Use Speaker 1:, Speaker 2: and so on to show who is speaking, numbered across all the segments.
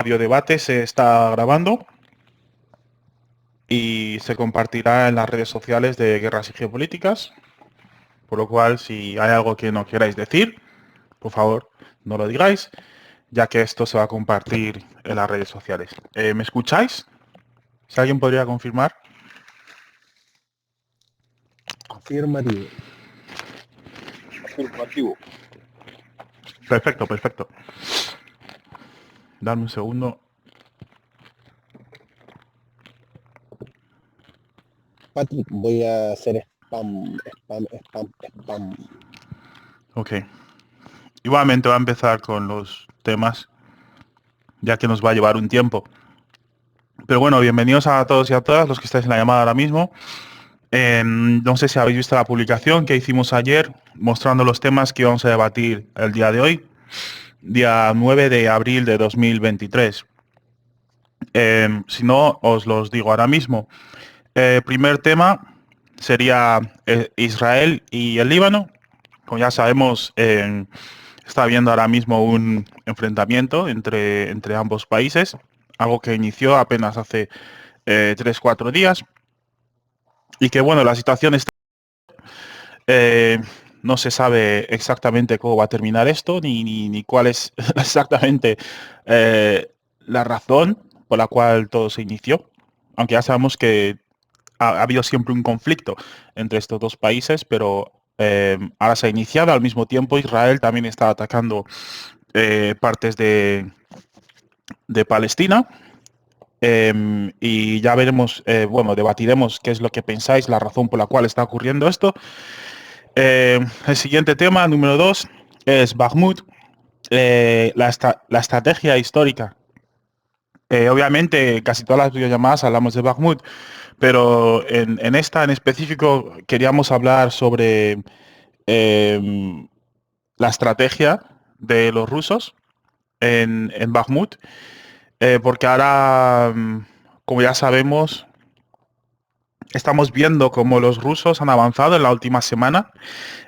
Speaker 1: audiodebate se está grabando y se compartirá en las redes sociales de Guerras y Geopolíticas, por lo cual si hay algo que no queráis decir, por favor no lo digáis, ya que esto se va a compartir en las redes sociales. ¿Me escucháis? Si alguien podría confirmar.
Speaker 2: Afirmativo. Afirmativo.
Speaker 1: Perfecto, perfecto. Dame un segundo.
Speaker 2: Patrick, voy a hacer spam.
Speaker 1: Ok. Igualmente va a empezar con los temas, ya que nos va a llevar un tiempo. Pero bueno, bienvenidos a todos y a todas los que estáis en la llamada ahora mismo. No sé si habéis visto la publicación que hicimos ayer mostrando los temas que íbamos a debatir el día de hoy, día 9 de abril de 2023. Si no, os los digo ahora mismo. Primer tema sería Israel y el Líbano. Como ya sabemos, está habiendo ahora mismo un enfrentamiento entre ambos países, algo que inició apenas hace 3-4 días. Y que bueno, la situación está... no se sabe exactamente cómo va a terminar esto, ni cuál es exactamente la razón por la cual todo se inició. Aunque ya sabemos que ha habido siempre un conflicto entre estos dos países, pero ahora se ha iniciado. Al mismo tiempo, Israel también está atacando partes de Palestina. Y ya veremos, bueno, debatiremos qué es lo que pensáis, la razón por la cual está ocurriendo esto. El siguiente tema, número 2, es Bakhmut, la estrategia histórica. Obviamente, casi todas las videollamadas hablamos de Bakhmut, pero en esta en específico queríamos hablar sobre la estrategia de los rusos en Bakhmut, porque ahora, como ya sabemos, estamos viendo cómo los rusos han avanzado en la última semana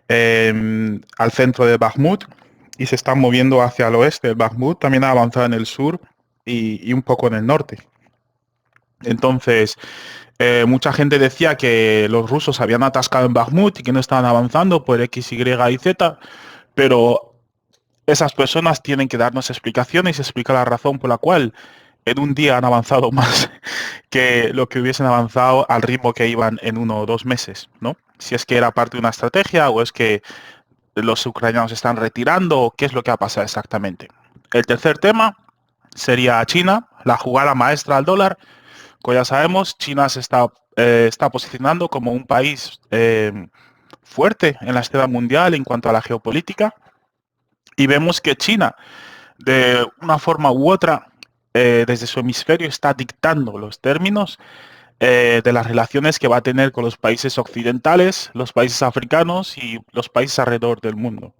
Speaker 1: al centro de Bakhmut y se están moviendo hacia el oeste. Bakhmut también ha avanzado en el sur y un poco en el norte. Entonces, mucha gente decía que los rusos habían atascado en Bakhmut y que no estaban avanzando por X, Y y Z, pero esas personas tienen que darnos explicaciones y explicar la razón por la cual en un día han avanzado más que lo que hubiesen avanzado al ritmo que iban en 1 o 2 meses, ¿no? Si es que era parte de una estrategia o es que los ucranianos están retirando o qué es lo que ha pasado exactamente. El tercer tema sería China, la jugada maestra al dólar. Como ya sabemos, China está posicionando como un país fuerte en la escena mundial en cuanto a la geopolítica y vemos que China, de una forma u otra, desde su hemisferio está dictando los términos de las relaciones que va a tener con los países occidentales, los países africanos y los países alrededor del mundo.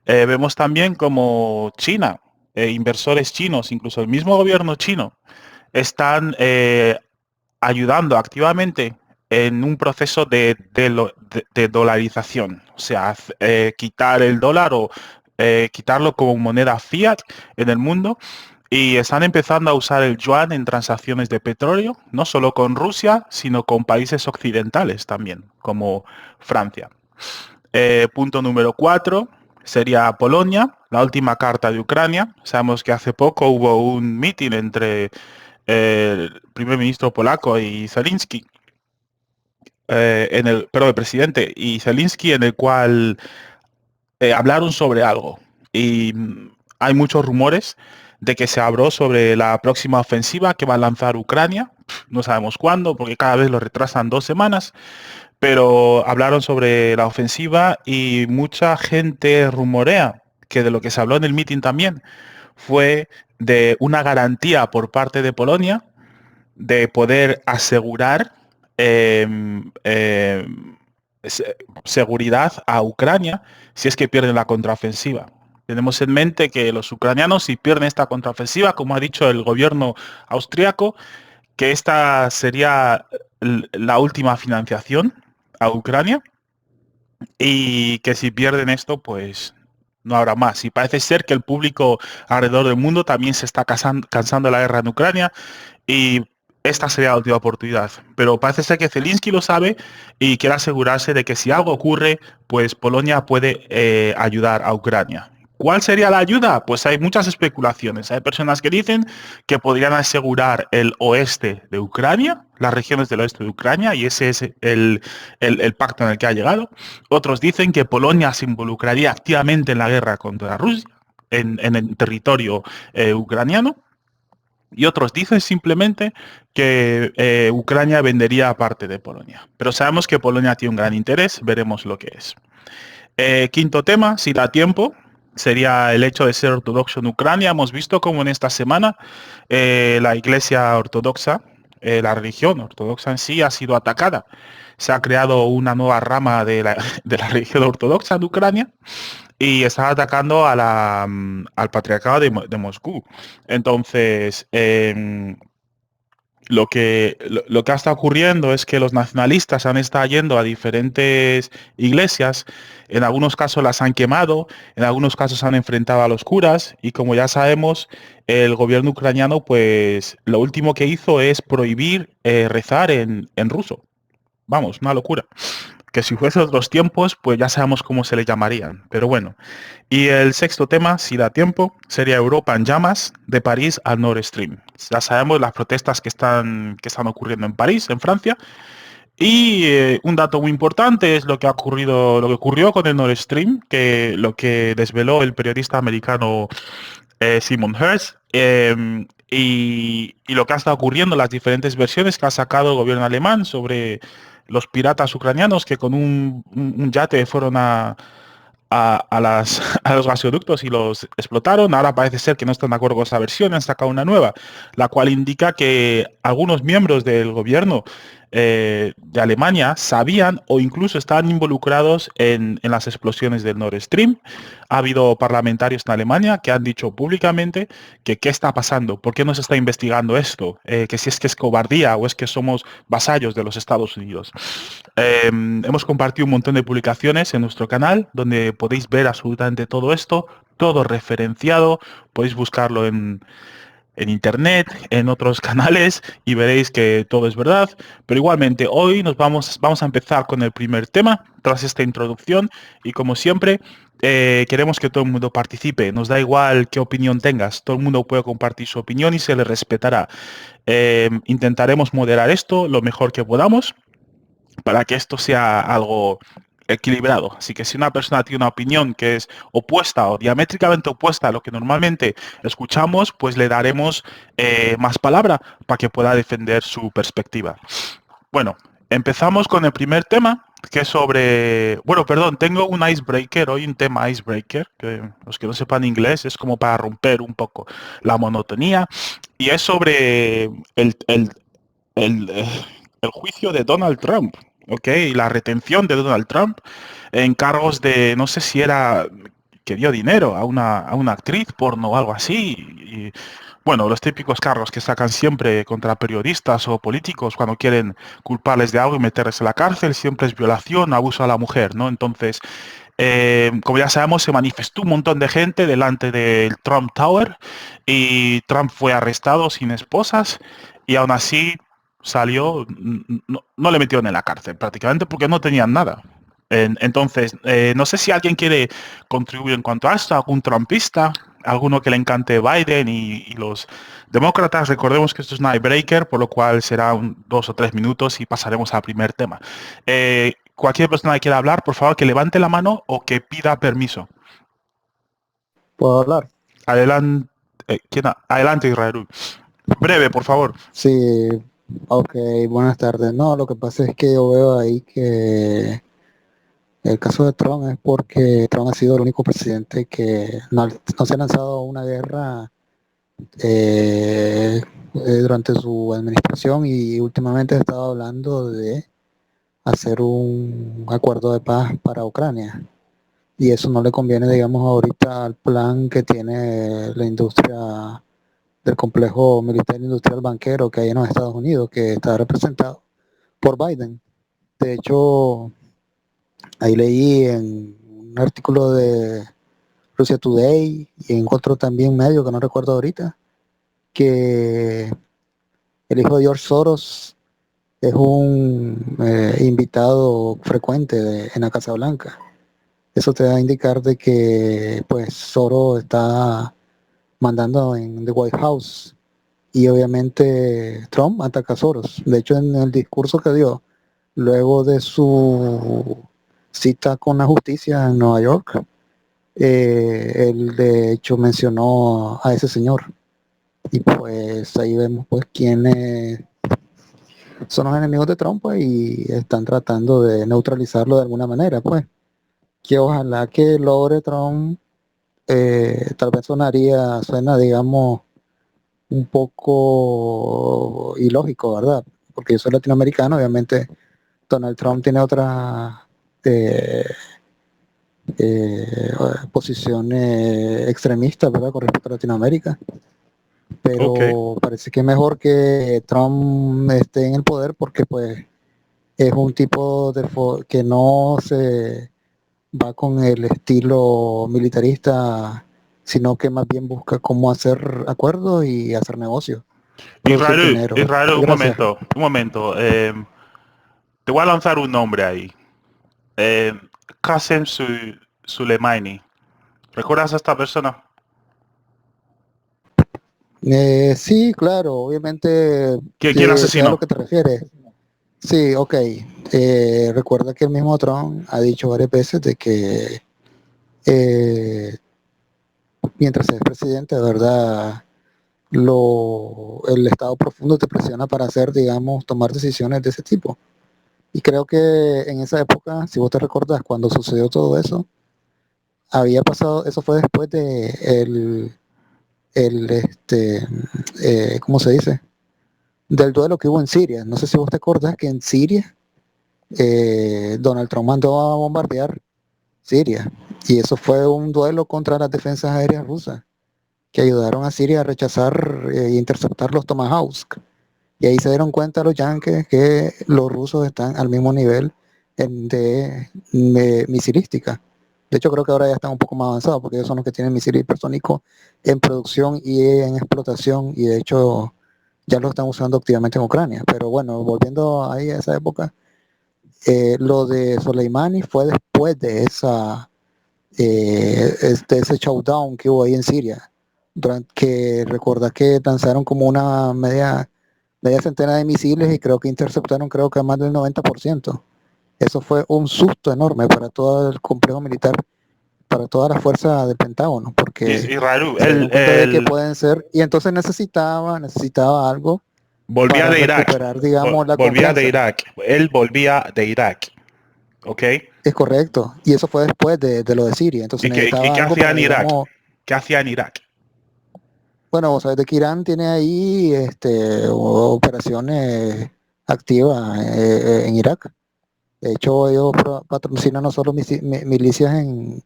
Speaker 1: Vemos también como China, inversores chinos, incluso el mismo gobierno chino, están ayudando activamente en un proceso de dolarización, o sea, quitar el dólar o quitarlo como moneda fiat en el mundo y están empezando a usar el yuan en transacciones de petróleo, no solo con Rusia, sino con países occidentales también, como Francia. Punto número 4 sería Polonia, la última carta de Ucrania. Sabemos que hace poco hubo un meeting entre el primer ministro polaco y Zelensky, el presidente y Zelensky, en el cual hablaron sobre algo. Y hay muchos rumores de que se habló sobre la próxima ofensiva que va a lanzar Ucrania. No sabemos cuándo, porque cada vez lo retrasan 2 semanas. Pero hablaron sobre la ofensiva y mucha gente rumorea que de lo que se habló en el meeting también fue de una garantía por parte de Polonia de poder asegurar seguridad a Ucrania si es que pierden la contraofensiva. Tenemos en mente que los ucranianos, si pierden esta contraofensiva, como ha dicho el gobierno austriaco, que esta sería la última financiación a Ucrania y que si pierden esto, pues no habrá más. Y parece ser que el público alrededor del mundo también se está cansando de la guerra en Ucrania y esta sería la última oportunidad. Pero parece ser que Zelensky lo sabe y quiere asegurarse de que si algo ocurre, pues Polonia puede ayudar a Ucrania. ¿Cuál sería la ayuda? Pues hay muchas especulaciones. Hay personas que dicen que podrían asegurar el oeste de Ucrania, las regiones del oeste de Ucrania, y ese es el pacto en el que ha llegado. Otros dicen que Polonia se involucraría activamente en la guerra contra Rusia, en el territorio ucraniano. Y otros dicen simplemente que Ucrania vendería parte de Polonia. Pero sabemos que Polonia tiene un gran interés, veremos lo que es. Quinto tema, si da tiempo, sería el hecho de ser ortodoxo en Ucrania. Hemos visto cómo en esta semana la iglesia ortodoxa, la religión ortodoxa en sí, ha sido atacada. Se ha creado una nueva rama de la, de la religión ortodoxa en Ucrania y están atacando a al patriarcado de Moscú. Entonces, lo que está ocurriendo es que los nacionalistas han estado yendo a diferentes iglesias, en algunos casos las han quemado, en algunos casos han enfrentado a los curas y como ya sabemos, el gobierno ucraniano pues lo último que hizo es prohibir rezar en ruso. Vamos, una locura. Que si fuese otros tiempos, pues ya sabemos cómo se le llamarían. Pero bueno. Y el sexto tema, si da tiempo, sería Europa en llamas, de París al Nord Stream. Ya sabemos las protestas que están ocurriendo en París, en Francia. Y un dato muy importante es lo que ha ocurrido, lo que ocurrió con el Nord Stream, que lo que desveló el periodista americano Simon Hersh. Y lo que ha estado ocurriendo, las diferentes versiones que ha sacado el gobierno alemán sobre los piratas ucranianos que con un yate fueron a los gasoductos y los explotaron. Ahora parece ser que no están de acuerdo con esa versión, han sacado una nueva, la cual indica que algunos miembros del gobierno de Alemania sabían o incluso estaban involucrados en las explosiones del Nord Stream. Ha habido parlamentarios en Alemania que han dicho públicamente que qué está pasando, por qué no se está investigando esto, que si es que es cobardía o es que somos vasallos de los Estados Unidos. Hemos compartido un montón de publicaciones en nuestro canal donde podéis ver absolutamente todo esto, todo referenciado, podéis buscarlo en internet, en otros canales y veréis que todo es verdad. Pero igualmente hoy vamos a empezar con el primer tema tras esta introducción y como siempre queremos que todo el mundo participe. Nos da igual qué opinión tengas, todo el mundo puede compartir su opinión y se le respetará. Intentaremos moderar esto lo mejor que podamos para que esto sea algo equilibrado. Así que si una persona tiene una opinión que es opuesta o diamétricamente opuesta a lo que normalmente escuchamos, pues le daremos más palabra para que pueda defender su perspectiva. Bueno, empezamos con el primer tema, que es sobre... Bueno, perdón, tengo un icebreaker, hoy un tema icebreaker, que los que no sepan inglés es como para romper un poco la monotonía, y es sobre el, eh, el juicio de Donald Trump, ¿ok? Y la retención de Donald Trump en cargos de, no sé si era que dio dinero a una actriz porno o algo así. Y, bueno, los típicos cargos que sacan siempre contra periodistas o políticos cuando quieren culparles de algo y meterles en la cárcel, siempre es violación, abuso a la mujer, ¿no? Entonces, como ya sabemos, se manifestó un montón de gente delante del Trump Tower y Trump fue arrestado sin esposas y aún así salió, no le metieron en la cárcel prácticamente porque no tenían nada. Entonces, no sé si alguien quiere contribuir en cuanto a esto, algún trumpista, alguno que le encante Biden y los demócratas. Recordemos que esto es un icebreaker, por lo cual será 2 o 3 minutos y pasaremos al primer tema. Cualquier persona que quiera hablar, por favor, que levante la mano o que pida permiso.
Speaker 2: ¿Puedo hablar?
Speaker 1: Adelante, adelante, Israel. Breve, por favor.
Speaker 2: Sí, ok, buenas tardes. No, lo que pasa es que yo veo ahí que el caso de Trump es porque Trump ha sido el único presidente que no se ha lanzado a una guerra durante su administración y últimamente ha estado hablando de hacer un acuerdo de paz para Ucrania. Y eso no le conviene, digamos, ahorita al plan que tiene la industria del complejo militar industrial banquero que hay en los Estados Unidos, que está representado por Biden. De hecho, ahí leí en un artículo de Russia Today y en otro también medio que no recuerdo ahorita, que el hijo de George Soros es un invitado frecuente en la Casa Blanca. Eso te da a indicar de que pues Soros está mandando en the White House y obviamente Trump ataca a Soros. De hecho, en el discurso que dio luego de su cita con la justicia en Nueva York, él de hecho mencionó a ese señor. Y pues ahí vemos pues quiénes son los enemigos de Trump pues, y están tratando de neutralizarlo de alguna manera, pues. Que ojalá que logre Trump, tal vez suena, digamos, un poco ilógico, ¿verdad? Porque yo soy latinoamericano, obviamente Donald Trump tiene otras eh, posiciones extremistas, ¿verdad? Con respecto a Latinoamérica.
Speaker 1: Ok.
Speaker 2: Pero parece que es mejor que Trump esté en el poder porque pues es un tipo que no se va con el estilo militarista, sino que más bien busca cómo hacer acuerdos y hacer negocios, producir dinero.
Speaker 1: Israel,
Speaker 2: Gracias.
Speaker 1: un momento. Te voy a lanzar un nombre ahí. Eh, Qasem Soleimani. ¿Recuerdas a esta persona?
Speaker 2: Sí, claro, obviamente
Speaker 1: ¿Quién
Speaker 2: sé a lo
Speaker 1: asesinó?
Speaker 2: que te refieres. Sí, ok. Recuerda que el mismo Trump ha dicho varias veces de que eh, mientras es presidente, de verdad, el Estado profundo te presiona para hacer, digamos, tomar decisiones de ese tipo. Y creo que en esa época, si vos te recordás, cuando sucedió todo eso, había pasado, eso fue después de ¿cómo se dice? Del duelo que hubo en Siria. No sé si vos te acordás que en Siria Donald Trump mandó a bombardear Siria. Y eso fue un duelo contra las defensas aéreas rusas, que ayudaron a Siria a rechazar e interceptar los Tomahawk. Y ahí se dieron cuenta los yankees que los rusos están al mismo nivel de misilística. De hecho, creo que ahora ya están un poco más avanzados porque ellos son los que tienen misiles hipersónicos en producción y en explotación. Y de hecho, ya lo están usando activamente en Ucrania. Pero bueno, volviendo ahí a esa época, lo de Soleimani fue después de ese showdown que hubo ahí en Siria, durante que recordás que lanzaron como una media centena de misiles y creo que interceptaron creo que más del 90%. Eso fue un susto enorme para todo el complejo militar, para toda la fuerza del Pentágono, porque
Speaker 1: Israel,
Speaker 2: se dieron cuenta de que pueden ser, y entonces necesitaba algo
Speaker 1: volvía
Speaker 2: para
Speaker 1: de Irak.
Speaker 2: recuperar, digamos, la
Speaker 1: Volvía de
Speaker 2: confianza.
Speaker 1: Irak. Él volvía de Irak. ¿Ok?
Speaker 2: Es correcto, y eso fue después de lo de Siria, entonces
Speaker 1: ¿Y
Speaker 2: necesitaba
Speaker 1: qué
Speaker 2: algo
Speaker 1: hacía
Speaker 2: para,
Speaker 1: en Irak?
Speaker 2: digamos,
Speaker 1: ¿Qué hacía en Irak?
Speaker 2: bueno, vos sabés de que Irán tiene ahí operaciones activas en Irak. De hecho, ellos patrocinan no solo milicias en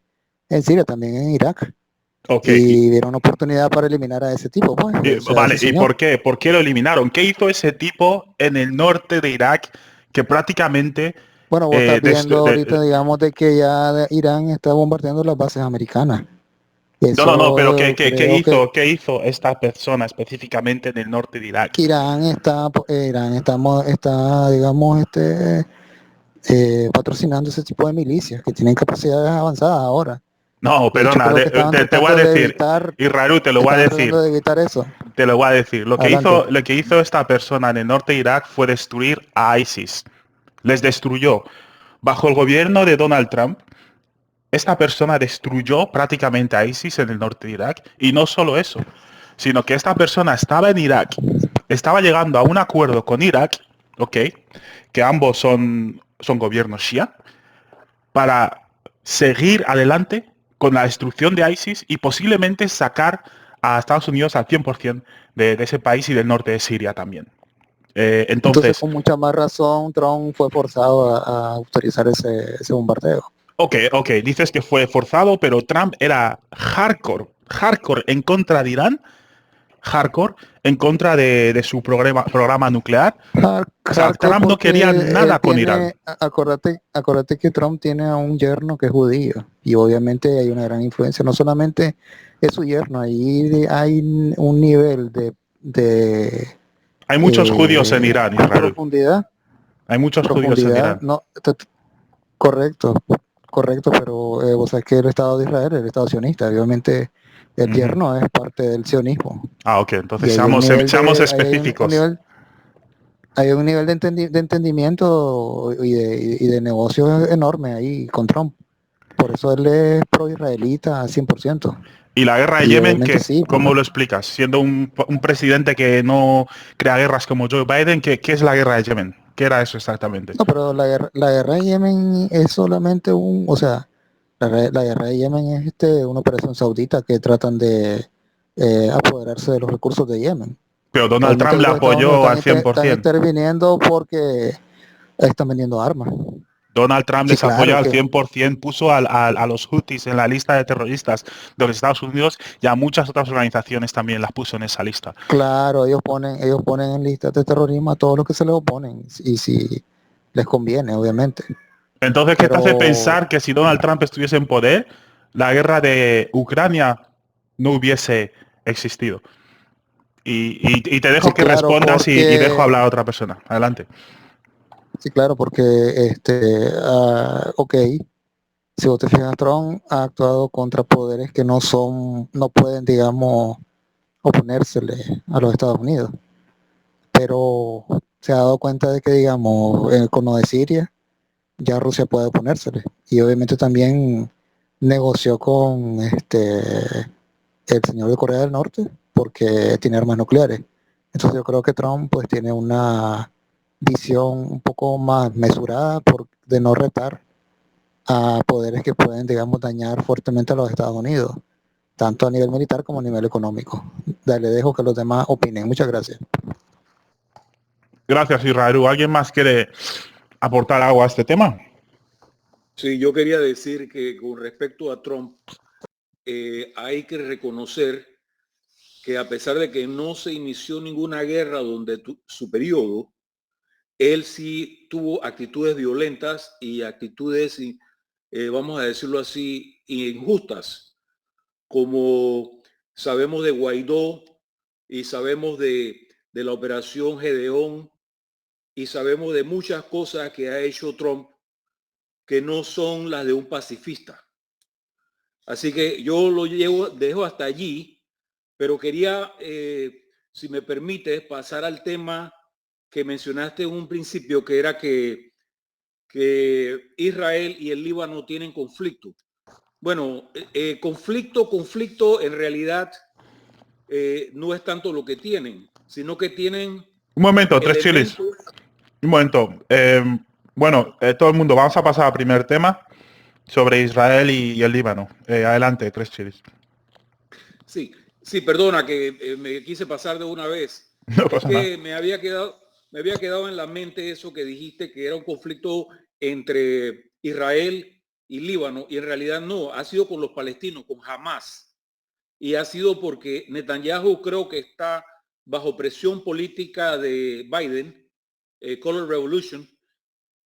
Speaker 2: Siria, también en Irak.
Speaker 1: Ok.
Speaker 2: Y dieron oportunidad para eliminar a ese tipo, pues, o sea, a
Speaker 1: Vale,
Speaker 2: ese
Speaker 1: ¿y
Speaker 2: señor.
Speaker 1: por qué? ¿Por qué lo eliminaron? ¿Qué hizo ese tipo en el norte de Irak que prácticamente...
Speaker 2: Bueno, vos estás viendo ahorita, digamos, de que ya Irán está bombardeando las bases americanas.
Speaker 1: no, pero
Speaker 2: Eso creo que
Speaker 1: qué hizo esta persona específicamente en el norte de Irak?
Speaker 2: Irán está, digamos, patrocinando ese tipo de milicias que tienen capacidades avanzadas ahora.
Speaker 1: No,
Speaker 2: De hecho,
Speaker 1: perdona,
Speaker 2: creo que estaban
Speaker 1: te voy a
Speaker 2: tratando de
Speaker 1: decir,
Speaker 2: evitar,
Speaker 1: Israel, te lo voy a
Speaker 2: estaban
Speaker 1: decir,
Speaker 2: tratando de evitar eso.
Speaker 1: te lo voy a decir.
Speaker 2: Adelante.
Speaker 1: Lo que hizo esta persona en el norte de Irak fue destruir a ISIS. Les destruyó. Bajo el gobierno de Donald Trump, esta persona destruyó prácticamente a ISIS en el norte de Irak. Y no solo eso, sino que esta persona estaba en Irak, estaba llegando a un acuerdo con Irak, ¿ok? Que ambos son gobiernos shia, para seguir adelante con la destrucción de ISIS y posiblemente sacar a Estados Unidos al 100% de ese país y del norte de Siria también.
Speaker 2: Entonces,
Speaker 1: Entonces,
Speaker 2: con mucha más razón, Trump fue forzado a autorizar ese bombardeo.
Speaker 1: ok, dices que fue forzado, pero Trump era hardcore en contra de Irán hardcore en contra de su programa nuclear. O sea,
Speaker 2: Hardcore
Speaker 1: Trump no
Speaker 2: porque
Speaker 1: quería nada con Irán.
Speaker 2: acuérdate que Trump tiene a un yerno que es judío y obviamente hay una gran influencia. No solamente es su yerno, ahí hay un nivel de
Speaker 1: Hay muchos judíos en Irán, Israel.
Speaker 2: profundidad,
Speaker 1: Hay muchos judíos en Irán.
Speaker 2: no, correcto, correcto, pero vos sabés que el Estado de Israel, el Estado sionista, obviamente el yerno es parte del sionismo
Speaker 1: Ah, ok, entonces
Speaker 2: y hay un nivel
Speaker 1: seamos
Speaker 2: hay un
Speaker 1: específicos.
Speaker 2: nivel hay un nivel de entendimiento y de negocio enorme ahí con Trump. Por eso él es pro-israelita 100%.
Speaker 1: ¿Y la guerra de
Speaker 2: Y
Speaker 1: Yemen,
Speaker 2: obviamente
Speaker 1: qué?
Speaker 2: sí, pues.
Speaker 1: ¿Cómo lo explicas? Siendo un presidente que no crea guerras como Joe Biden, ¿qué es la guerra de Yemen? ¿Qué era eso exactamente?
Speaker 2: No, pero la guerra de Yemen es solamente o sea, la guerra de Yemen es una operación saudita que tratan de apoderarse de los recursos de Yemen.
Speaker 1: Pero Donald
Speaker 2: Realmente
Speaker 1: Trump
Speaker 2: ahí
Speaker 1: le
Speaker 2: los Estados Unidos
Speaker 1: apoyó al
Speaker 2: están
Speaker 1: 100%.
Speaker 2: interviniendo porque están vendiendo armas.
Speaker 1: Donald Trump
Speaker 2: Sí,
Speaker 1: les apoyó
Speaker 2: claro
Speaker 1: al
Speaker 2: que
Speaker 1: 100%, puso a los Houthis en la lista de terroristas de los Estados Unidos y a muchas otras organizaciones también las puso en esa lista.
Speaker 2: claro, ellos ponen en listas de terrorismo a todos los que se les oponen, y si les conviene, obviamente.
Speaker 1: Entonces, ¿qué te hace
Speaker 2: Pero,
Speaker 1: pensar que si Donald Trump estuviese en poder, la guerra de Ucrania no hubiese existido? Y te
Speaker 2: sí,
Speaker 1: dejo que
Speaker 2: claro,
Speaker 1: respondas y dejo
Speaker 2: porque,
Speaker 1: hablar a otra persona. Adelante.
Speaker 2: sí, claro, porque, ok, si vos te fijas, Trump ha actuado contra poderes que no pueden, digamos, oponérsele a los Estados Unidos, pero se ha dado cuenta de que, digamos, con lo de Siria, ya Rusia puede oponérsele. Y obviamente también negoció con el señor de Corea del Norte porque tiene armas nucleares. Entonces yo creo que Trump pues tiene una visión un poco más mesurada de no retar a poderes que pueden, digamos, dañar fuertemente a los Estados Unidos, tanto a nivel militar como a nivel económico. Dale, dejo que los demás opinen. Muchas gracias.
Speaker 1: Gracias, Israel. ¿Alguien más quiere aportar algo a este tema?
Speaker 3: Sí, yo quería decir que con respecto a Trump, hay que reconocer que a pesar de que no se inició ninguna guerra su periodo, él sí tuvo actitudes violentas y actitudes, vamos a decirlo así, injustas, como sabemos de Guaidó y sabemos de la operación Gedeón y sabemos de muchas cosas que ha hecho Trump que no son las de un pacifista. Así que yo dejo hasta allí, pero quería, si me permite, pasar al tema que mencionaste en un principio, que era que Israel y el Líbano tienen conflicto. Bueno, conflicto en realidad no es tanto lo que tienen, sino que tienen
Speaker 1: Un momento, tres chiles.
Speaker 3: elementos.
Speaker 1: Un momento. Bueno, todo el mundo, vamos a pasar al primer tema sobre Israel y el Líbano. Adelante, tres chiles.
Speaker 3: Sí, sí, perdona que me quise pasar de una vez.
Speaker 1: No
Speaker 3: Es
Speaker 1: pasa nada.
Speaker 3: que me había quedado en la mente eso que dijiste, que era un conflicto entre Israel y Líbano, y en realidad no, ha sido con los palestinos, con Hamas. Y ha sido porque Netanyahu creo que está bajo presión política de Biden, Color Revolution,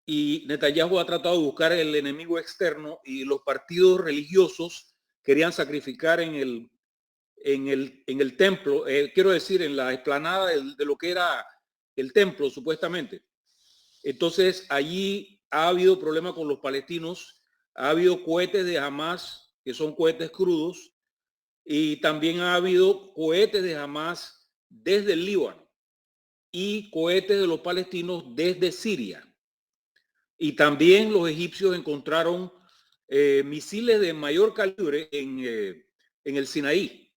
Speaker 3: y Netanyahu ha tratado de buscar el enemigo externo y los partidos religiosos querían sacrificar en el templo, quiero decir, en la explanada de lo que era el templo, supuestamente. Entonces, allí ha habido problemas con los palestinos, ha habido cohetes de Hamas, que son cohetes crudos, y también ha habido cohetes de Hamas desde el Líbano y cohetes de los palestinos desde Siria. Y también los egipcios encontraron misiles de mayor calibre en el Sinaí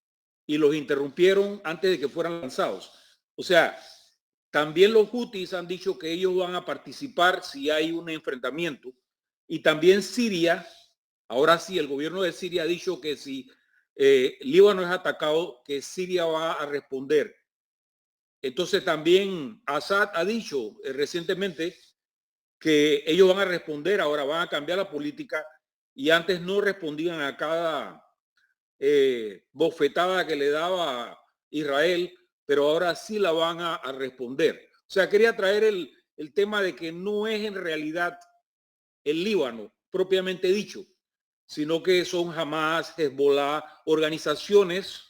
Speaker 3: y los interrumpieron antes de que fueran lanzados. O sea, también los Houthis han dicho que ellos van a participar si hay un enfrentamiento. Y también Siria, ahora sí, el gobierno de Siria ha dicho que si Líbano es atacado, que Siria va a responder. Entonces también Assad ha dicho recientemente que ellos van a responder, ahora van a cambiar la política y antes no respondían a cada bofetada que le daba Israel, pero ahora sí la van a responder. O sea, quería traer el tema de que no es en realidad el Líbano propiamente dicho, sino que son Hamas, Hezbollah, organizaciones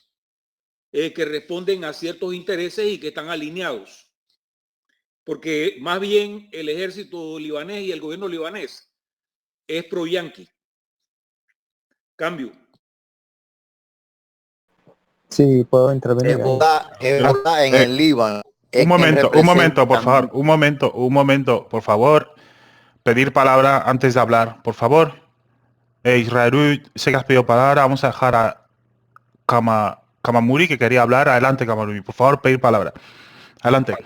Speaker 3: que responden a ciertos intereses y que están alineados. Porque más bien el ejército libanés y el gobierno libanés es pro-yanqui. Cambio.
Speaker 2: Sí, puedo intervenir ahí.
Speaker 4: Hezbollah en el Líbano.
Speaker 1: Un momento, por favor, un momento, por favor. Pedir palabra antes de hablar, por favor. Israel, sé que has pedido palabra, vamos a dejar a Kamamuri, que quería hablar. Adelante, Kamamuri, por favor, pedir palabra. Adelante.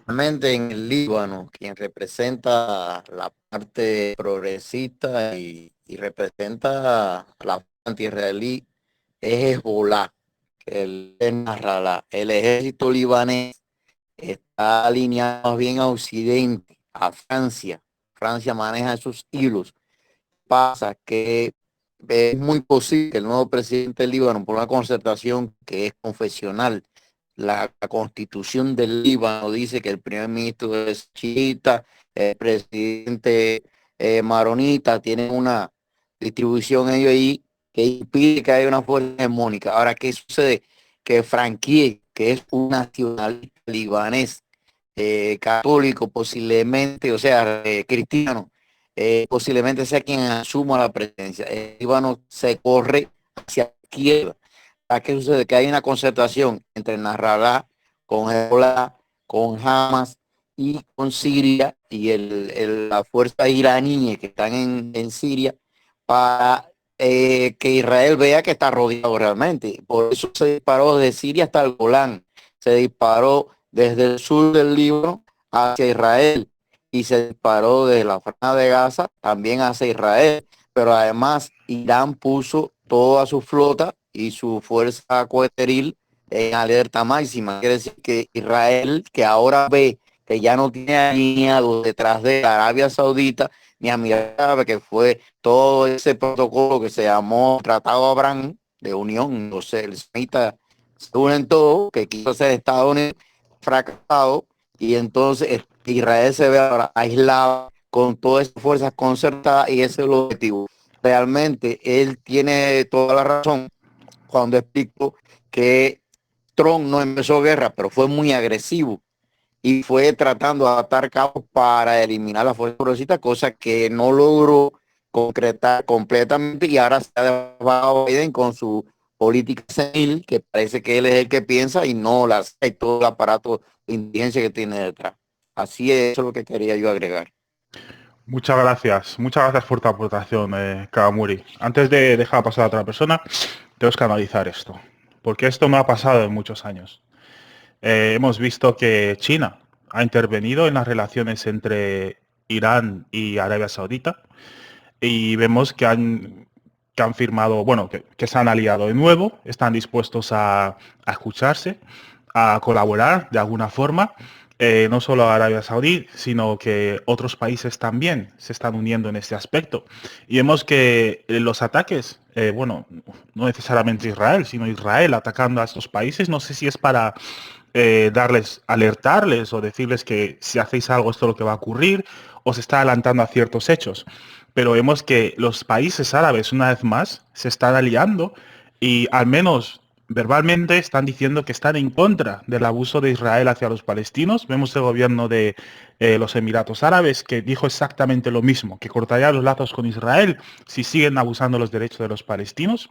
Speaker 4: Realmente en el Líbano, quien representa la parte progresista y representa la anti-israelí es Hezbollah, que el ejército libanés está alineado más bien a Occidente, a Francia. Francia maneja esos hilos. Pasa que es muy posible que el nuevo presidente del Líbano, por una concertación que es confesional, la constitución del Líbano dice que el primer ministro es chiita, el presidente maronita, tiene una distribución ellos ahí que impide que haya una fuerza hegemónica. Ahora, ¿qué sucede? Que Franquieh, que es un nacionalista libanés, católico posiblemente, o sea, cristiano, posiblemente sea quien asuma la presidencia. El Líbano se corre hacia la izquierda. ¿Qué sucede? Que hay una concertación entre Nasrallah, con Hezbollah, con Hamas y con Siria y la fuerza iraní que están en Siria para que Israel vea que está rodeado realmente. Por eso se disparó desde Siria hasta el Golán. Se disparó desde el sur del Líbano hacia Israel y se disparó desde la franja de Gaza también hacia Israel. Pero además Irán puso toda su flota y su fuerza coeteril en alerta máxima. Quiere decir que Israel, que ahora ve que ya no tiene alineado detrás de Arabia Saudita ni a Emiratos, que fue todo ese protocolo que se llamó Tratado Abraham de Unión, o sea, el semita se unen todos, que quiso ser Estados Unidos fracasado, y entonces Israel se ve ahora aislado con todas esas fuerzas concertadas y ese es el objetivo. Realmente él tiene toda la razón cuando explico que Trump no empezó guerra, pero fue muy agresivo y fue tratando de atar cabos para eliminar la fuerza progresista, cosa que no logró concretar completamente y ahora se ha dejado Biden con su política senil, que parece que él es el que piensa y no todo el aparato de inteligencia que tiene detrás. Así es, eso es lo que quería yo agregar.
Speaker 1: Muchas gracias por tu aportación, Kawamuri. Antes de dejar pasar a otra persona, tenemos que analizar esto, porque esto no ha pasado en muchos años. Hemos visto que China ha intervenido en las relaciones entre Irán y Arabia Saudita y vemos que han firmado, bueno, que se han aliado de nuevo, están dispuestos a escucharse, a colaborar de alguna forma. No solo Arabia Saudí, sino que otros países también se están uniendo en este aspecto. Y vemos que los ataques, bueno, no necesariamente Israel, sino Israel atacando a estos países, no sé si es para alertarles o decirles que si hacéis algo esto es lo que va a ocurrir, o se está adelantando a ciertos hechos. Pero vemos que los países árabes, una vez más, se están aliando y al menos verbalmente están diciendo que están en contra del abuso de Israel hacia los palestinos. Vemos el gobierno de los Emiratos Árabes que dijo exactamente lo mismo, que cortaría los lazos con Israel si siguen abusando los derechos de los palestinos.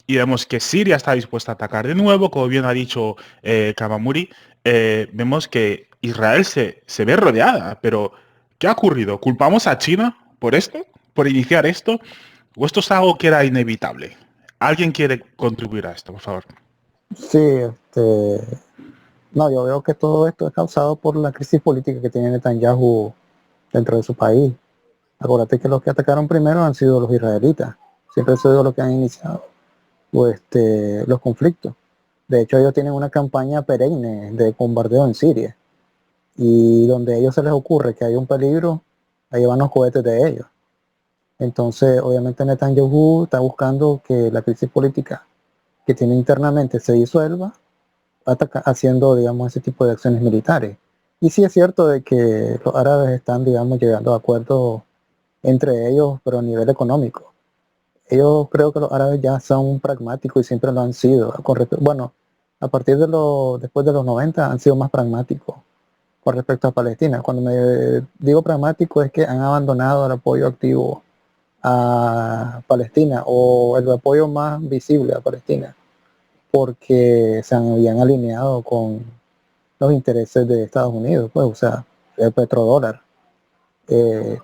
Speaker 1: Y vemos que Siria está dispuesta a atacar de nuevo, como bien ha dicho Kamamuri. Vemos que Israel se ve rodeada, pero ¿qué ha ocurrido? ¿Culpamos a China por esto? ¿Por iniciar esto? ¿O esto es algo que era inevitable? ¿Alguien quiere contribuir a esto, por favor?
Speaker 2: Sí, no, yo veo que todo esto es causado por la crisis política que tiene Netanyahu dentro de su país. Acuérdate que los que atacaron primero han sido los israelitas, siempre han sido los que han iniciado los conflictos. De hecho, ellos tienen una campaña perenne de bombardeo en Siria, y donde a ellos se les ocurre que hay un peligro, ahí van los cohetes de ellos. Entonces, obviamente Netanyahu está buscando que la crisis política que tiene internamente se disuelva, haciendo, digamos, ese tipo de acciones militares. Y sí es cierto de que los árabes están, digamos, llegando a acuerdos entre ellos, pero a nivel económico. Ellos creo que los árabes ya son pragmáticos y siempre lo han sido. Bueno, a partir de después de los 90 han sido más pragmáticos con respecto a Palestina. Cuando me digo pragmático es que han abandonado el apoyo activo a Palestina o el apoyo más visible a Palestina porque se habían alineado con los intereses de Estados Unidos, pues, o sea, el petrodólar.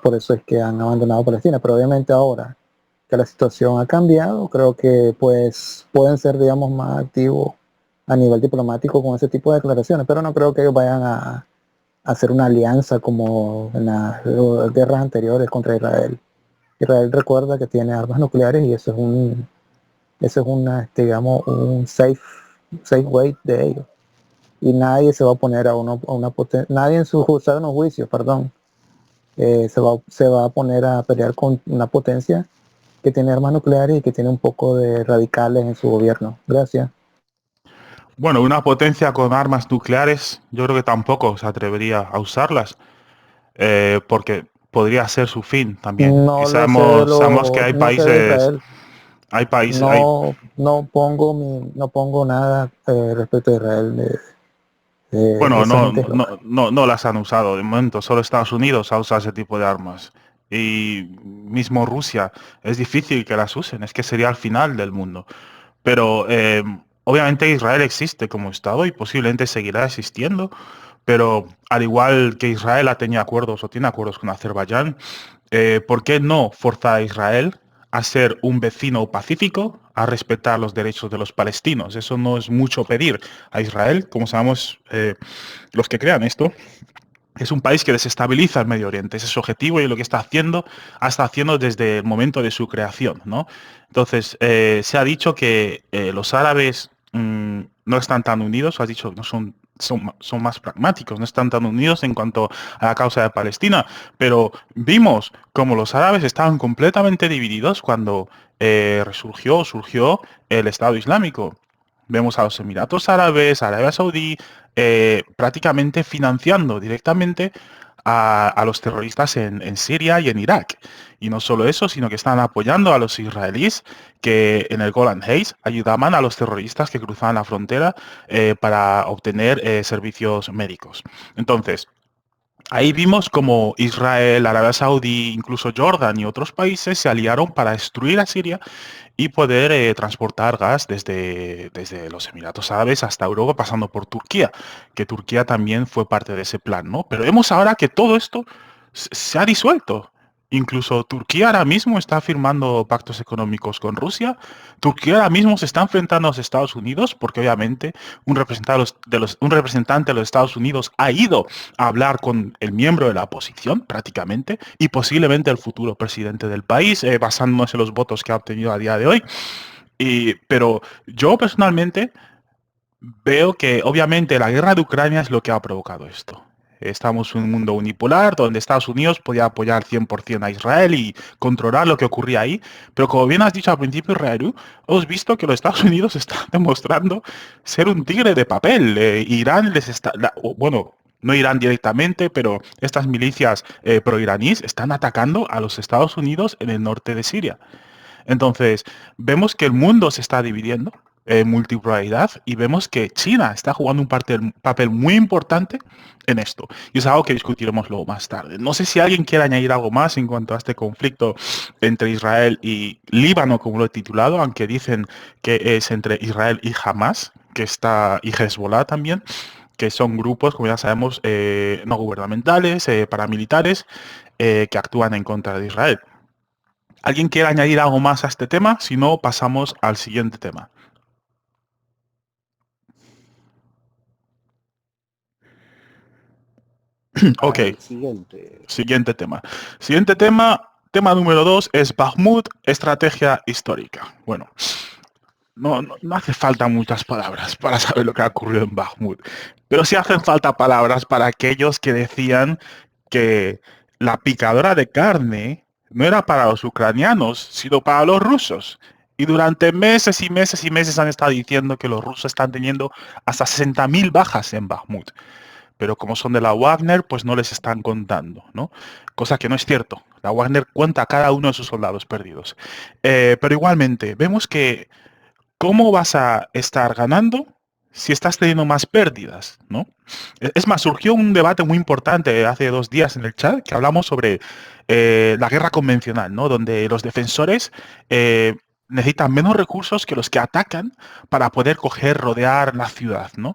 Speaker 2: Por eso es que han abandonado Palestina, pero obviamente ahora que la situación ha cambiado, creo que pues pueden ser, digamos, más activos a nivel diplomático con ese tipo de declaraciones, pero no creo que ellos vayan a hacer una alianza como en las guerras anteriores contra Israel. Israel recuerda que tiene armas nucleares y eso es una, digamos, un safe way de ellos. Y nadie se va a poner a una potencia, nadie en su sano juicio, perdón, se va a poner a pelear con una potencia que tiene armas nucleares y que tiene un poco de radicales en su gobierno. Gracias.
Speaker 1: Bueno, una potencia con armas nucleares, yo creo que tampoco se atrevería a usarlas, porque podría ser su fin también. Y
Speaker 2: No le sé de
Speaker 1: sabemos que hay
Speaker 2: no sé de
Speaker 1: países,
Speaker 2: Israel.
Speaker 1: hay,
Speaker 2: No pongo nada respecto a Israel de
Speaker 1: bueno,
Speaker 2: esa gente es loca.
Speaker 1: no las han usado de momento, solo Estados Unidos ha usado ese tipo de armas. Y mismo Rusia, es difícil que las usen, es que sería el final del mundo. Pero obviamente Israel existe como Estado y posiblemente seguirá existiendo, pero al igual que Israel ha tenido acuerdos o tiene acuerdos con Azerbaiyán, ¿por qué no forzar a Israel a ser un vecino pacífico, a respetar los derechos de los palestinos? Eso no es mucho pedir a Israel, como sabemos, los que crean esto. Es un país que desestabiliza el Medio Oriente, ese es su objetivo y lo que ha estado haciendo desde el momento de su creación, ¿no? Entonces, se ha dicho que los árabes no están tan unidos, has dicho que no son más pragmáticos, no están tan unidos en cuanto a la causa de Palestina, pero vimos como los árabes estaban completamente divididos cuando surgió el Estado Islámico. Vemos a los Emiratos Árabes, a Arabia Saudí, prácticamente financiando directamente a los terroristas en Siria y en Irak. Y no solo eso, sino que están apoyando a los israelíes que en el Golan Heights ayudaban a los terroristas que cruzaban la frontera para obtener servicios médicos. Entonces, ahí vimos como Israel, Arabia Saudí, incluso Jordan y otros países se aliaron para destruir a Siria y poder transportar gas desde los Emiratos Árabes hasta Europa, pasando por Turquía, que Turquía también fue parte de ese plan, ¿no? Pero vemos ahora que todo esto se ha disuelto. Incluso Turquía ahora mismo está firmando pactos económicos con Rusia. Turquía ahora mismo se está enfrentando a los Estados Unidos porque obviamente un representante de los Estados Unidos ha ido a hablar con el miembro de la oposición prácticamente y posiblemente el futuro presidente del país, basándonos en los votos que ha obtenido a día de hoy. Pero yo personalmente veo que obviamente la guerra de Ucrania es lo que ha provocado esto. Estamos en un mundo unipolar donde Estados Unidos podía apoyar 100% a Israel y controlar lo que ocurría ahí. Pero como bien has dicho al principio, Israel, hemos visto que los Estados Unidos están demostrando ser un tigre de papel. Irán les está... bueno, no Irán directamente, pero estas milicias pro-iraníes están atacando a los Estados Unidos en el norte de Siria. Entonces, vemos que el mundo se está dividiendo en multipolaridad y vemos que China está jugando un papel muy importante en esto. Y es algo que discutiremos luego más tarde. No sé si alguien quiere añadir algo más en cuanto a este conflicto entre Israel y Líbano, como lo he titulado, aunque dicen que es entre Israel y Hamas, y Hezbollah también, que son grupos, como ya sabemos, no gubernamentales, paramilitares, que actúan en contra de Israel. ¿Alguien quiere añadir algo más a este tema? Si no, pasamos al siguiente tema. Ok, siguiente tema. Siguiente tema número 2 es Bakhmut, estrategia histórica. Bueno, no hace falta muchas palabras para saber lo que ha ocurrido en Bakhmut, pero sí hacen falta palabras para aquellos que decían que la picadora de carne no era para los ucranianos, sino para los rusos. Y durante meses y meses y meses han estado diciendo que los rusos están teniendo hasta 60.000 bajas en Bakhmut. Pero como son de la Wagner, pues no les están contando, ¿no? Cosa que no es cierto. La Wagner cuenta a cada uno de sus soldados perdidos. Pero igualmente, vemos que ¿cómo vas a estar ganando si estás teniendo más pérdidas, ¿no? Es más, surgió un debate muy importante hace 2 días en el chat que hablamos sobre la guerra convencional, ¿no? Donde los defensores necesitan menos recursos que los que atacan para poder coger, rodear la ciudad, ¿no?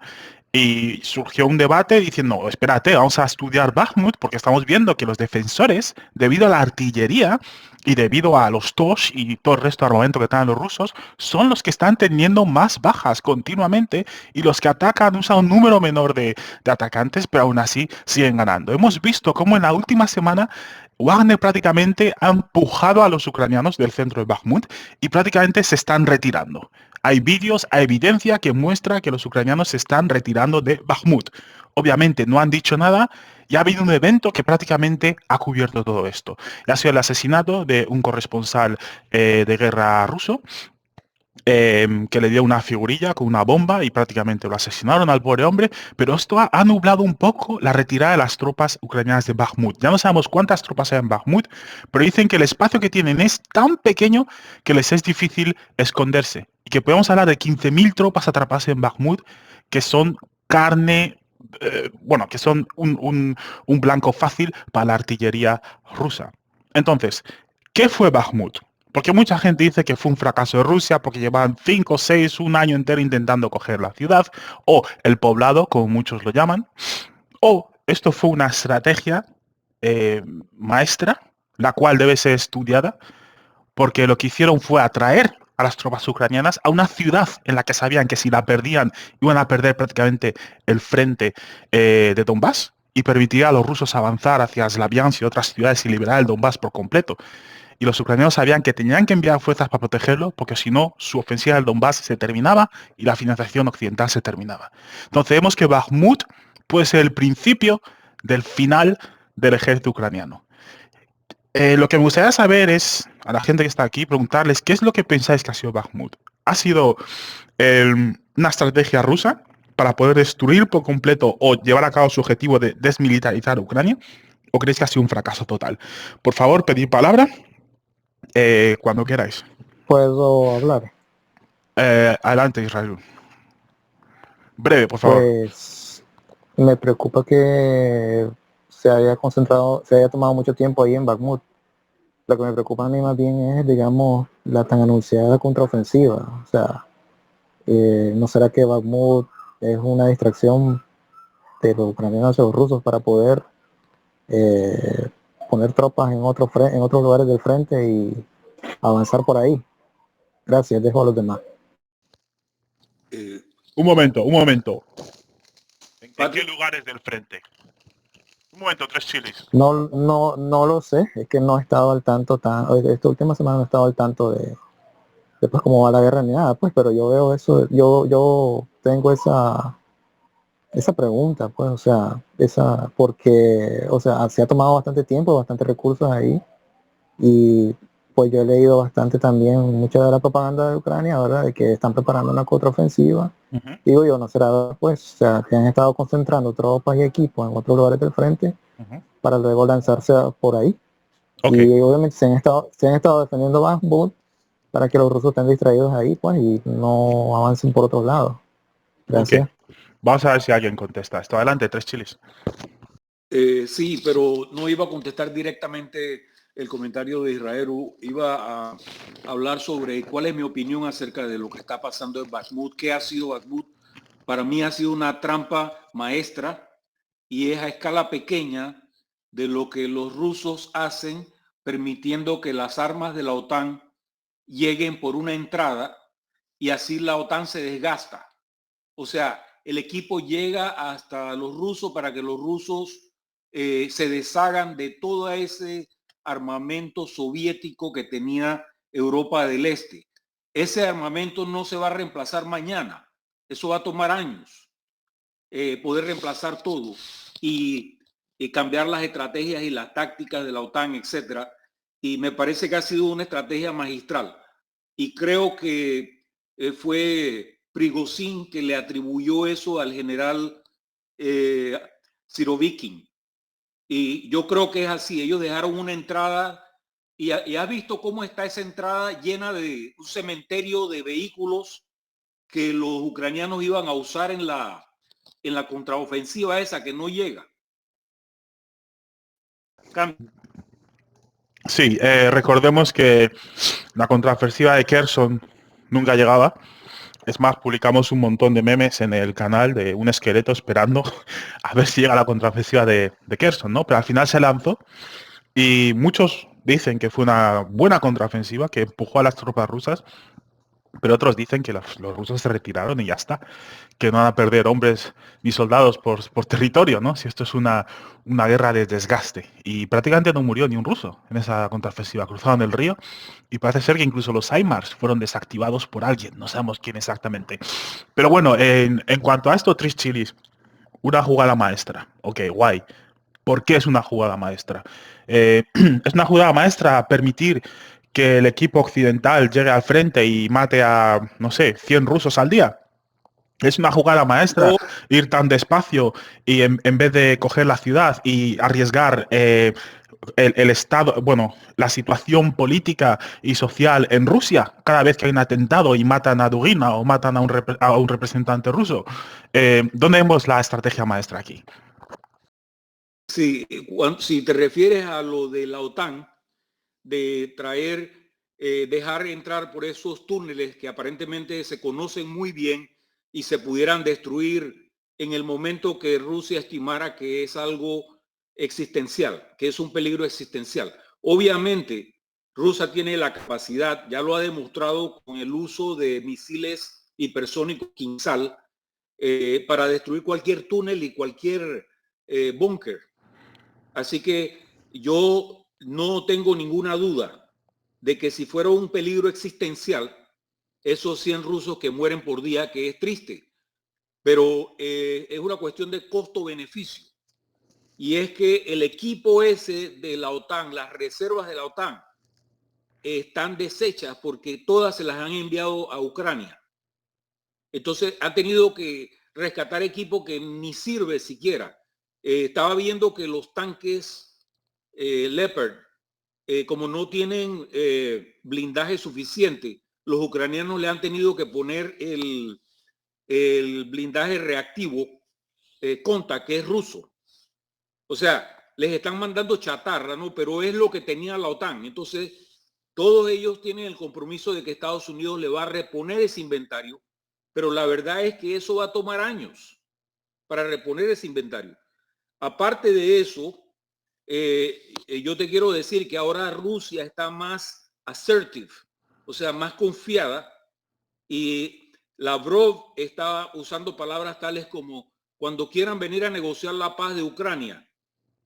Speaker 1: Y surgió un debate diciendo, espérate, vamos a estudiar Bakhmut porque estamos viendo que los defensores, debido a la artillería y debido a los TOS y todo el resto de armamento que traen los rusos, son los que están teniendo más bajas continuamente y los que atacan usan un número menor de atacantes, pero aún así siguen ganando. Hemos visto cómo en la última semana Wagner prácticamente ha empujado a los ucranianos del centro de Bakhmut y prácticamente se están retirando. Hay vídeos, hay evidencia que muestra que los ucranianos se están retirando de Bakhmut. Obviamente no han dicho nada y ha habido un evento que prácticamente ha cubierto todo esto. Y ha sido el asesinato de un corresponsal de guerra ruso que le dio una figurilla con una bomba y prácticamente lo asesinaron al pobre hombre, pero esto ha nublado un poco la retirada de las tropas ucranianas de Bakhmut. Ya no sabemos cuántas tropas hay en Bakhmut, pero dicen que el espacio que tienen es tan pequeño que les es difícil esconderse y que podemos hablar de 15.000 tropas atrapadas en Bakhmut que son carne, bueno, que son un blanco fácil para la artillería rusa. Entonces, ¿qué fue Bakhmut? Porque mucha gente dice que fue un fracaso de Rusia porque llevan 5, 6, un año entero intentando coger la ciudad, o el poblado, como muchos lo llaman, o esto fue una estrategia maestra, la cual debe ser estudiada, porque lo que hicieron fue atraer a las tropas ucranianas a una ciudad en la que sabían que si la perdían iban a perder prácticamente el frente de Donbass y permitiría a los rusos avanzar hacia Slaviansk y otras ciudades y liberar el Donbass por completo. Y los ucranianos sabían que tenían que enviar fuerzas para protegerlo, porque si no, su ofensiva del Donbass se terminaba y la financiación occidental se terminaba. Entonces vemos que Bakhmut puede ser el principio del final del ejército ucraniano. Lo que me gustaría saber es, a la gente que está aquí, preguntarles, ¿qué es lo que pensáis que ha sido Bakhmut? ¿Ha sido una estrategia rusa para poder destruir por completo o llevar a cabo su objetivo de desmilitarizar Ucrania? ¿O creéis que ha sido un fracaso total? Por favor, pedid palabra. Cuando queráis.
Speaker 2: ¿Puedo hablar?
Speaker 1: Adelante, Israel. Breve, por favor.
Speaker 2: Pues me preocupa que se haya tomado mucho tiempo ahí en Bakhmut. Lo que me preocupa a mí más bien es, digamos, la tan anunciada contraofensiva. O sea, ¿no será que Bakhmut es una distracción de los ucranianos o los rusos para poder eh, poner tropas en otros lugares del frente y avanzar por ahí? Gracias, dejo a los demás.
Speaker 1: Un momento. ¿En qué
Speaker 3: Patrick,
Speaker 1: lugares del frente? Un momento, 3 chilis.
Speaker 2: No lo sé, es que no he estado al tanto esta última semana no he estado al tanto de pues cómo va la guerra ni nada, pues, pero yo veo eso, yo tengo esa pregunta, pues, o sea, porque, o sea, se ha tomado bastante tiempo, bastantes recursos ahí, y pues yo he leído bastante también mucha de la propaganda de Ucrania, ¿verdad? De que están preparando una contraofensiva. Digo yo, no será, pues, o sea, que han estado concentrando tropas y equipos en otros lugares del frente para luego lanzarse por ahí.
Speaker 1: Okay.
Speaker 2: Y obviamente se han estado defendiendo Bakhmut para que los rusos estén distraídos ahí, pues, y no avancen por otros lados. Gracias.
Speaker 1: Ok. Vamos a ver si alguien contesta esto. Adelante, 3 chilis.
Speaker 3: sí, pero no iba a contestar directamente el comentario de Israel. Iba a hablar sobre cuál es mi opinión acerca de lo que está pasando en Bakhmut. ¿Qué ha sido Bakhmut? Para mí ha sido una trampa maestra y es a escala pequeña de lo que los rusos hacen, permitiendo que las armas de la OTAN lleguen por una entrada y así la OTAN se desgasta. O sea, el equipo llega hasta los rusos para que los rusos se deshagan de todo ese armamento soviético que tenía Europa del Este. Ese armamento no se va a reemplazar mañana. Eso va a tomar años. Poder reemplazar todo y cambiar las estrategias y las tácticas de la OTAN, etcétera. Y me parece que ha sido una estrategia magistral. y creo que fue Prigozhin que le atribuyó eso al general Sirovikin. Y yo creo que es así. Ellos dejaron una entrada y has visto cómo está esa entrada llena de un cementerio de vehículos que los ucranianos iban a usar en la contraofensiva esa que no llega.
Speaker 1: Sí, recordemos que la contraofensiva de Kherson nunca llegaba. Es más, publicamos un montón de memes en el canal de un esqueleto esperando a ver si llega la contraofensiva de Kherson, ¿no? Pero al final se lanzó y muchos dicen que fue una buena contraofensiva que empujó a las tropas rusas, pero otros dicen que los rusos se retiraron y ya está, que no van a perder hombres ni soldados por territorio, ¿no? Si esto es una guerra de desgaste. Y prácticamente no murió ni un ruso en esa contraofensiva. Cruzaron el río y parece ser que incluso los HIMARS fueron desactivados por alguien, no sabemos quién exactamente. Pero bueno, en cuanto a esto, Tris Chilis, una jugada maestra. Ok, guay. ¿Por qué es una jugada maestra? Es una jugada maestra permitir que el equipo occidental llegue al frente y mate a, no sé, 100 rusos al día. Es una jugada maestra ir tan despacio y en vez de coger la ciudad y arriesgar el estado, bueno, la situación política y social en Rusia cada vez que hay un atentado y matan a Dugina o matan a un representante ruso. ¿Dónde vemos la estrategia maestra aquí?
Speaker 3: Sí, si te refieres a lo de la OTAN, de traer, dejar entrar por esos túneles que aparentemente se conocen muy bien y se pudieran destruir en el momento que Rusia estimara que es algo existencial, que es un peligro existencial. Obviamente, Rusia tiene la capacidad, ya lo ha demostrado con el uso de misiles hipersónicos Kinzhal, para destruir cualquier túnel y cualquier búnker. Así que yo no tengo ninguna duda de que si fuera un peligro existencial, esos 100 rusos que mueren por día, que es triste, pero es una cuestión de costo-beneficio. Y es que el equipo ese de la OTAN, las reservas de la OTAN, están deshechas porque todas se las han enviado a Ucrania. Entonces ha tenido que rescatar equipo que ni sirve siquiera. Estaba viendo que los tanques Leopard, como no tienen blindaje suficiente, los ucranianos le han tenido que poner el blindaje reactivo Conta, que es ruso. O sea, les están mandando chatarra, ¿no? Pero es lo que tenía la OTAN. Entonces, todos ellos tienen el compromiso de que Estados Unidos le va a reponer ese inventario, pero la verdad es que eso va a tomar años para reponer ese inventario. Aparte de eso, yo te quiero decir que ahora Rusia está más assertive, o sea, más confiada, y Lavrov está usando palabras tales como: cuando quieran venir a negociar la paz de Ucrania,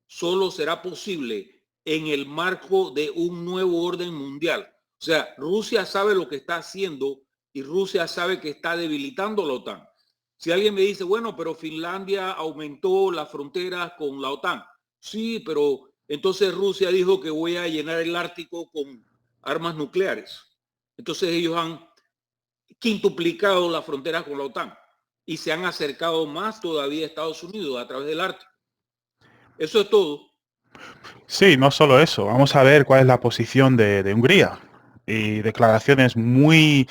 Speaker 3: solo será posible en el marco de un nuevo orden mundial. O sea, Rusia sabe lo que está haciendo y Rusia sabe que está debilitando la OTAN. Si alguien me dice, bueno, pero Finlandia aumentó las fronteras con la OTAN. Sí, pero entonces Rusia dijo que voy a llenar el Ártico con armas nucleares. Entonces ellos han quintuplicado las fronteras con la OTAN y se han acercado más todavía a Estados Unidos a través del Ártico. Eso es todo.
Speaker 1: Sí, no solo eso. Vamos a ver cuál es la posición de Hungría. Y declaraciones muy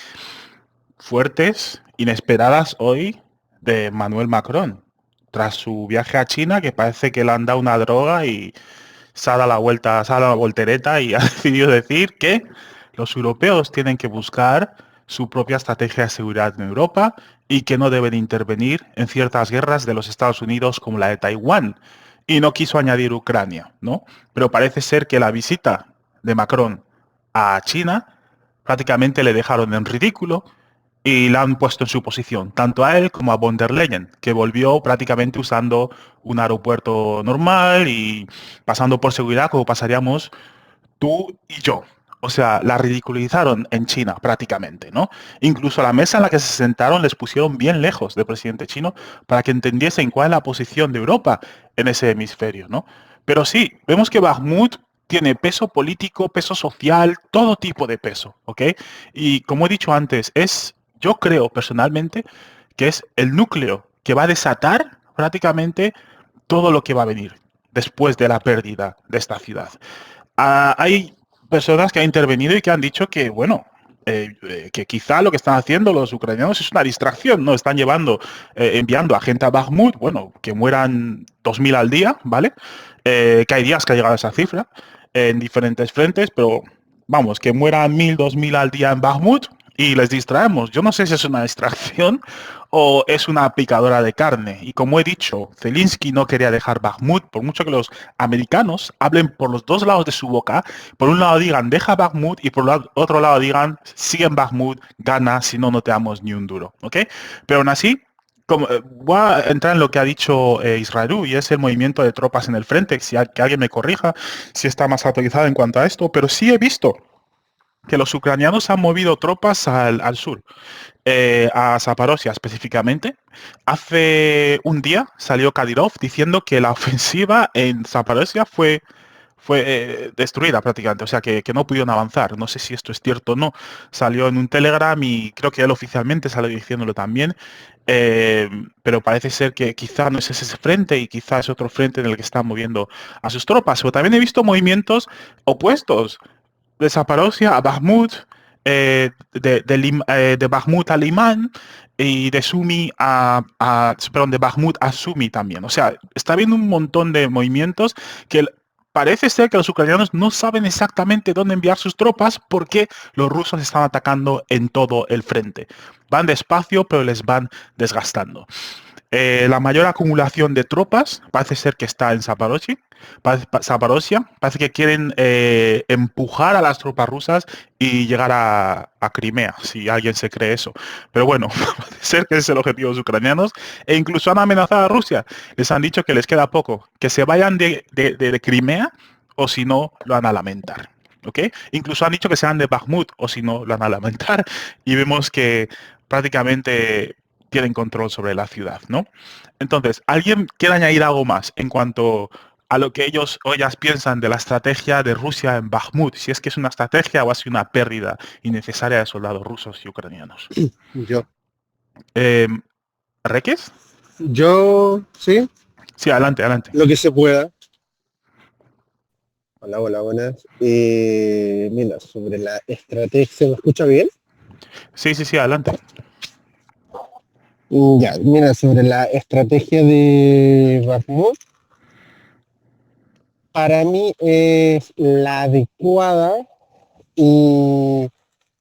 Speaker 1: fuertes, inesperadas hoy de Manuel Macron. Tras su viaje a China, que parece que le han dado una droga y se ha dado la vuelta, se ha dado la voltereta y ha decidido decir que los europeos tienen que buscar su propia estrategia de seguridad en Europa y que no deben intervenir en ciertas guerras de los Estados Unidos como la de Taiwán. Y no quiso añadir Ucrania, ¿no? Pero parece ser que la visita de Macron a China prácticamente le dejaron en ridículo y la han puesto en su posición, tanto a él como a von der Leyen, que volvió prácticamente usando un aeropuerto normal y pasando por seguridad como pasaríamos tú y yo. O sea, la ridiculizaron en China prácticamente, ¿no? Incluso la mesa en la que se sentaron les pusieron bien lejos del presidente chino para que entendiesen cuál es la posición de Europa en ese hemisferio, ¿no? Pero sí, vemos que Bakhmut tiene peso político, peso social, todo tipo de peso, ¿ok? Y como he dicho antes, yo creo personalmente que es el núcleo que va a desatar prácticamente todo lo que va a venir después de la pérdida de esta ciudad. Hay personas que han intervenido y que han dicho que, bueno, que quizá lo que están haciendo los ucranianos es una distracción, ¿no? Están enviando a gente a Bakhmut, bueno, que mueran 2000 al día, ¿vale? Que hay días que ha llegado a esa cifra en diferentes frentes, pero vamos, que mueran 1000, 2000 al día en Bakhmut y les distraemos. Yo no sé si es una distracción o es una picadora de carne. Y como he dicho, Zelensky no quería dejar Bakhmut, por mucho que los americanos hablen por los dos lados de su boca. Por un lado digan, deja Bakhmut, y por otro lado digan, sigue en Bakhmut, gana, si no, no te damos ni un duro. ¿Ok? Pero aún así, voy a entrar en lo que ha dicho Israel, y es el movimiento de tropas en el frente, que alguien me corrija si está más actualizado en cuanto a esto, pero sí he visto que los ucranianos han movido tropas al sur, a Zaporozhia específicamente. Hace un día salió Kadyrov diciendo que la ofensiva en Zaporozhia fue destruida prácticamente, o sea que no pudieron avanzar. No sé si esto es cierto o no. Salió en un Telegram y creo que él oficialmente salió diciéndolo también. Pero parece ser que quizá no es ese frente y quizá es otro frente en el que están moviendo a sus tropas. Pero también he visto movimientos opuestos de Zaporozhia a Bakhmut, de Bakhmut a Limán y de Sumi perdón, de Bakhmut a Sumi también. O sea, está habiendo un montón de movimientos que parece ser que los ucranianos no saben exactamente dónde enviar sus tropas porque los rusos están atacando en todo el frente. Van despacio, pero les van desgastando. La mayor acumulación de tropas parece ser que está en Zaporozhia. Parece que quieren empujar a las tropas rusas y llegar a Crimea, si alguien se cree eso. Pero bueno, parece ser que ese es el objetivo de los ucranianos. E incluso han amenazado a Rusia. Les han dicho que les queda poco, que se vayan de Crimea o si no, lo van a lamentar. ¿Ok? Incluso han dicho que se van de Bakhmut o si no, lo van a lamentar. Y vemos que prácticamente tienen control sobre la ciudad, ¿no? Entonces, ¿alguien quiere añadir algo más en cuanto a lo que ellos o ellas piensan de la estrategia de Rusia en Bakhmut? Si es que es una estrategia o ha sido una pérdida innecesaria de soldados rusos y ucranianos.
Speaker 5: Yo.
Speaker 1: ¿Reques?
Speaker 5: Sí,
Speaker 1: Sí, adelante, adelante.
Speaker 5: lo que se pueda. Hola, hola, buenas. Mira, sobre la estrategia, ¿se me escucha bien?
Speaker 1: Sí, adelante.
Speaker 5: Ya, mira, sobre la estrategia de Bakhmut, para mí es la adecuada y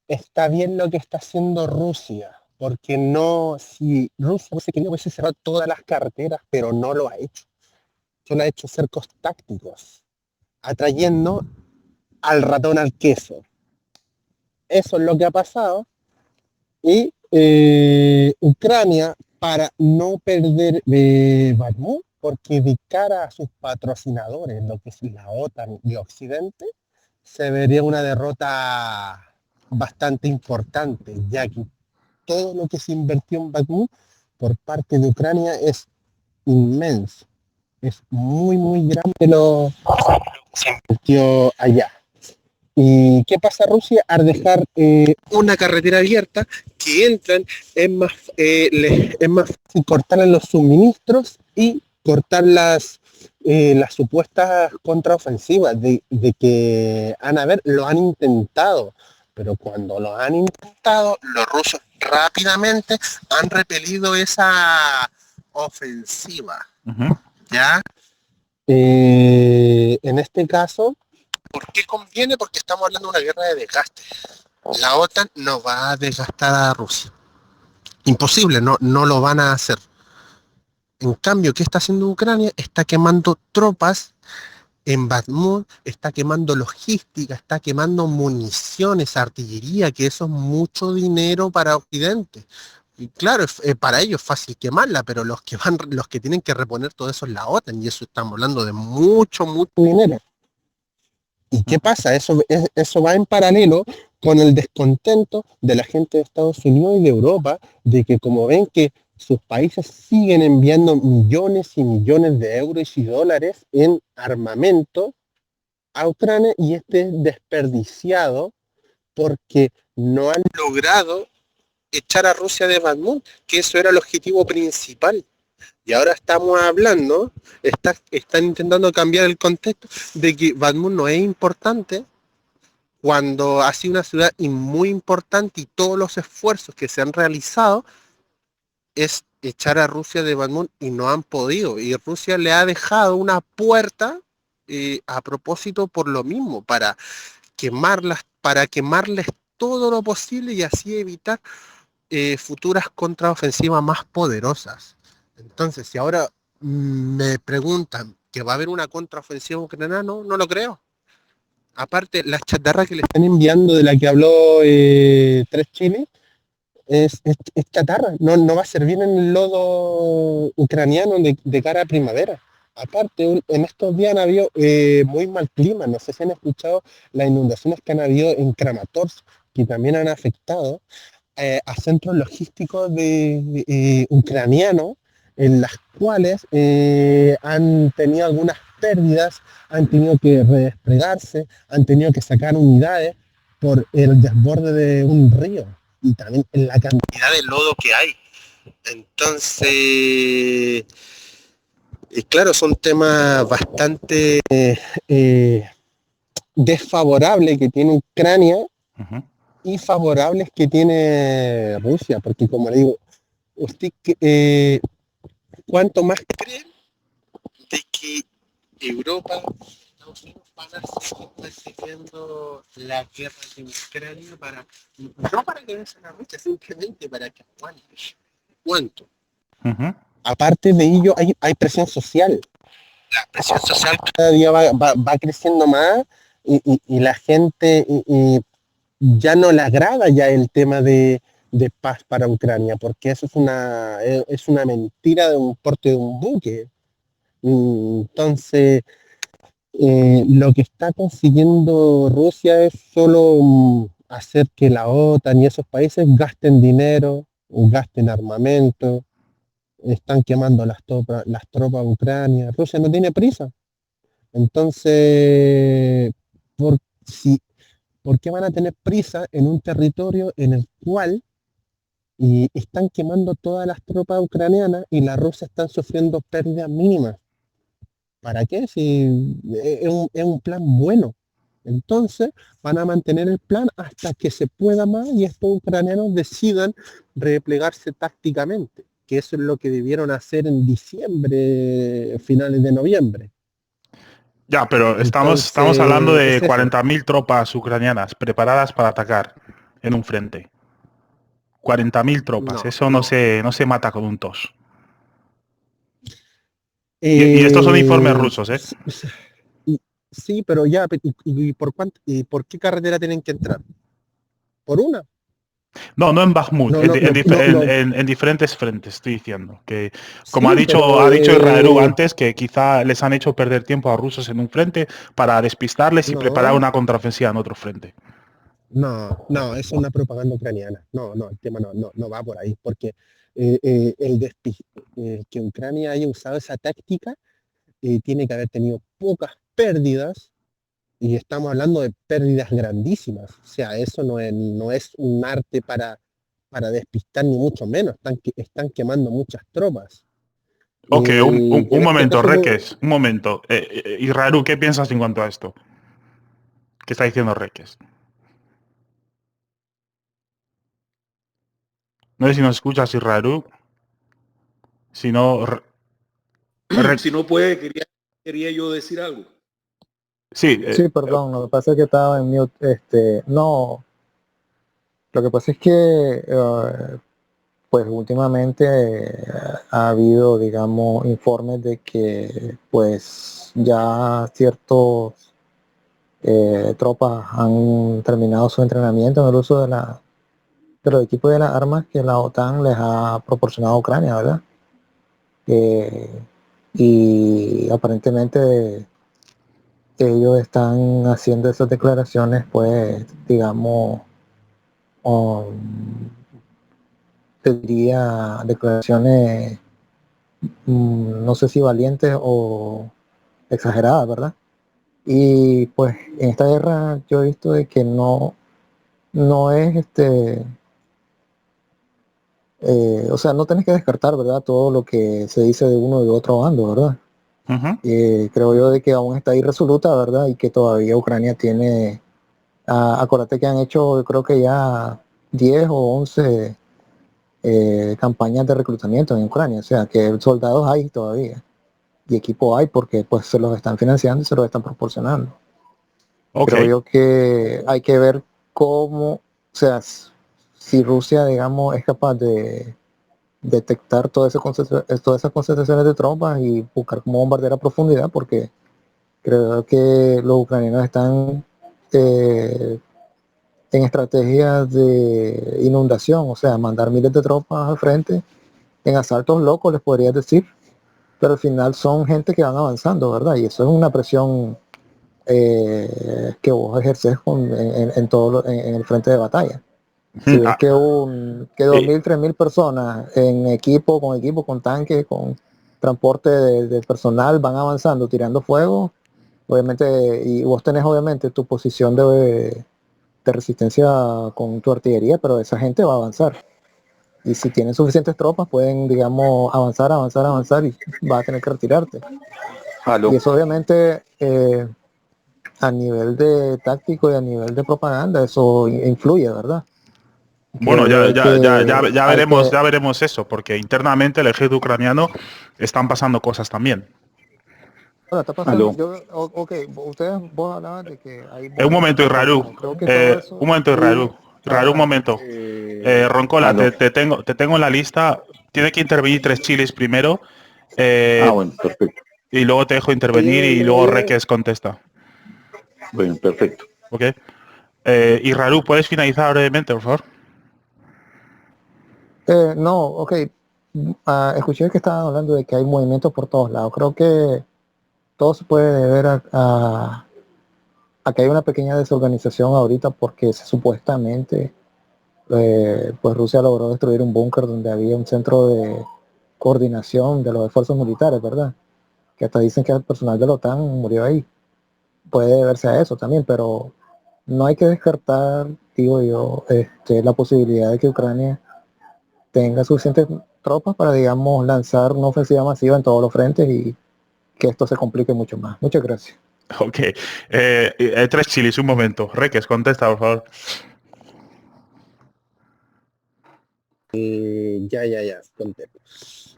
Speaker 5: está bien lo que está haciendo Rusia, porque no, si Rusia hubiese querido hubiese cerrado todas las carreteras, pero no lo ha hecho. Solo ha hecho cercos tácticos, atrayendo al ratón al queso. Eso es lo que ha pasado. Y Ucrania, para no perder Bakhmut, porque de cara a sus patrocinadores, lo que es la OTAN y Occidente, se vería una derrota bastante importante, ya que todo lo que se invirtió en Bakhmut por parte de Ucrania es inmenso. Es muy, muy grande lo que se invirtió allá. ¿Y qué pasa Rusia? Al dejar una carretera abierta que entran, es más fácil cortarle los suministros y cortar las supuestas contraofensivas de que lo han intentado, pero cuando lo han intentado, los rusos rápidamente han repelido esa ofensiva. ¿Ya? En este caso, ¿por qué conviene? Porque estamos hablando de una guerra de desgaste. La OTAN no va a desgastar a Rusia. Imposible, no lo van a hacer. En cambio, ¿qué está haciendo Ucrania? Está quemando tropas en Bakhmut, está quemando logística, está quemando municiones, artillería, que eso es mucho dinero para Occidente. Y claro, para ellos es fácil quemarla, pero los que tienen que reponer todo eso es la OTAN, y eso estamos hablando de mucho dinero. ¿Y qué pasa? Eso va en paralelo con el descontento de la gente de Estados Unidos y de Europa, de que como ven que sus países siguen enviando millones y millones de euros y dólares en armamento, a Ucrania y este es desperdiciado porque no han logrado echar a Rusia de Bakhmut, que eso era el objetivo principal. Y ahora estamos hablando, están intentando cambiar el contexto de que Bakhmut no es importante cuando ha sido una ciudad muy importante y todos los esfuerzos que se han realizado es echar a Rusia de Bakhmut y no han podido. Y Rusia le ha dejado una puerta a propósito por lo mismo, para quemarles todo lo posible y así evitar futuras contraofensivas más poderosas. Entonces, si ahora me preguntan que va a haber una contraofensiva ucraniana, no lo creo. Aparte, la chatarra que le están enviando de la que habló Tres Chile es chatarra, no va a servir en el lodo ucraniano de cara a primavera. Aparte, en estos días han habido muy mal clima, no sé si han escuchado las inundaciones que han habido en Kramatorsk, que también han afectado a centros logísticos ucranianos, en las cuales han tenido algunas pérdidas, han tenido que redesplegarse, han tenido que sacar unidades por el desborde de un río y también en la cantidad de lodo que hay. Entonces, claro, son temas bastante desfavorables que tiene Ucrania y favorables que tiene Rusia, porque como le digo, usted cuánto más creen de que Europa, Estados Unidos van a seguir persiguiendo la guerra de Ucrania no para que venzan a Rusia, simplemente para que aguanten. ¿Cuánto? Aparte de ello, hay presión social. La presión social cada día va creciendo más y la gente ya no le agrada ya el tema de paz para Ucrania, porque eso es una mentira de un porte de un buque. Entonces, lo que está consiguiendo Rusia es solo hacer que la OTAN y esos países gasten dinero, gasten armamento, están quemando las tropas de Ucrania. Rusia no tiene prisa. Entonces, ¿por, si, ¿por qué van a tener prisa en un territorio en el cual están quemando todas las tropas ucranianas y las rusas están sufriendo pérdidas mínimas? ¿Para qué? Si es un plan bueno. Entonces van a mantener el plan hasta que se pueda más y estos ucranianos decidan replegarse tácticamente, que eso es lo que debieron hacer en diciembre, finales de noviembre.
Speaker 1: Ya, pero estamos hablando de 40.000 tropas ucranianas preparadas para atacar en un frente. 40.000 tropas, eso no se mata con un tos. Y estos son informes rusos, ¿eh?
Speaker 5: Sí, pero ya, ¿y por qué carretera tienen que entrar? ¿Por una?
Speaker 1: No en Bakhmut, en diferentes frentes, estoy diciendo. Que como sí, ha dicho Israel antes, que quizá les han hecho perder tiempo a rusos en un frente para despistarles y preparar una contraofensiva en otro frente.
Speaker 5: No, es una propaganda ucraniana. No, el tema no va por ahí, porque que Ucrania haya usado esa táctica tiene que haber tenido pocas pérdidas, y estamos hablando de pérdidas grandísimas. O sea, eso no es un arte para despistar, ni mucho menos. Están quemando muchas tropas.
Speaker 1: Ok, un momento, Reques, un momento. Israel, ¿qué piensas en cuanto a esto? ¿Qué está diciendo Reques? No sé si nos escuchas, Israel. Si no...
Speaker 3: Si no puede, quería yo decir algo.
Speaker 2: Sí, perdón, lo que pasa es que estaba en mute. No, lo que pasa es que pues últimamente ha habido, digamos, informes de que pues ya ciertos tropas han terminado su entrenamiento en el uso de los equipos de las armas que la OTAN les ha proporcionado a Ucrania, ¿verdad? Y aparentemente ellos están haciendo esas declaraciones, pues, digamos, te diría declaraciones, no sé si valientes o exageradas, ¿verdad? Y pues en esta guerra yo he visto de que no es o sea, no tenés que descartar, ¿verdad? Todo lo que se dice de uno y de otro bando, ¿verdad?
Speaker 1: Ujú.
Speaker 2: Creo yo de que aún está irresoluta, ¿verdad? Y que todavía Ucrania tiene, acuérdate que han hecho, yo creo que ya 10 o 11 campañas de reclutamiento en Ucrania, o sea, que soldados hay todavía y equipo hay porque pues se los están financiando y se los están proporcionando.
Speaker 1: Ok.
Speaker 2: Creo yo que hay que ver cómo, o sea, si Rusia, digamos, es capaz de detectar todas esas concentraciones de tropas y buscar cómo bombardear a profundidad, porque creo que los ucranianos están eh, en estrategias de inundación, o sea, mandar miles de tropas al frente en asaltos locos, les podría decir, pero al final son gente que van avanzando, ¿verdad? Y eso es una presión que vos ejerces en todo en el frente de batalla. Si
Speaker 1: Ujú.
Speaker 2: ves
Speaker 1: Ah,
Speaker 2: que
Speaker 1: y-
Speaker 2: 2.000, 3.000 personas en equipo, con tanques, con transporte de personal van avanzando, tirando fuego, obviamente, y vos tenés obviamente tu posición de resistencia con tu artillería, pero esa gente va a avanzar. Y si tienen suficientes tropas, pueden, digamos, avanzar y va a tener que retirarte. Y
Speaker 3: Aló.
Speaker 2: eso obviamente a nivel de táctico y a nivel de propaganda, eso influye, ¿verdad?
Speaker 1: bueno,
Speaker 2: Creo yo de que hay que,
Speaker 1: ya veremos eso, porque internamente el ejército ucraniano están pasando cosas también.
Speaker 2: bueno, está pasando,
Speaker 3: Aló.
Speaker 2: ok, vos hablabas de que hay
Speaker 1: Un momento,
Speaker 2: movimientos, pero
Speaker 1: Israel.
Speaker 2: bueno, creo que todo
Speaker 1: Un
Speaker 2: eso
Speaker 1: momento, Israel. Israel, un
Speaker 2: adelante.
Speaker 1: momento. Roncola,
Speaker 3: Aló.
Speaker 1: te tengo en la lista. Tiene que intervenir tres chiles primero.
Speaker 3: Ah,
Speaker 1: eh,
Speaker 3: bueno, perfecto.
Speaker 1: y luego te dejo intervenir y luego Reques contesta.
Speaker 3: Bueno, perfecto.
Speaker 1: ¿Ok? Israel, ¿puedes finalizar brevemente, por favor?
Speaker 2: No, ok, escuché que estaban hablando de que hay movimientos por todos lados. Creo que todo se puede deber a que hay una pequeña desorganización ahorita porque supuestamente pues Rusia logró destruir un búnker donde había un centro de coordinación de los esfuerzos militares, ¿verdad? Que hasta dicen que el personal de la OTAN murió ahí. Puede deberse a eso también, pero no hay que descartar, digo yo, la posibilidad de que Ucrania tenga suficientes tropas para, digamos, lanzar una ofensiva masiva en todos los frentes y que esto se complique mucho más. Muchas gracias.
Speaker 1: Ok. Tres chilis, un momento. Reques, contesta, por favor.
Speaker 5: Ya, contemos.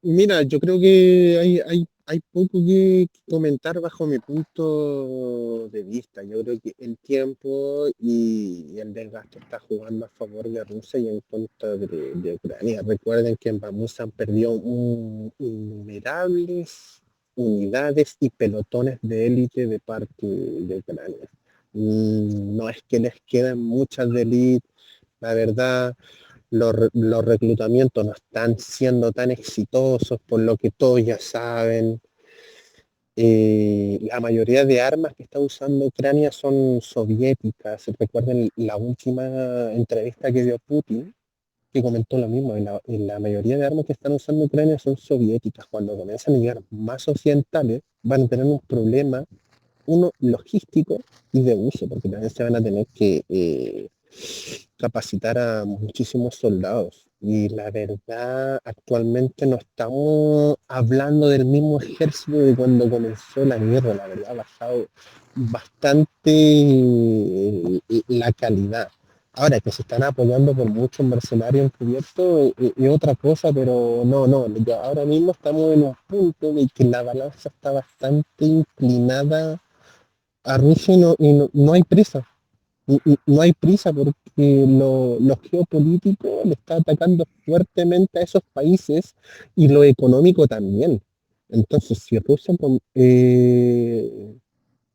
Speaker 5: Mira, yo creo que hay poco que comentar bajo mi punto de vista. Yo creo que el tiempo y el desgaste está jugando a favor de Rusia y en contra de Ucrania. Recuerden que en Bakhmut se han perdido innumerables unidades y pelotones de élite de parte de Ucrania. No es que les queden muchas de élite, la verdad los reclutamientos no están siendo tan exitosos por lo que todos ya saben. La mayoría de armas que está usando Ucrania son soviéticas. Recuerden la última entrevista que dio Putin, que comentó lo mismo. La mayoría de armas que están usando Ucrania son soviéticas. Cuando comiencan a llegar más occidentales, van a tener un problema, uno logístico y de uso, porque también se van a tener que capacitar a muchísimos soldados. Y la verdad, actualmente no estamos hablando del mismo ejército de cuando comenzó la guerra. La verdad, ha bajado bastante la calidad. Ahora que se están apoyando por muchos mercenarios encubiertos y otra cosa, pero no, ya ahora mismo estamos en un punto de que la balanza está bastante inclinada a Rusia y no hay prisa. No hay prisa porque lo geopolítico le está atacando fuertemente a esos países y lo económico también. Entonces, si Rusia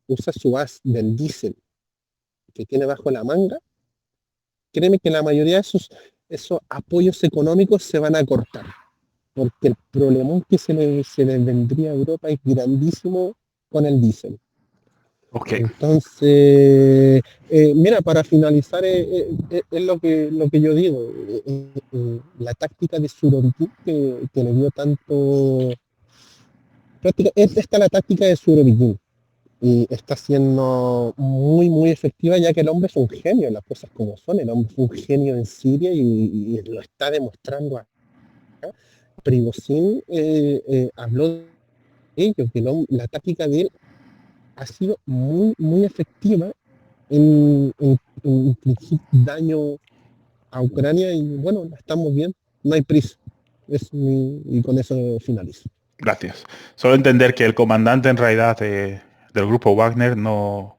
Speaker 5: usa su as del diésel que tiene bajo la manga, créeme que la mayoría de esos apoyos económicos se van a cortar, porque el problemón que se le vendría a Europa es grandísimo con el diésel.
Speaker 1: Ok.
Speaker 5: Entonces, mira, para finalizar, es lo que yo digo, la táctica de Surovikin que le dio Esta está la táctica de Surovikin. Y está siendo muy, muy efectiva, ya que el hombre es un genio, las cosas como son. El hombre es un genio en Siria y lo está demostrando acá. Prigozhin habló de ello, que la táctica de él ha sido muy, muy efectiva en infligir daño a Ucrania y bueno, la estamos viendo, no hay prisa. Y con eso finalizo.
Speaker 1: Gracias. Solo entender que el comandante en realidad del grupo Wagner no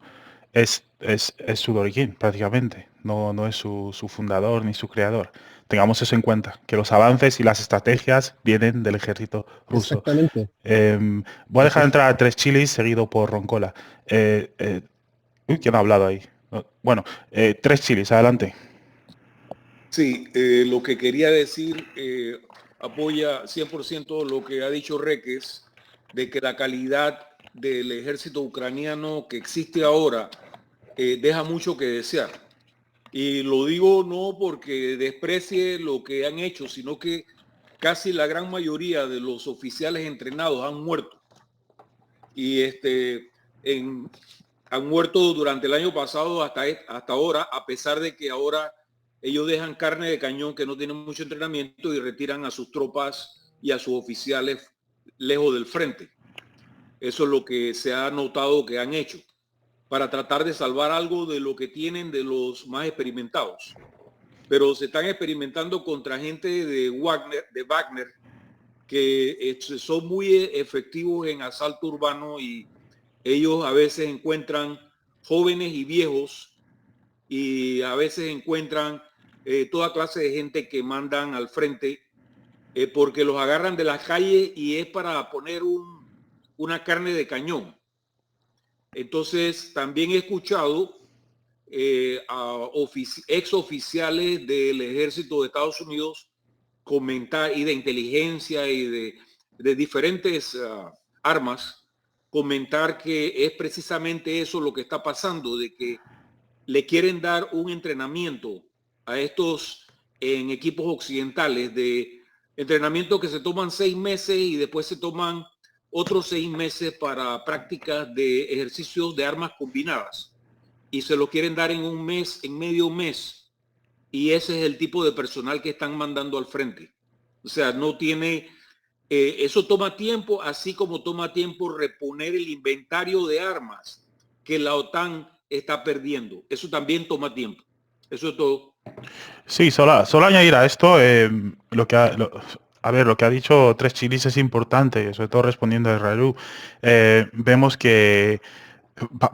Speaker 1: es Surovikin prácticamente. No es su fundador ni su creador. Tengamos eso en cuenta, que los avances y las estrategias vienen del ejército ruso.
Speaker 5: Exactamente.
Speaker 1: Voy a dejar entrar a Tres Chilis seguido por Roncola. ¿Quién ha hablado ahí? Bueno, Tres Chilis, adelante.
Speaker 3: Sí, lo que quería decir apoya 100% lo que ha dicho Reques, de que la calidad del ejército ucraniano que existe ahora deja mucho que desear. Y lo digo no porque desprecie lo que han hecho, sino que casi la gran mayoría de los oficiales entrenados han muerto. Y han muerto durante el año pasado hasta ahora, a pesar de que ahora ellos dejan carne de cañón que no tienen mucho entrenamiento y retiran a sus tropas y a sus oficiales lejos del frente. Eso es lo que se ha notado que han hecho para tratar de salvar algo de lo que tienen de los más experimentados. Pero se están experimentando contra gente de Wagner que son muy efectivos en asalto urbano y ellos a veces encuentran jóvenes y viejos y a veces encuentran toda clase de gente que mandan al frente porque los agarran de las calles y es para poner una carne de cañón. Entonces, también he escuchado a ex oficiales del ejército de Estados Unidos comentar, y de inteligencia y de diferentes armas, comentar que es precisamente eso lo que está pasando, de que le quieren dar un entrenamiento a estos en equipos occidentales, de entrenamiento que se toman 6 meses y después se toman otros 6 meses para prácticas de ejercicios de armas combinadas. Y se lo quieren dar en un mes, en medio mes. Y ese es el tipo de personal que están mandando al frente. O sea, no tiene... eso toma tiempo, así como toma tiempo reponer el inventario de armas que la OTAN está perdiendo. Eso también toma tiempo. Eso es todo.
Speaker 1: Sí, solo añadir a esto lo que ha dicho Tres Chilis es importante, sobre todo respondiendo a Israel. Vemos que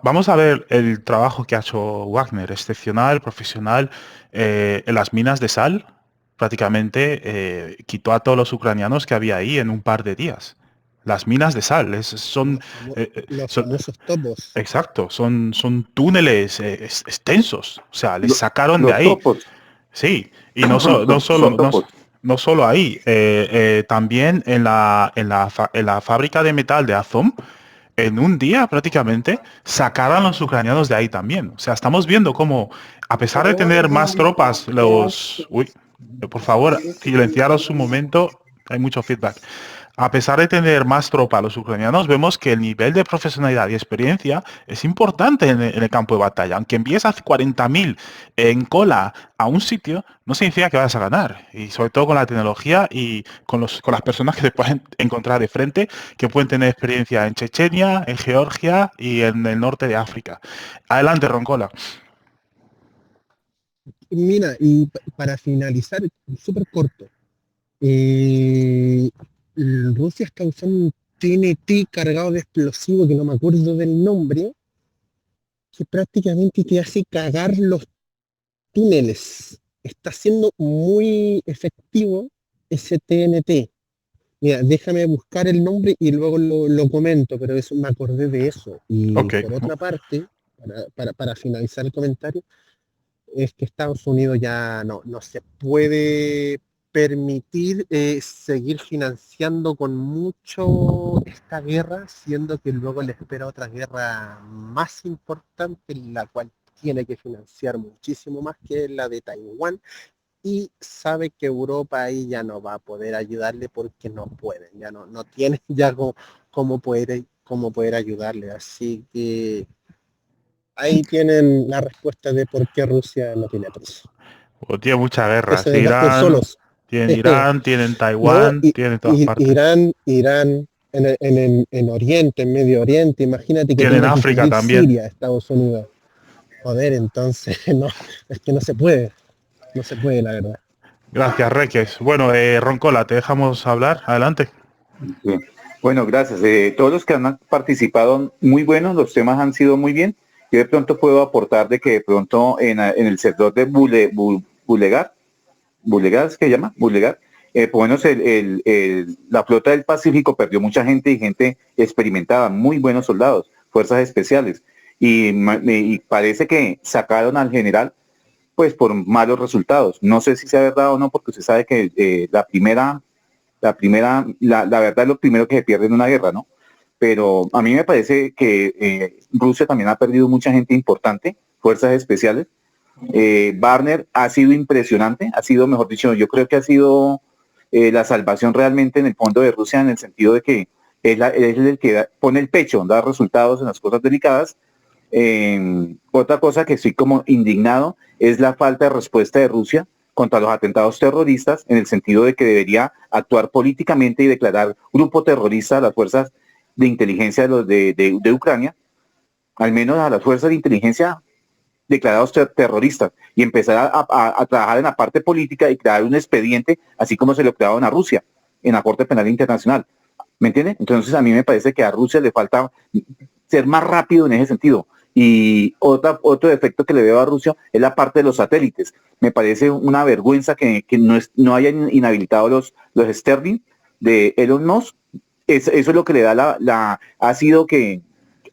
Speaker 1: vamos a ver el trabajo que ha hecho Wagner, excepcional, profesional, en las minas de sal. Prácticamente quitó a todos los ucranianos que había ahí en un par de días. Las minas de sal son,
Speaker 5: Los
Speaker 1: son-
Speaker 5: famosos topos.
Speaker 1: exacto, son túneles extensos. O sea, les sacaron de
Speaker 6: Los
Speaker 1: ahí.
Speaker 6: topos.
Speaker 1: Sí, y no, no
Speaker 6: Son
Speaker 1: solo,
Speaker 6: topos.
Speaker 1: no solo ahí, también en la fábrica de metal de Azov, en un día prácticamente sacaron los ucranianos de ahí también. O sea, estamos viendo cómo, a pesar de tener más tropas, Uy, por favor, silenciaros un momento, hay mucho feedback. A pesar de tener más tropa los ucranianos, vemos que el nivel de profesionalidad y experiencia es importante en el campo de batalla. Aunque envíes a 40.000 en cola a un sitio, no significa que vayas a ganar. Y sobre todo con la tecnología y con las personas que se pueden encontrar de frente, que pueden tener experiencia en Chechenia, en Georgia y en el norte de África. Adelante, Roncola.
Speaker 5: Mira, y para finalizar, súper corto. Rusia está usando un TNT cargado de explosivo que no me acuerdo del nombre, que prácticamente te hace cagar los túneles. Está siendo muy efectivo ese TNT. Mira, déjame buscar el nombre y luego lo comento, pero eso, me acordé de eso. Y
Speaker 1: Ok.
Speaker 5: por otra parte, para finalizar el comentario, es que Estados Unidos ya no se puede permitir seguir financiando con mucho esta guerra, siendo que luego le espera otra guerra más importante, la cual tiene que financiar muchísimo más, que es la de Taiwán, y sabe que Europa ahí ya no va a poder ayudarle porque no pueden, ya no tienen ya cómo poder ayudarle. Así que ahí tienen la respuesta de por qué Rusia no tiene prisa.
Speaker 1: O tiene muchas
Speaker 5: Que se
Speaker 1: guerras.
Speaker 5: desgasten
Speaker 1: Irán,
Speaker 5: solos.
Speaker 1: tienen
Speaker 5: No,
Speaker 1: Taiwán, tienen todas partes.
Speaker 5: Irán en Oriente, en Medio Oriente, imagínate que
Speaker 1: Tienen
Speaker 5: tenga que
Speaker 1: África
Speaker 5: cubrir
Speaker 1: también.
Speaker 5: Siria, Estados Unidos. Joder, entonces, no, es que no se puede, la verdad.
Speaker 1: Gracias, Reques. Bueno, Roncola, te dejamos hablar. Adelante.
Speaker 6: Sí. Bueno, gracias. Todos los que han participado, muy buenos, los temas han sido muy bien. Yo de pronto puedo aportar de que de pronto en el sector de Bulegar, Bulegar es que se llama, Bulegar, por lo menos la flota del Pacífico perdió mucha gente y gente experimentada, muy buenos soldados, fuerzas especiales. Y parece que sacaron al general pues por malos resultados. No sé si sea verdad o no, porque usted sabe que la verdad es lo primero que se pierde en una guerra, ¿no? Pero a mí me parece que Rusia también ha perdido mucha gente importante, fuerzas especiales. Wagner ha sido impresionante, ha sido, mejor dicho, yo creo que ha sido la salvación realmente en el fondo de Rusia, en el sentido de que es el que pone el pecho, da resultados en las cosas delicadas. Otra cosa que estoy como indignado es la falta de respuesta de Rusia contra los atentados terroristas, en el sentido de que debería actuar políticamente y declarar grupo terrorista a las fuerzas de inteligencia de Ucrania, al menos a las fuerzas de inteligencia declarados terroristas, y empezar a trabajar en la parte política y crear un expediente, así como se lo crearon a Rusia en la Corte Penal Internacional. ¿Me entiende? Entonces a mí me parece que a Rusia le falta ser más rápido en ese sentido. Y otro defecto que le veo a Rusia es la parte de los satélites. Me parece una vergüenza que no hayan inhabilitado los Sterling de Elon Musk. Eso es lo que le da ha sido que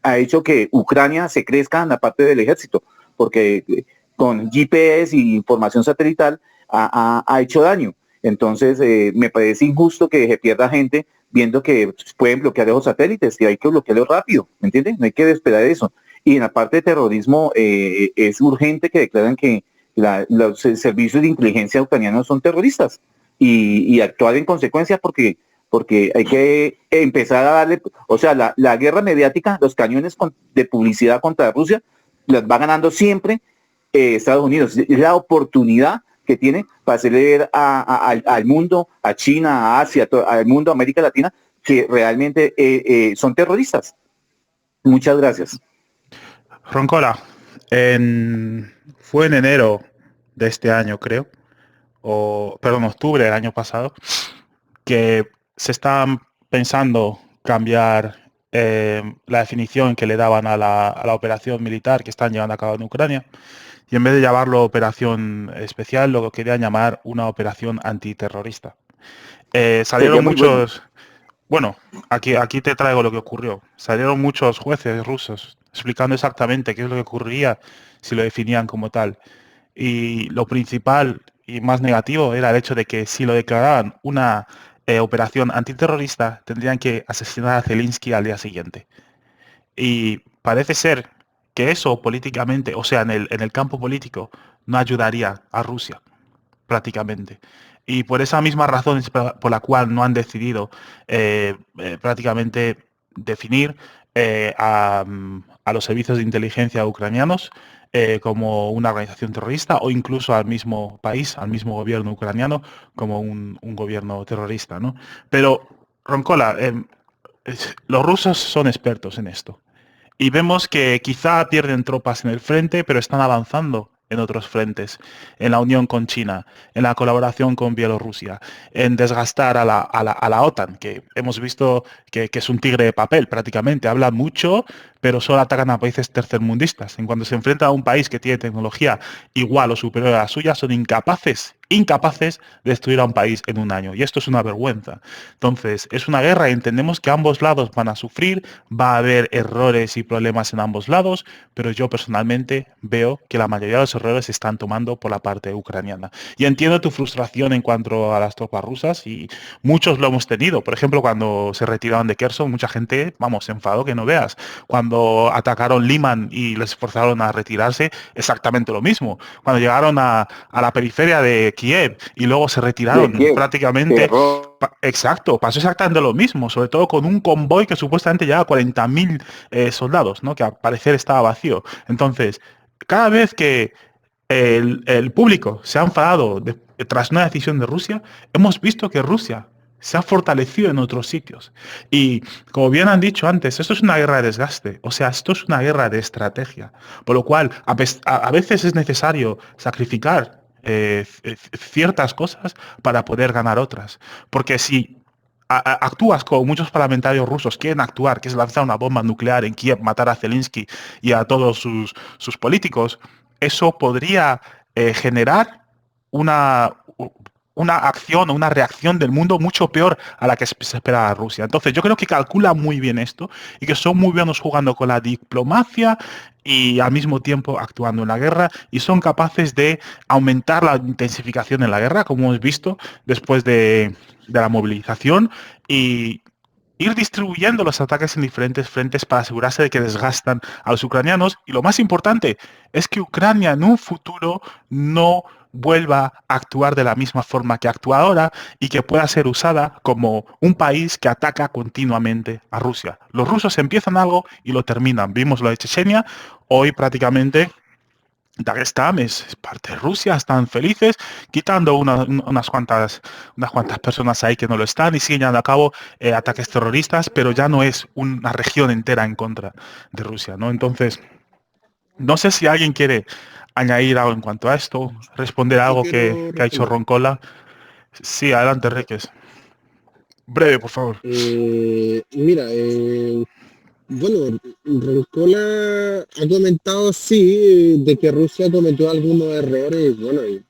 Speaker 6: ha hecho que Ucrania se crezca en la parte del ejército, porque con GPS y información satelital ha hecho daño. Entonces me parece injusto que se pierda gente viendo que pueden bloquear esos satélites y hay que bloquearlos rápido, ¿me entiendes? No hay que esperar eso. Y en la parte de terrorismo es urgente que declaren que los servicios de inteligencia ucranianos son terroristas y actuar en consecuencia porque hay que empezar a darle, o sea, la guerra mediática, los cañones de publicidad contra Rusia, las va ganando siempre Estados Unidos. Es la oportunidad que tiene para hacerle ver al mundo, a China, a Asia, al mundo, a América Latina, que realmente son terroristas. Muchas gracias.
Speaker 1: Roncola, fue en enero de este año, creo, perdón, octubre del año pasado, que se están pensando cambiar la definición que le daban a la operación militar que están llevando a cabo en Ucrania, y en vez de llamarlo operación especial, lo querían llamar una operación antiterrorista. Salieron muchos... Bueno, aquí te traigo lo que ocurrió. Salieron muchos jueces rusos explicando exactamente qué es lo que ocurriría si lo definían como tal. Y lo principal y más negativo era el hecho de que si lo declaraban una operación antiterrorista, tendrían que asesinar a Zelensky al día siguiente. Y parece ser que eso políticamente, o sea, en el campo político, no ayudaría a Rusia prácticamente. Y por esa misma razón es por la cual no han decidido prácticamente definir a los servicios de inteligencia ucranianos como una organización terrorista, o incluso al mismo país, al mismo gobierno ucraniano, como un gobierno terrorista, ¿no? Pero, Roncola, los rusos son expertos en esto. Y vemos que quizá pierden tropas en el frente, pero están avanzando en otros frentes, en la unión con China, en la colaboración con Bielorrusia, en desgastar a la OTAN, que hemos visto que es un tigre de papel prácticamente. Habla mucho, pero solo atacan a países tercermundistas. En cuanto se enfrenta a un país que tiene tecnología igual o superior a la suya, son incapaces de destruir a un país en un año. Y esto es una vergüenza. Entonces, es una guerra y entendemos que ambos lados van a sufrir, va a haber errores y problemas en ambos lados, pero yo personalmente veo que la mayoría de los errores se están tomando por la parte ucraniana. Y entiendo tu frustración en cuanto a las tropas rusas, y muchos lo hemos tenido. Por ejemplo, cuando se retiraron de Kherson, mucha gente, vamos, se enfadó que no veas. Cuando atacaron Liman y les forzaron a retirarse, exactamente lo mismo. Cuando llegaron a la periferia de Kiev y luego se retiraron
Speaker 6: De Kiev,
Speaker 1: prácticamente.
Speaker 6: terror.
Speaker 1: Exacto, pasó exactamente lo mismo, sobre todo con un convoy que supuestamente llevaba 40.000 soldados, ¿no? Que al parecer estaba vacío. Entonces, cada vez que el público se ha enfadado tras una decisión de Rusia, hemos visto que Rusia se ha fortalecido en otros sitios. Y como bien han dicho antes, esto es una guerra de desgaste, o sea, esto es una guerra de estrategia. Por lo cual, a veces es necesario sacrificar ciertas cosas para poder ganar otras. Porque si actúas como muchos parlamentarios rusos quieren actuar, que es lanzar una bomba nuclear en Kiev, matar a Zelensky y a todos sus políticos, eso podría generar una, una acción o una reacción del mundo mucho peor a la que se espera a Rusia. Entonces yo creo que calcula muy bien esto y que son muy buenos jugando con la diplomacia y al mismo tiempo actuando en la guerra y son capaces de aumentar la intensificación en la guerra, como hemos visto después de la movilización, y ir distribuyendo los ataques en diferentes frentes para asegurarse de que desgastan a los ucranianos. Y lo más importante es que Ucrania en un futuro no vuelva a actuar de la misma forma que actúa ahora y que pueda ser usada como un país que ataca continuamente a Rusia. Los rusos empiezan algo y lo terminan. Vimos lo de Chechenia, hoy prácticamente Daguestán es parte de Rusia, están felices, quitando unas cuantas personas ahí que no lo están y siguen llevando a cabo ataques terroristas, pero ya no es una región entera en contra de Rusia, ¿no? Entonces, no sé si alguien quiere añadir algo en cuanto a esto, responder a
Speaker 5: Yo
Speaker 1: algo
Speaker 5: quiero
Speaker 1: que ha dicho
Speaker 5: responder.
Speaker 1: Roncola. Sí, adelante, Reques. Breve, por favor.
Speaker 5: Mira, bueno, Roncola ha comentado, sí, de que Rusia cometió algunos errores. Bueno, el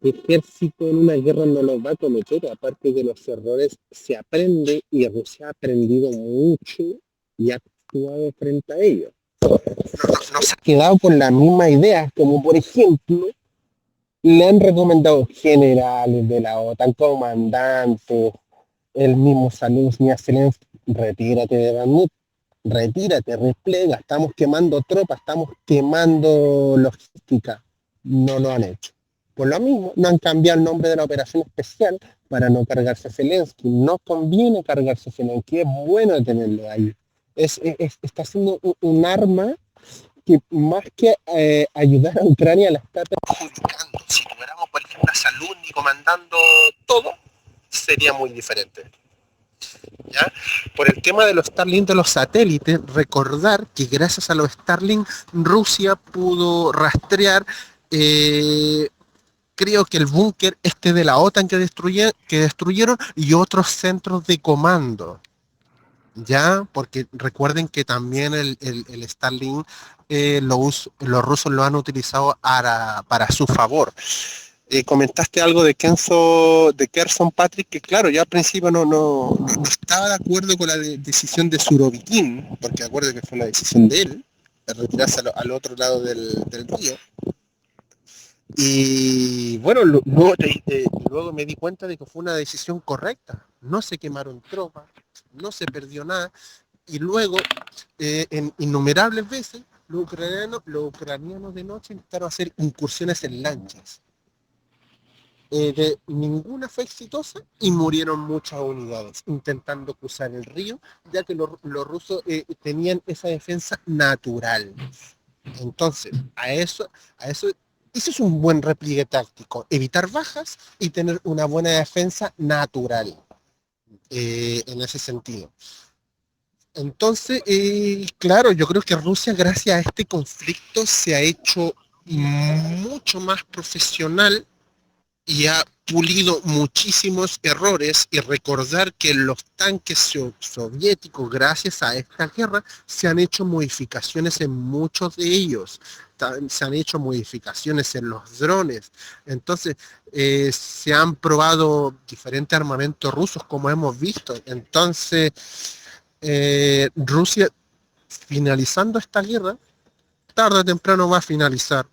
Speaker 5: ejército en una guerra no los va a cometer, aparte de los errores se aprende y Rusia ha aprendido mucho y ha actuado frente a ellos. No se ha quedado con la misma idea, como por ejemplo, le han recomendado generales de la OTAN, comandantes, el mismo Zelensky, retírate de Bakhmut, retírate, replega, estamos quemando tropas, estamos quemando logística. No lo han hecho. Por lo mismo, no han cambiado el nombre de la operación especial para no cargarse a Zelensky. No conviene cargarse a Zelensky, es bueno tenerlo ahí. Está siendo un arma que más que ayudar a Ucrania la está perjudicando. Si tuviéramos, por ejemplo, a Saludny comandando todo, sería muy diferente. ¿Ya? Por el tema de los Starlink de los satélites, recordar que gracias a los Starlink Rusia pudo rastrear creo que el búnker de la OTAN que destruyeron y otros centros de comando. Ya, porque recuerden que también el Starlink los rusos lo han utilizado para su favor. Comentaste algo de Kherson Patrick, que claro, yo al principio no estaba de acuerdo con la decisión de Surovikin, porque acuerdo que fue una decisión de él, de retirarse al otro lado del río. Y bueno, luego me di cuenta de que fue una decisión correcta. No se quemaron tropas, no se perdió nada. Y luego, en innumerables veces, los ucranianos de noche intentaron hacer incursiones en lanchas. Ninguna fue exitosa y murieron muchas unidades intentando cruzar el río, ya que los rusos tenían esa defensa natural. Entonces, eso es un buen repliegue táctico, evitar bajas y tener una buena defensa natural en ese sentido. Entonces, claro, yo creo que Rusia, gracias a este conflicto, se ha hecho mucho más profesional y ha pulido muchísimos errores, y recordar que los tanques soviéticos, gracias a esta guerra, se han hecho modificaciones en muchos de ellos, se han hecho modificaciones en los drones. Entonces se han probado diferentes armamentos rusos, como hemos visto. Entonces Rusia, finalizando esta guerra, tarde o temprano va a finalizar.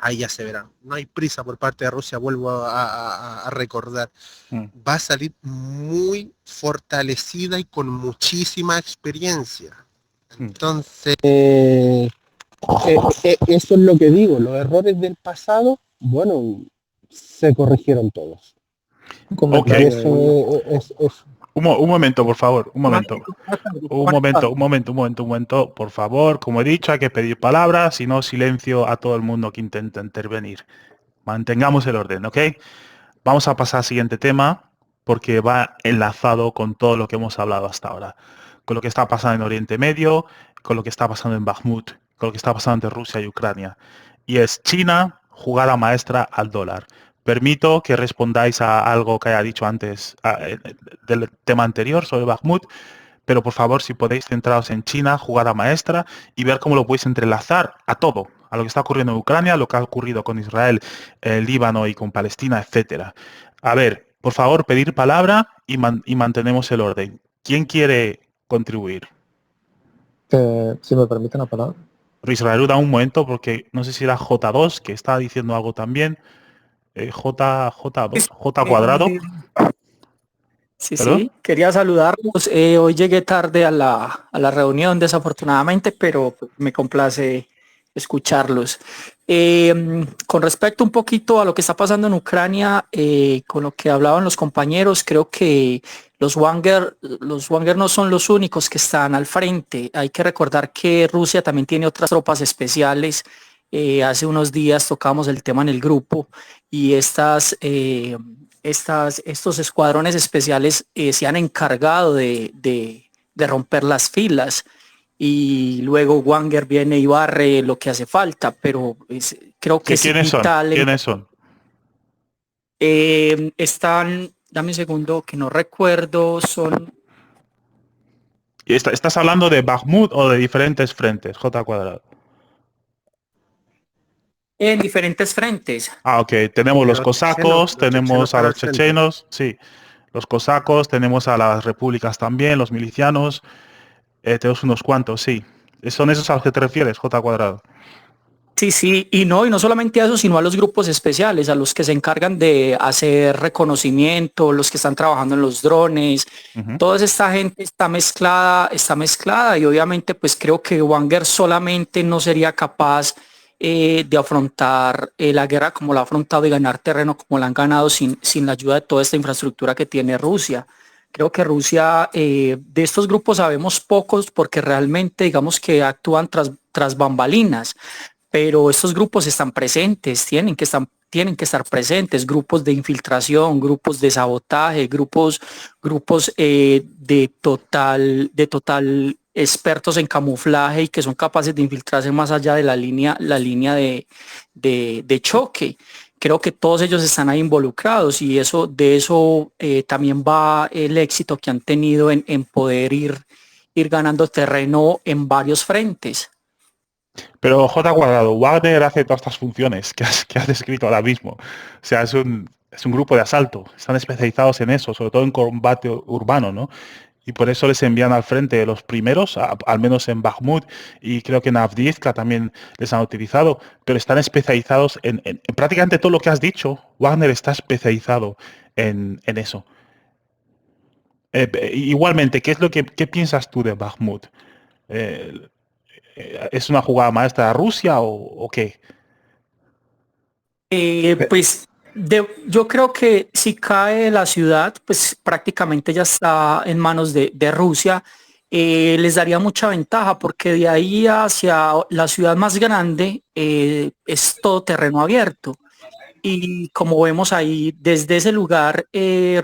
Speaker 5: Ahí ya se verá. No hay prisa por parte de Rusia, vuelvo a recordar. Va a salir muy fortalecida y con muchísima experiencia. Entonces, eso es lo que digo. Los errores del pasado, bueno, se corrigieron todos.
Speaker 2: Un
Speaker 1: Ok.
Speaker 2: comentario
Speaker 5: Eso
Speaker 2: de-
Speaker 5: es
Speaker 1: Un momento, por favor, un momento.
Speaker 7: Juan,
Speaker 1: Un momento, por favor. Como he dicho, hay que pedir palabras, si no, silencio a todo el mundo que intenta intervenir. Mantengamos el orden, ¿ok? Vamos a pasar al siguiente tema, porque va enlazado con todo lo que hemos hablado hasta ahora. Con lo que está pasando en Oriente Medio, con lo que está pasando en Bakhmut, con lo que está pasando entre Rusia y Ucrania. Y es China, jugada maestra al dólar. Permito que respondáis a algo que haya dicho antes del tema anterior sobre Bakhmut, pero por favor, si podéis centraros en China, jugada maestra, y ver cómo lo podéis entrelazar a todo, a lo que está ocurriendo en Ucrania, lo que ha ocurrido con Israel, Líbano y con Palestina, etcétera. A ver, por favor, pedir palabra y mantenemos el orden. ¿Quién quiere contribuir?
Speaker 2: si me permiten la palabra.
Speaker 1: Israel, da un momento porque no sé si era J2, que estaba diciendo algo también. J2, J cuadrado.
Speaker 7: Sí,
Speaker 1: ¿Perdón?
Speaker 7: sí, quería saludarlos. Hoy llegué tarde a la reunión, desafortunadamente, pero pues, me complace escucharlos. Con respecto un poquito a lo que está pasando en Ucrania, con lo que hablaban los compañeros, creo que los Wanger no son los únicos que están al frente. Hay que recordar que Rusia también tiene otras tropas especiales. Hace unos días tocamos el tema en el grupo y estos escuadrones especiales se han encargado de romper las filas y luego Wanger viene y barre lo que hace falta, pero creo que es
Speaker 1: ¿Quiénes son?
Speaker 7: vital.
Speaker 1: ¿Quiénes son?
Speaker 7: Están, dame un segundo, que no recuerdo, son...
Speaker 1: ¿Estás hablando de Bakhmut o de diferentes frentes, J cuadrado?
Speaker 7: En diferentes frentes.
Speaker 1: Ah, ok. Tenemos los
Speaker 5: Los
Speaker 1: cosacos,
Speaker 5: chechenos
Speaker 1: tenemos a
Speaker 5: están
Speaker 1: los
Speaker 5: al frente.
Speaker 1: chechenos, sí. Los cosacos, tenemos a las repúblicas también, los milicianos. Tenemos unos cuantos, sí. ¿Son esos a los que te refieres, J cuadrado?
Speaker 7: Sí, sí, y no solamente a eso, sino a los grupos especiales, a los que se encargan de hacer reconocimiento, los que están trabajando en los drones. Toda esta gente está mezclada y obviamente pues creo que Wanger solamente no sería capaz de afrontar la guerra como la ha afrontado y ganar terreno como la han ganado sin la ayuda de toda esta infraestructura que tiene Rusia. Creo que Rusia, de estos grupos sabemos pocos porque realmente digamos que actúan tras bambalinas, pero estos grupos están presentes, tienen que estar presentes, grupos de infiltración, grupos de sabotaje, grupos de total expertos en camuflaje y que son capaces de infiltrarse más allá de la línea de choque. Creo que todos ellos están ahí involucrados y de eso también va el éxito que han tenido en poder ir ganando terreno en varios frentes.
Speaker 1: Pero J cuadrado, Wagner hace todas estas funciones que has descrito ahora mismo. O sea, es un grupo de asalto. Están especializados en eso, sobre todo en combate urbano, ¿no? Y por eso les envían al frente los primeros, al menos en Bakhmut, y creo que en Avdiivka también les han utilizado, pero están especializados en prácticamente todo lo que has dicho. Wagner está especializado en eso. Igualmente, ¿qué piensas tú de Bakhmut? ¿Es una jugada maestra de Rusia o qué?
Speaker 7: Pues yo creo que si cae la ciudad, pues prácticamente ya está en manos de Rusia. Les daría mucha ventaja porque de ahí hacia la ciudad más grande es todo terreno abierto. Y como vemos ahí, desde ese lugar,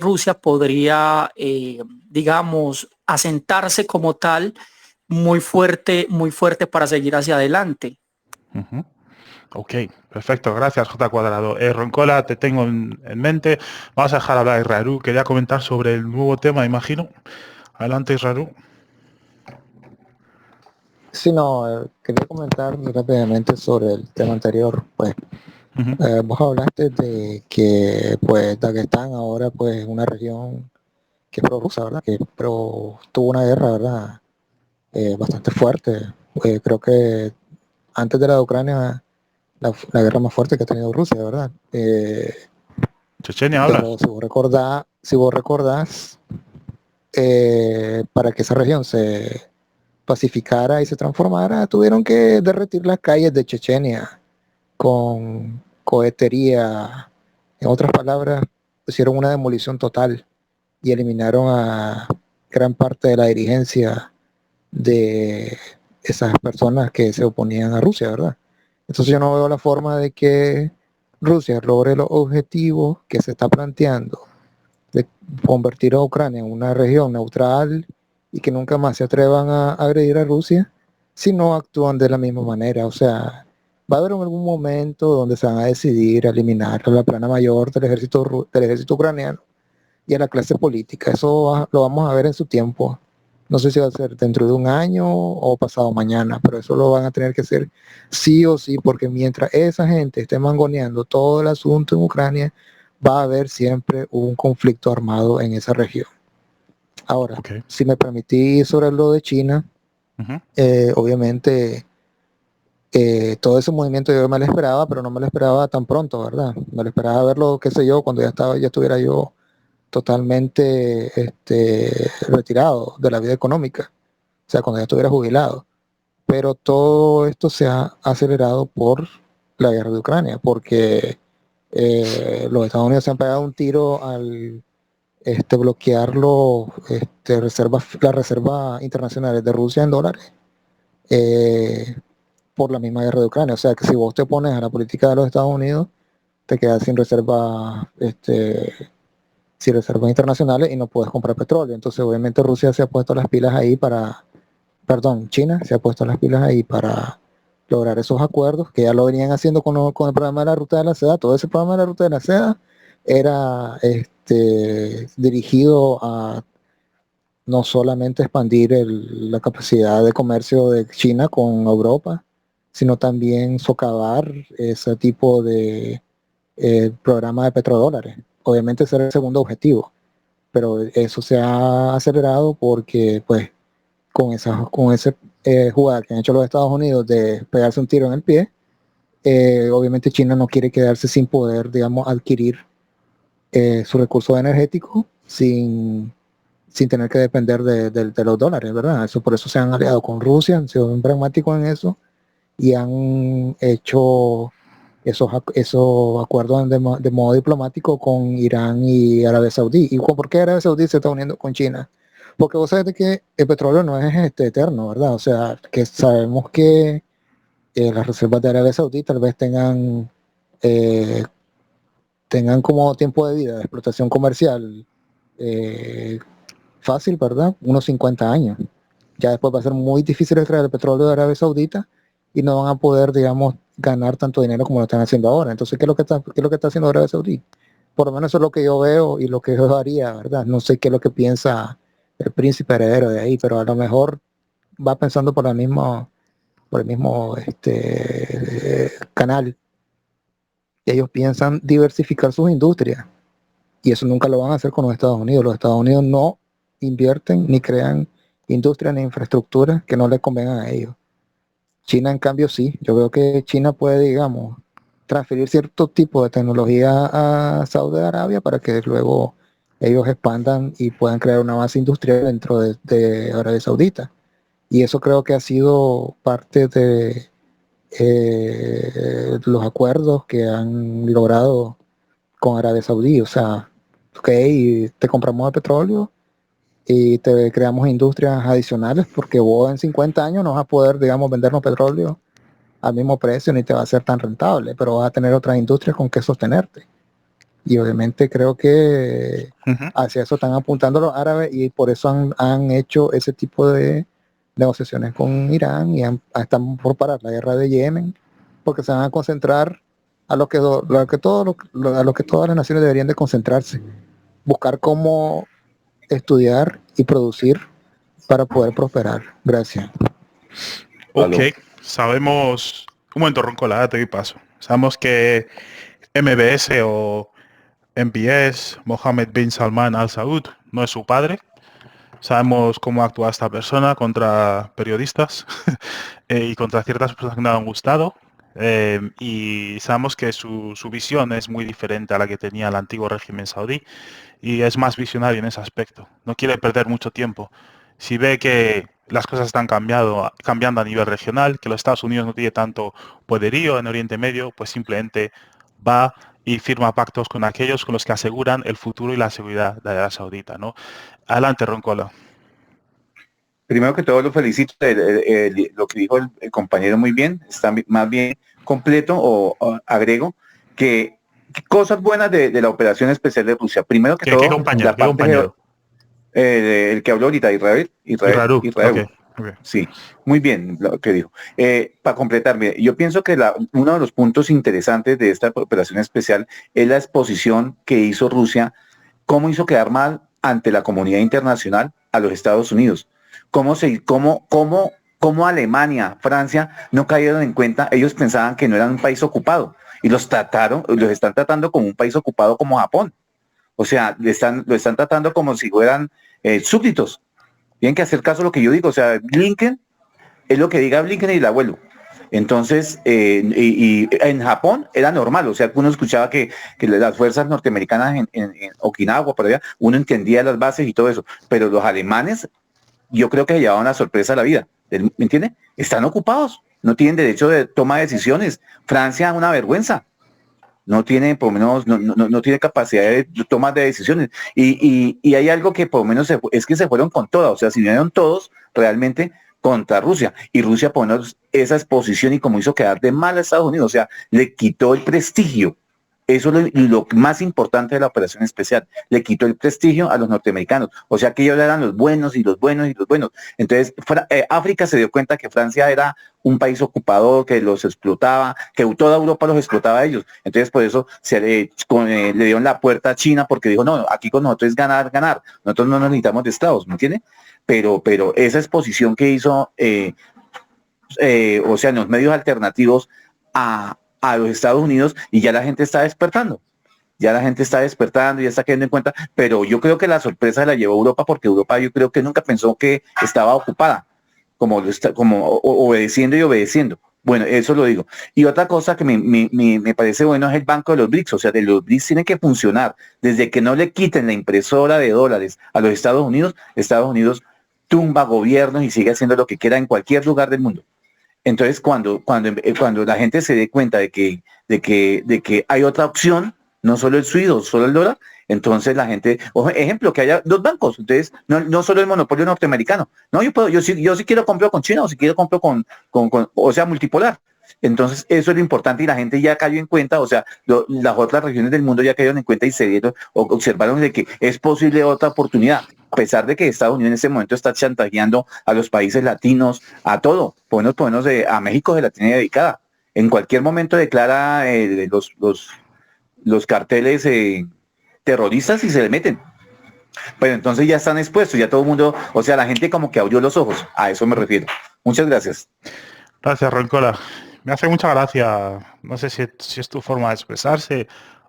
Speaker 7: Rusia podría, digamos, asentarse como tal muy fuerte para seguir hacia adelante.
Speaker 1: Uh-huh. Ok, perfecto, gracias J cuadrado. Roncola, te tengo en mente. Vamos a dejar hablar a Israel. Quería comentar sobre el nuevo tema, imagino. Adelante, Israel.
Speaker 2: Sí, no, quería comentar muy rápidamente sobre el tema anterior. Pues vos hablaste de que pues Daguestán ahora pues es una región que es prorrusa, ¿verdad? Pero tuvo una guerra, ¿verdad? Bastante fuerte. Creo que antes de la de Ucrania, la guerra más fuerte que ha tenido Rusia, ¿verdad?
Speaker 1: Chechenia habla.
Speaker 2: Pero si vos recordás, para que esa región se pacificara y se transformara, tuvieron que derretir las calles de Chechenia con cohetería En otras palabras, hicieron una demolición total y eliminaron a gran parte de la dirigencia de esas personas que se oponían a Rusia, ¿verdad? Entonces yo no veo la forma de que Rusia logre los objetivos que se está planteando de convertir a Ucrania en una región neutral y que nunca más se atrevan a agredir a Rusia si no actúan de la misma manera. O sea, va a haber algún momento donde se van a decidir a eliminar a la plana mayor del ejército ucraniano y a la clase política. Eso lo vamos a ver en su tiempo. No sé si va a ser dentro de un año o pasado mañana, pero eso lo van a tener que hacer sí o sí, porque mientras esa gente esté mangoneando todo el asunto en Ucrania, va a haber siempre un conflicto armado en esa región. Ahora,
Speaker 1: Ok.
Speaker 2: si me permitís sobre lo de China,
Speaker 1: Ujú.
Speaker 2: obviamente todo ese movimiento yo me lo esperaba, pero no me lo esperaba tan pronto, ¿verdad? Me lo esperaba verlo, qué sé yo, cuando ya estuviera yo totalmente retirado de la vida económica, o sea, cuando ya estuviera jubilado. Pero todo esto se ha acelerado por la guerra de Ucrania, porque los Estados Unidos se han pegado un tiro al bloquear las reservas internacionales de Rusia en dólares eh, por la misma guerra de Ucrania. O sea, que si vos te pones a la política de los Estados Unidos, te quedas sin reservas internacionales y no puedes comprar petróleo. Entonces, obviamente, Rusia se ha puesto las pilas ahí China se ha puesto las pilas ahí para lograr esos acuerdos que ya lo venían haciendo con el programa de la Ruta de la Seda. Todo ese programa de la Ruta de la Seda era dirigido a no solamente expandir la capacidad de comercio de China con Europa, sino también socavar ese tipo de programa de petrodólares. Obviamente ese era el segundo objetivo, pero eso se ha acelerado porque pues con ese jugada que han hecho los Estados Unidos de pegarse un tiro en el pie, obviamente China no quiere quedarse sin poder, digamos, adquirir sus recursos energéticos sin tener que depender de los dólares, ¿verdad? Por eso se han aliado con Rusia, han sido muy pragmáticos en eso y han hecho esos acuerdos de modo diplomático con Irán y Arabia Saudí. ¿Y por qué Arabia Saudí se está uniendo con China? Porque vos sabés que el petróleo no es eterno, ¿verdad? O sea, que sabemos que las reservas de Arabia Saudí tal vez eh, tengan como tiempo de vida de explotación comercial eh, fácil, ¿verdad? Unos 50 años. Ya después va a ser muy difícil extraer el petróleo de Arabia Saudita y no van a poder, digamos, ganar tanto dinero como lo están haciendo ahora. Entonces, qué es lo que está haciendo Arabia Saudita? Por lo menos eso es lo que yo veo y lo que yo haría, ¿verdad? No sé qué es lo que piensa el príncipe heredero de ahí, pero a lo mejor va pensando por el mismo canal. Y ellos piensan diversificar sus industrias. Y eso nunca lo van a hacer con los Estados Unidos. Los Estados Unidos no invierten ni crean industrias ni infraestructuras que no les convengan a ellos. China, en cambio, sí. Yo veo que China puede, digamos, transferir cierto tipo de tecnología a Saudi Arabia para que luego ellos expandan y puedan crear una base industrial dentro de Arabia Saudita. Y eso creo que ha sido parte de los acuerdos que han logrado con Arabia Saudí. O sea, ok, te compramos el petróleo y te creamos industrias adicionales porque vos en 50 años no vas a poder, digamos, vendernos petróleo al mismo precio ni te va a ser tan rentable, pero vas a tener otras industrias con que sostenerte. Y obviamente creo que
Speaker 1: Ujú.
Speaker 2: hacia eso están apuntando los árabes y por eso han hecho ese tipo de negociaciones con Irán y están por parar la guerra de Yemen porque se van a concentrar a lo que todas las naciones deberían de concentrarse, buscar cómo estudiar y producir para poder prosperar. Gracias.
Speaker 1: Ok,
Speaker 6: Aló.
Speaker 1: sabemos. Un momento, Roncola, te doy paso. Sabemos que MBS o MBS, Mohammed bin Salman Al Saud, no es su padre. Sabemos cómo actúa esta persona contra periodistas y contra ciertas personas que no le han gustado. Y sabemos que su visión es muy diferente a la que tenía el antiguo régimen saudí y es más visionario en ese aspecto. No quiere perder mucho tiempo. Si ve que las cosas están cambiando a nivel regional, que los Estados Unidos no tiene tanto poderío en Oriente Medio, pues simplemente va y firma pactos con aquellos con los que aseguran el futuro y la seguridad de Arabia Saudita, ¿no? Adelante, Roncola.
Speaker 6: Primero que todo lo felicito, lo que dijo el compañero muy bien, está más bien completo, o agrego que cosas buenas de la operación especial de Rusia. Primero que
Speaker 1: ¿Qué
Speaker 6: todo,
Speaker 1: compañero?
Speaker 6: la
Speaker 1: ¿Qué
Speaker 6: parte
Speaker 1: compañero?
Speaker 6: el que habló ahorita, Israel.
Speaker 1: Raru, ok.
Speaker 6: Sí, muy bien lo que dijo. Para completarme, yo pienso que uno de los puntos interesantes de esta operación especial es la exposición que hizo Rusia, cómo hizo quedar mal ante la comunidad internacional a los Estados Unidos. Cómo Alemania, Francia no cayeron en cuenta, ellos pensaban que no eran un país ocupado y los están tratando como un país ocupado como Japón. O sea, lo están tratando como si fueran súbditos. Tienen que hacer caso a lo que yo digo. O sea, Blinken es lo que diga Blinken y el abuelo. Entonces, y en Japón era normal, o sea, uno escuchaba que las fuerzas norteamericanas en Okinawa, por allá, uno entendía las bases y todo eso, pero los alemanes, yo creo que llevaban una sorpresa a la vida, ¿me entiende? Están ocupados, no tienen derecho de toma de decisiones. Francia, una vergüenza, no tiene, por lo menos, no tiene capacidad de toma de decisiones. Y hay algo que por lo menos es que se fueron con todas, o sea, si vinieron todos realmente contra Rusia, y Rusia por lo menos esa exposición y como hizo quedar de mal a Estados Unidos, o sea, le quitó el prestigio. Eso es lo más importante de la operación especial. Le quitó el prestigio a los norteamericanos. O sea que ellos eran los buenos y los buenos y los buenos. Entonces, África se dio cuenta que Francia era un país ocupador, que los explotaba, que toda Europa los explotaba a ellos. Entonces, por eso le dieron la puerta a China, porque dijo, no, aquí con nosotros es ganar, ganar. Nosotros no nos necesitamos de Estados, ¿me entiende? Pero esa exposición que hizo, o sea, en los medios alternativos a los Estados Unidos, y ya la gente está despertando. Ya la gente está despertando, ya está quedando en cuenta, pero yo creo que la sorpresa la llevó Europa, porque Europa yo creo que nunca pensó que estaba ocupada, como obedeciendo y obedeciendo. Bueno, eso lo digo. Y otra cosa que me parece bueno es el Banco de los BRICS, o sea, de los BRICS tiene que funcionar. Desde que no le quiten la impresora de dólares a los Estados Unidos tumba gobiernos y sigue haciendo lo que quiera en cualquier lugar del mundo. Entonces, cuando la gente se dé cuenta de que hay otra opción, no solo el SWIFT o solo el dólar, entonces la gente, ejemplo, que haya dos bancos, entonces no solo el monopolio norteamericano. No, yo sí quiero comprar con China, o si quiero comprar o sea, multipolar. Entonces, eso es lo importante, y la gente ya cayó en cuenta, o sea, las otras regiones del mundo ya cayeron en cuenta y se dieron, observaron de que es posible otra oportunidad, a pesar de que Estados Unidos en ese momento está chantajeando a los países latinos, a todo, ponernos a México se la tiene dedicada. En cualquier momento declara los carteles terroristas y se le meten. Pero entonces ya están expuestos, ya todo el mundo, o sea, la gente como que abrió los ojos, a eso me refiero. Muchas gracias.
Speaker 1: Gracias, Roncola. Me hace mucha gracia, no sé si es tu forma de expresarse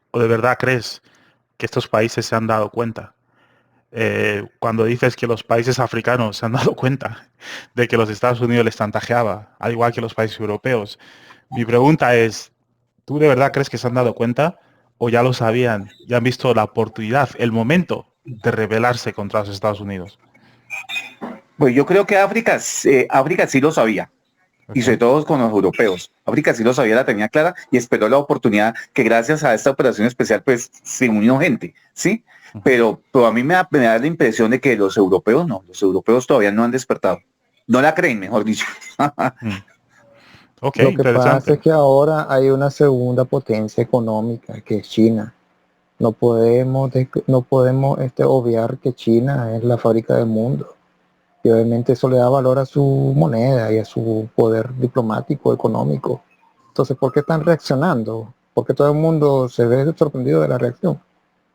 Speaker 1: o de verdad crees que estos países se han dado cuenta. Cuando dices que los países africanos se han dado cuenta de que los Estados Unidos les chantajeaba, al igual que los países europeos. Mi pregunta es, ¿tú de verdad crees que se han dado cuenta o ya lo sabían, ya han visto la oportunidad, el momento de rebelarse contra los Estados Unidos?
Speaker 6: Pues yo creo que África sí lo sabía. Y sobre todo con los europeos. África sí lo sabía, la tenía clara y esperó la oportunidad, que gracias a esta operación especial pues se unió gente, ¿sí? Pero a mí me da la impresión de que los europeos todavía no han despertado. No la creen, mejor dicho.
Speaker 2: Okay, lo que pasa es que ahora hay una segunda potencia económica, que es China. No podemos obviar que China es la fábrica del mundo. Y obviamente eso le da valor a su moneda y a su poder diplomático, económico. Entonces, ¿por qué están reaccionando? Porque todo el mundo se ve sorprendido de la reacción.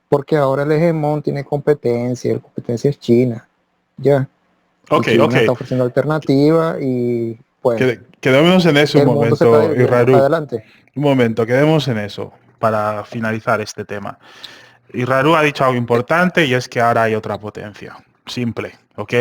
Speaker 2: Porque ahora el hegemón tiene competencia, la competencia es China. Ya. China está ofreciendo alternativa y pues...
Speaker 1: Quedémonos en eso un momento, Israel.
Speaker 2: Adelante.
Speaker 1: Un momento, quedemos en eso para finalizar este tema. Israel ha dicho algo importante, y es que ahora hay otra potencia. Simple, ¿ok?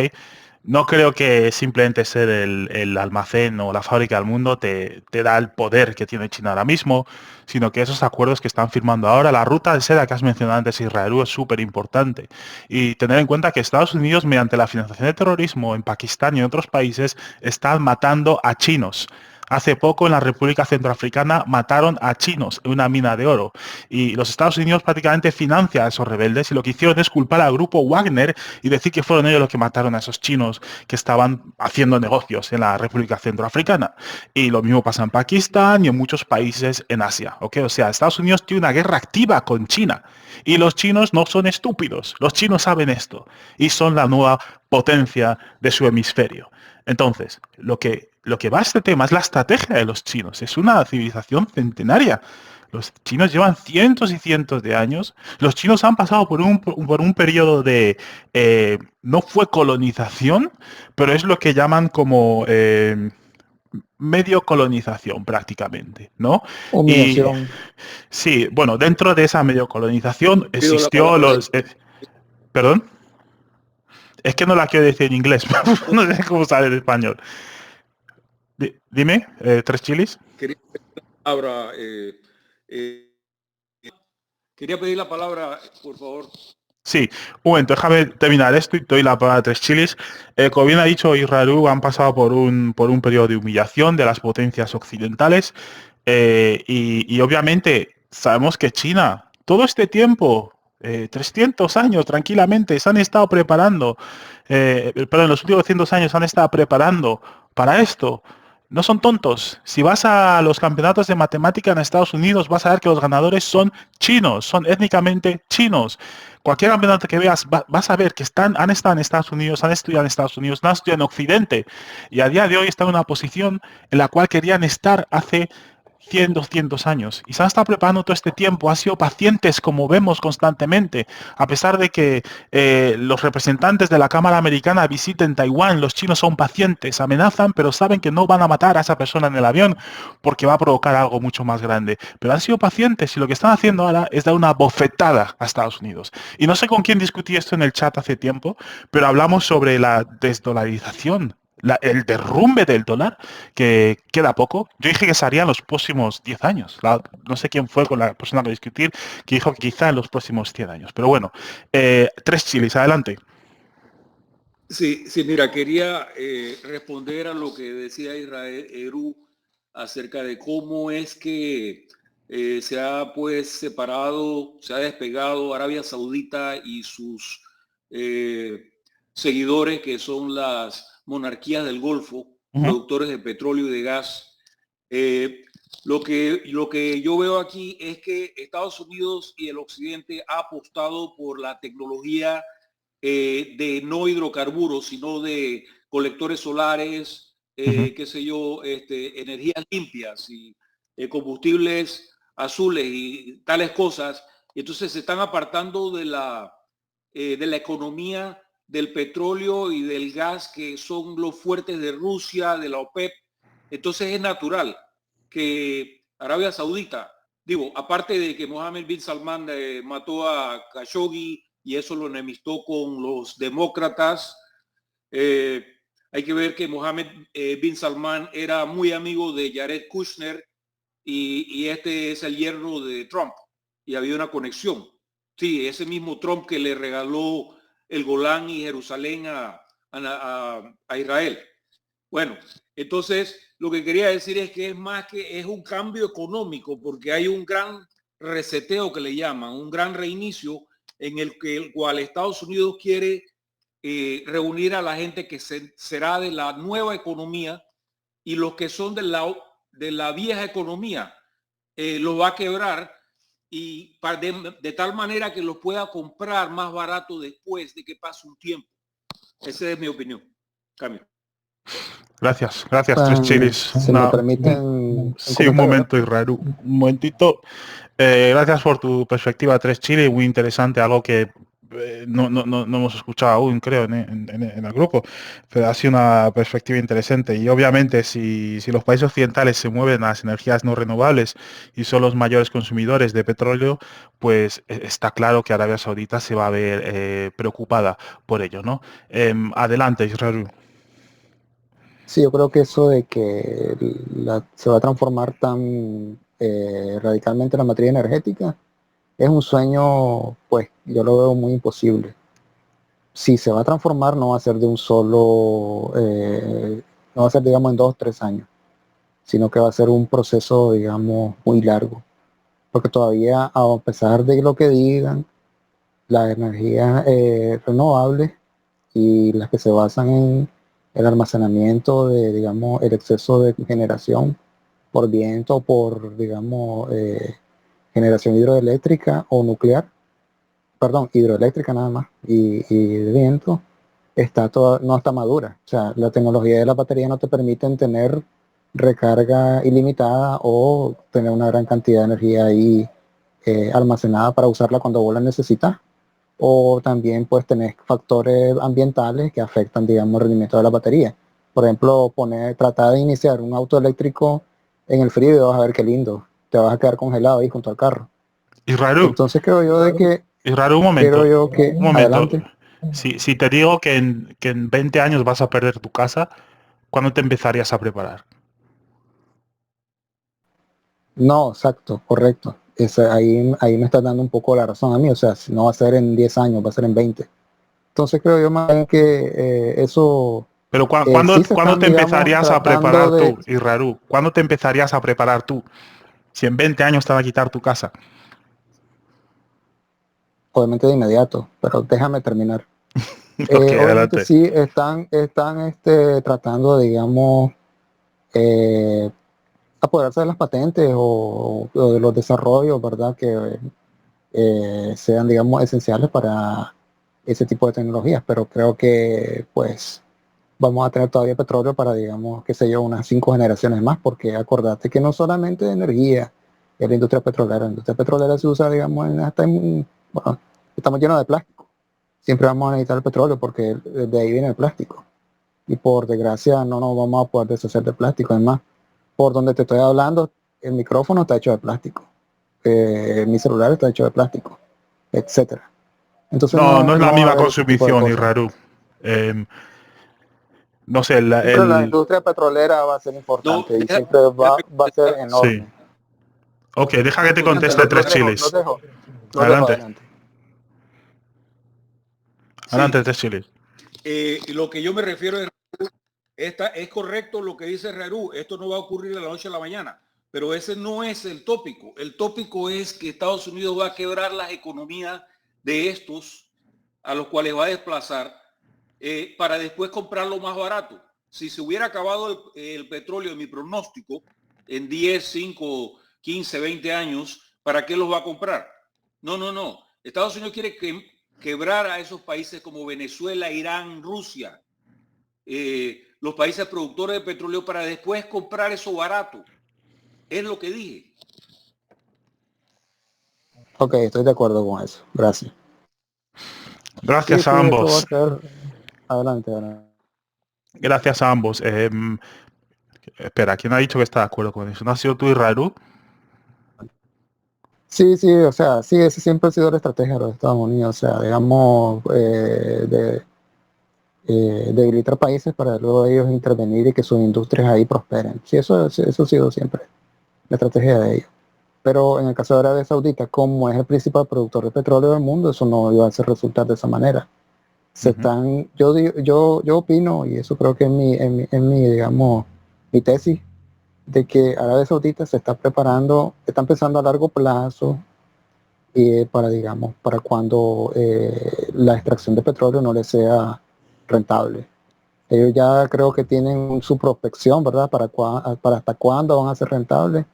Speaker 1: No creo que simplemente ser el almacén o la fábrica del mundo te da el poder que tiene China ahora mismo, sino que esos acuerdos que están firmando ahora, la ruta de seda que has mencionado antes, Israel, es súper importante. Y tener en cuenta que Estados Unidos, mediante la financiación de terrorismo en Pakistán y en otros países, están matando a chinos. Hace poco en la República Centroafricana mataron a chinos en una mina de oro y los Estados Unidos prácticamente financia a esos rebeldes y lo que hicieron es culpar al grupo Wagner y decir que fueron ellos los que mataron a esos chinos que estaban haciendo negocios en la República Centroafricana. Y lo mismo pasa en Pakistán y en muchos países en Asia, ¿ok? O sea, Estados Unidos tiene una guerra activa con China y los chinos no son estúpidos, los chinos saben esto y son la nueva potencia de su hemisferio. Entonces, lo que va a este tema es la estrategia de los chinos. Es una civilización centenaria. Los chinos llevan cientos y cientos de años. Los chinos han pasado por un periodo de, no fue colonización, pero es lo que llaman como medio colonización prácticamente, ¿no? Y
Speaker 2: Humillación.
Speaker 1: sí, bueno, dentro de esa medio colonización existió los... ¿Perdón? Es que no la quiero decir en inglés, no sé cómo sale en español. Dime, Tres Chilis.
Speaker 3: Quería pedir la palabra, por favor.
Speaker 1: Sí, un momento, déjame terminar esto y te doy la palabra a Tres Chilis. Como bien ha dicho Israel, han pasado por un periodo de humillación de las potencias occidentales y obviamente sabemos que China, todo este tiempo, 300 años tranquilamente, se han estado preparando, perdón, en los últimos 200 años se han estado preparando para esto. No son tontos. Si vas a los campeonatos de matemática en Estados Unidos, vas a ver que los ganadores son chinos, son étnicamente chinos. Cualquier campeonato que veas, vas a ver que han estado en Estados Unidos, han estudiado en Estados Unidos, no han estudiado en Occidente. Y a día de hoy están en una posición en la cual querían estar hace 100, 200 años. Y se han estado preparando todo este tiempo, han sido pacientes como vemos constantemente. A pesar de que los representantes de la Cámara Americana visiten Taiwán, los chinos son pacientes, amenazan, pero saben que no van a matar a esa persona en el avión porque va a provocar algo mucho más grande. Pero han sido pacientes y lo que están haciendo ahora es dar una bofetada a Estados Unidos. Y no sé con quién discutí esto en el chat hace tiempo, pero hablamos sobre la desdolarización. El derrumbe del dólar, que queda poco. Yo dije que se haría en los próximos 10 años. No sé quién fue con la persona que discutir, que dijo que quizá en los próximos 100 años. Pero bueno, Tres Chilis, adelante.
Speaker 3: Sí, mira, quería responder a lo que decía Israel Eru acerca de cómo es que se ha pues separado, se ha despegado Arabia Saudita y sus seguidores, que son las monarquías del Golfo, productores de petróleo y de gas. Lo que yo veo aquí es que Estados Unidos y el Occidente ha apostado por la tecnología de no hidrocarburos, sino de colectores solares, qué sé yo, energías limpias y combustibles azules y tales cosas. Entonces se están apartando de la economía del petróleo y del gas, que son los fuertes de Rusia, de la OPEP. Entonces es natural que Arabia Saudita, digo, aparte de que Mohammed bin Salman mató a Khashoggi y eso lo enemistó con los demócratas, hay que ver que Mohammed bin Salman era muy amigo de Jared Kushner y este es el yerno de Trump y había una conexión. Sí, ese mismo Trump que le regaló el Golán y Jerusalén a Israel. Bueno, entonces lo que quería decir es que es más que es un cambio económico, porque hay un gran reseteo que le llaman, un gran reinicio en el cual Estados Unidos quiere reunir a la gente que será de la nueva economía, y los que son de la vieja economía los va a quebrar y de tal manera que los pueda comprar más barato después de que pase un tiempo. Esa es mi opinión. Cambio.
Speaker 1: Gracias, Tres Chilis.
Speaker 2: Si me permiten...
Speaker 1: Sí, un momento, Israel, un momentito. Gracias por tu perspectiva, Tres Chilis, muy interesante, algo que no hemos escuchado aún, creo, en el grupo, pero ha sido una perspectiva interesante. Y obviamente si los países occidentales se mueven a las energías no renovables y son los mayores consumidores de petróleo, pues está claro que Arabia Saudita se va a ver preocupada por ello, ¿no? Adelante, Israel.
Speaker 2: Sí, yo creo que eso de que se va a transformar tan radicalmente la materia energética es un sueño, pues yo lo veo muy imposible. Si se va a transformar, no va a ser de un solo, no va a ser, digamos, en 2 o 3 años. sino que va a ser un proceso, digamos, muy largo. Porque todavía, a pesar de lo que digan, las energías renovables y las que se basan en el almacenamiento de, digamos, el exceso de generación por viento, por, digamos, generación hidroeléctrica o nuclear, perdón, hidroeléctrica nada más, y de viento, no está madura. O sea, la tecnología de la batería no te permiten tener recarga ilimitada o tener una gran cantidad de energía ahí almacenada para usarla cuando vos la necesitas. O también pues tenés factores ambientales que afectan, digamos, el rendimiento de la batería. Por ejemplo, tratar de iniciar un auto eléctrico en el frío y vas a ver qué lindo. Te vas a quedar congelado ahí junto al carro.
Speaker 1: Y Raru,
Speaker 2: Entonces creo yo de que,
Speaker 1: un momento, un momento.
Speaker 2: adelante.
Speaker 1: Si te digo que en 20 años vas a perder tu casa, ¿cuándo te empezarías a preparar?
Speaker 2: No, exacto, correcto. Ahí me estás dando un poco la razón a mí. O sea, si no va a ser en 10 años, va a ser en 20. Entonces creo yo más bien que eso...
Speaker 1: Pero
Speaker 2: sí se
Speaker 1: ¿cuándo
Speaker 2: están,
Speaker 1: te
Speaker 2: digamos,
Speaker 1: empezarías a
Speaker 2: tratando
Speaker 1: preparar
Speaker 2: de...
Speaker 1: tú, Raru? ¿Cuándo te empezarías a preparar tú? Si en 20 años te va a quitar tu casa.
Speaker 2: Obviamente de inmediato, pero déjame terminar.
Speaker 1: Ok,
Speaker 2: Obviamente
Speaker 1: adelante.
Speaker 2: sí están tratando, digamos, apoderarse de las patentes o de los desarrollos, ¿verdad? Que sean, digamos, esenciales para ese tipo de tecnologías, pero creo que pues vamos a tener todavía petróleo para, digamos, qué sé yo, unas 5 generaciones más, porque acordate que no solamente de energía es la industria petrolera se usa, digamos, bueno, estamos llenos de plástico, siempre vamos a necesitar el petróleo porque de ahí viene el plástico, y por desgracia no nos vamos a poder deshacer del plástico. Además, por donde te estoy hablando, el micrófono está hecho de plástico, mi celular está hecho de plástico, etcétera. Entonces
Speaker 1: No es la
Speaker 2: no va a
Speaker 1: misma
Speaker 2: haber ese tipo de
Speaker 1: consumición,
Speaker 2: cosas.
Speaker 1: Raru. No sé,
Speaker 2: Siempre la industria petrolera va a ser
Speaker 3: No,
Speaker 2: importante y siempre va a ser
Speaker 1: sí.
Speaker 2: enorme.
Speaker 1: Ok, deja que te conteste
Speaker 2: Los
Speaker 1: tres
Speaker 2: dejo,
Speaker 1: chiles. Adelante.
Speaker 2: adelante.
Speaker 1: Adelante,
Speaker 3: sí,
Speaker 1: tres chiles.
Speaker 3: lo que yo me refiero es correcto lo que dice Raru. Esto no va a ocurrir de la noche a la mañana, pero ese no es el tópico. El tópico es que Estados Unidos va a quebrar las economías de estos a los cuales va a desplazar para después comprarlo más barato. Si se hubiera acabado el petróleo, en mi pronóstico, en 10, 5, 15, 20 años, ¿para qué los va a comprar? No. Estados Unidos quiere quebrar a esos países como Venezuela, Irán, Rusia, los países productores de petróleo para después comprar eso barato. Es lo que dije.
Speaker 2: Ok, estoy de acuerdo con eso. Gracias.
Speaker 1: Gracias
Speaker 2: Sí,
Speaker 1: a
Speaker 2: eso va a
Speaker 1: ambos.
Speaker 2: ser... Adelante.
Speaker 1: Gracias a ambos. Espera, ¿quién ha dicho que está de acuerdo con eso? ¿No ha sido tú y Raru?
Speaker 2: Sí, o sea, sí, ese siempre ha sido la estrategia de los Estados Unidos. O sea, digamos, debilitar países para luego ellos intervenir y que sus industrias ahí prosperen. Sí, eso ha sido siempre la estrategia de ellos. Pero en el caso de Arabia Saudita, como es el principal productor de petróleo del mundo, eso no iba a hacer resultar de esa manera. Yo opino, y eso creo que digamos, mi tesis, de que Arabia Saudita se está preparando, está empezando a largo plazo para, digamos, para cuando la extracción de petróleo no le sea rentable. Ellos ya creo que tienen su prospección, ¿verdad? Para hasta cuándo van a ser rentables,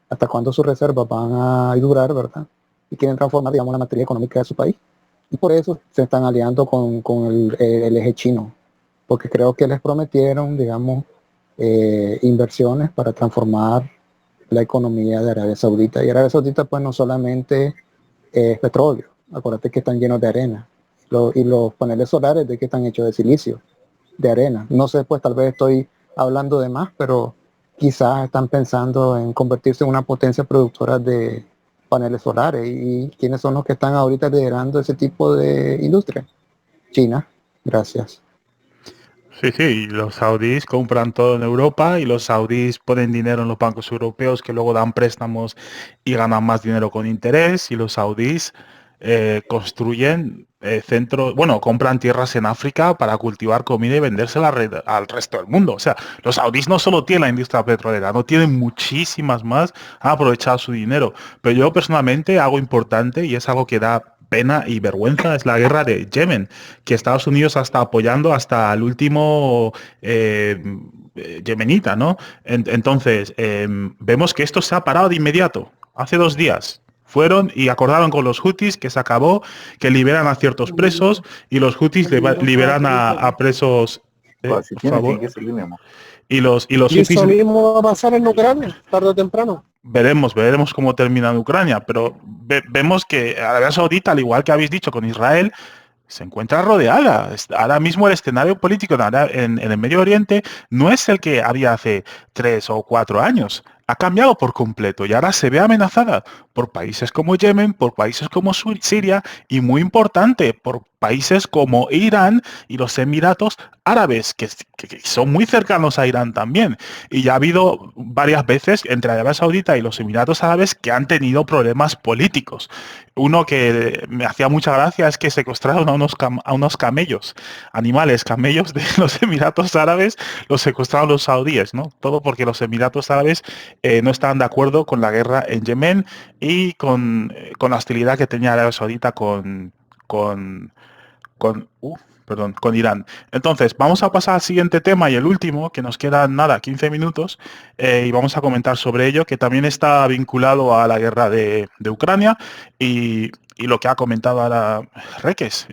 Speaker 2: hasta cuándo sus reservas van a durar, ¿verdad? Y quieren transformar, digamos, la materia económica de su país. Y por eso se están aliando con el eje chino, porque creo que les prometieron, digamos, inversiones para transformar la economía de Arabia Saudita. Y Arabia Saudita, pues, no solamente es petróleo, acuérdate que están llenos de arena. Y los paneles solares, ¿de qué están hechos? De silicio, de arena. No sé, pues tal vez estoy hablando de más, pero quizás están pensando en convertirse en una potencia productora de paneles solares. ¿Y quiénes son los que están ahorita liderando ese tipo de industria? China. Gracias.
Speaker 1: Sí, los saudíes compran todo en Europa y los saudíes ponen dinero en los bancos europeos que luego dan préstamos y ganan más dinero con interés y los saudíes construyen centros, bueno, compran tierras en África para cultivar comida y vendérsela al resto del mundo. O sea, los saudíes no solo tienen la industria petrolera, no tienen muchísimas más, han aprovechado su dinero. Pero yo personalmente, algo importante, y es algo que da pena y vergüenza, es la guerra de Yemen, que Estados Unidos está apoyando hasta el último yemenita, ¿no? Entonces, vemos que esto se ha parado de inmediato, hace 2 días. Fueron y acordaron con los hutis que se acabó, que liberan a ciertos presos y los hutis liberan a presos, por favor. Y los
Speaker 5: Y
Speaker 1: hutis,
Speaker 5: eso mismo va a pasar en Ucrania, tarde o temprano.
Speaker 1: veremos cómo termina en Ucrania, pero vemos que Arabia Saudita, al igual que habéis dicho con Israel, se encuentra rodeada. Ahora mismo el escenario político en el Medio Oriente no es el que había hace 3 o 4 años. Ha cambiado por completo y ahora se ve amenazada por países como Yemen, por países como Siria y, muy importante, por países como Irán y los Emiratos Árabes, que son muy cercanos a Irán también. Y ya ha habido varias veces entre Arabia Saudita y los Emiratos Árabes que han tenido problemas políticos. Uno que me hacía mucha gracia es que secuestraron a unos camellos, camellos de los Emiratos Árabes, los secuestraron los saudíes, ¿no? Todo porque los Emiratos Árabes no estaban de acuerdo con la guerra en Yemen y con la hostilidad que tenía Arabia Saudita con Irán. Entonces, vamos a pasar al siguiente tema y el último, que nos quedan 15 minutos, y vamos a comentar sobre ello, que también está vinculado a la guerra de Ucrania y lo que ha comentado ahora Reques,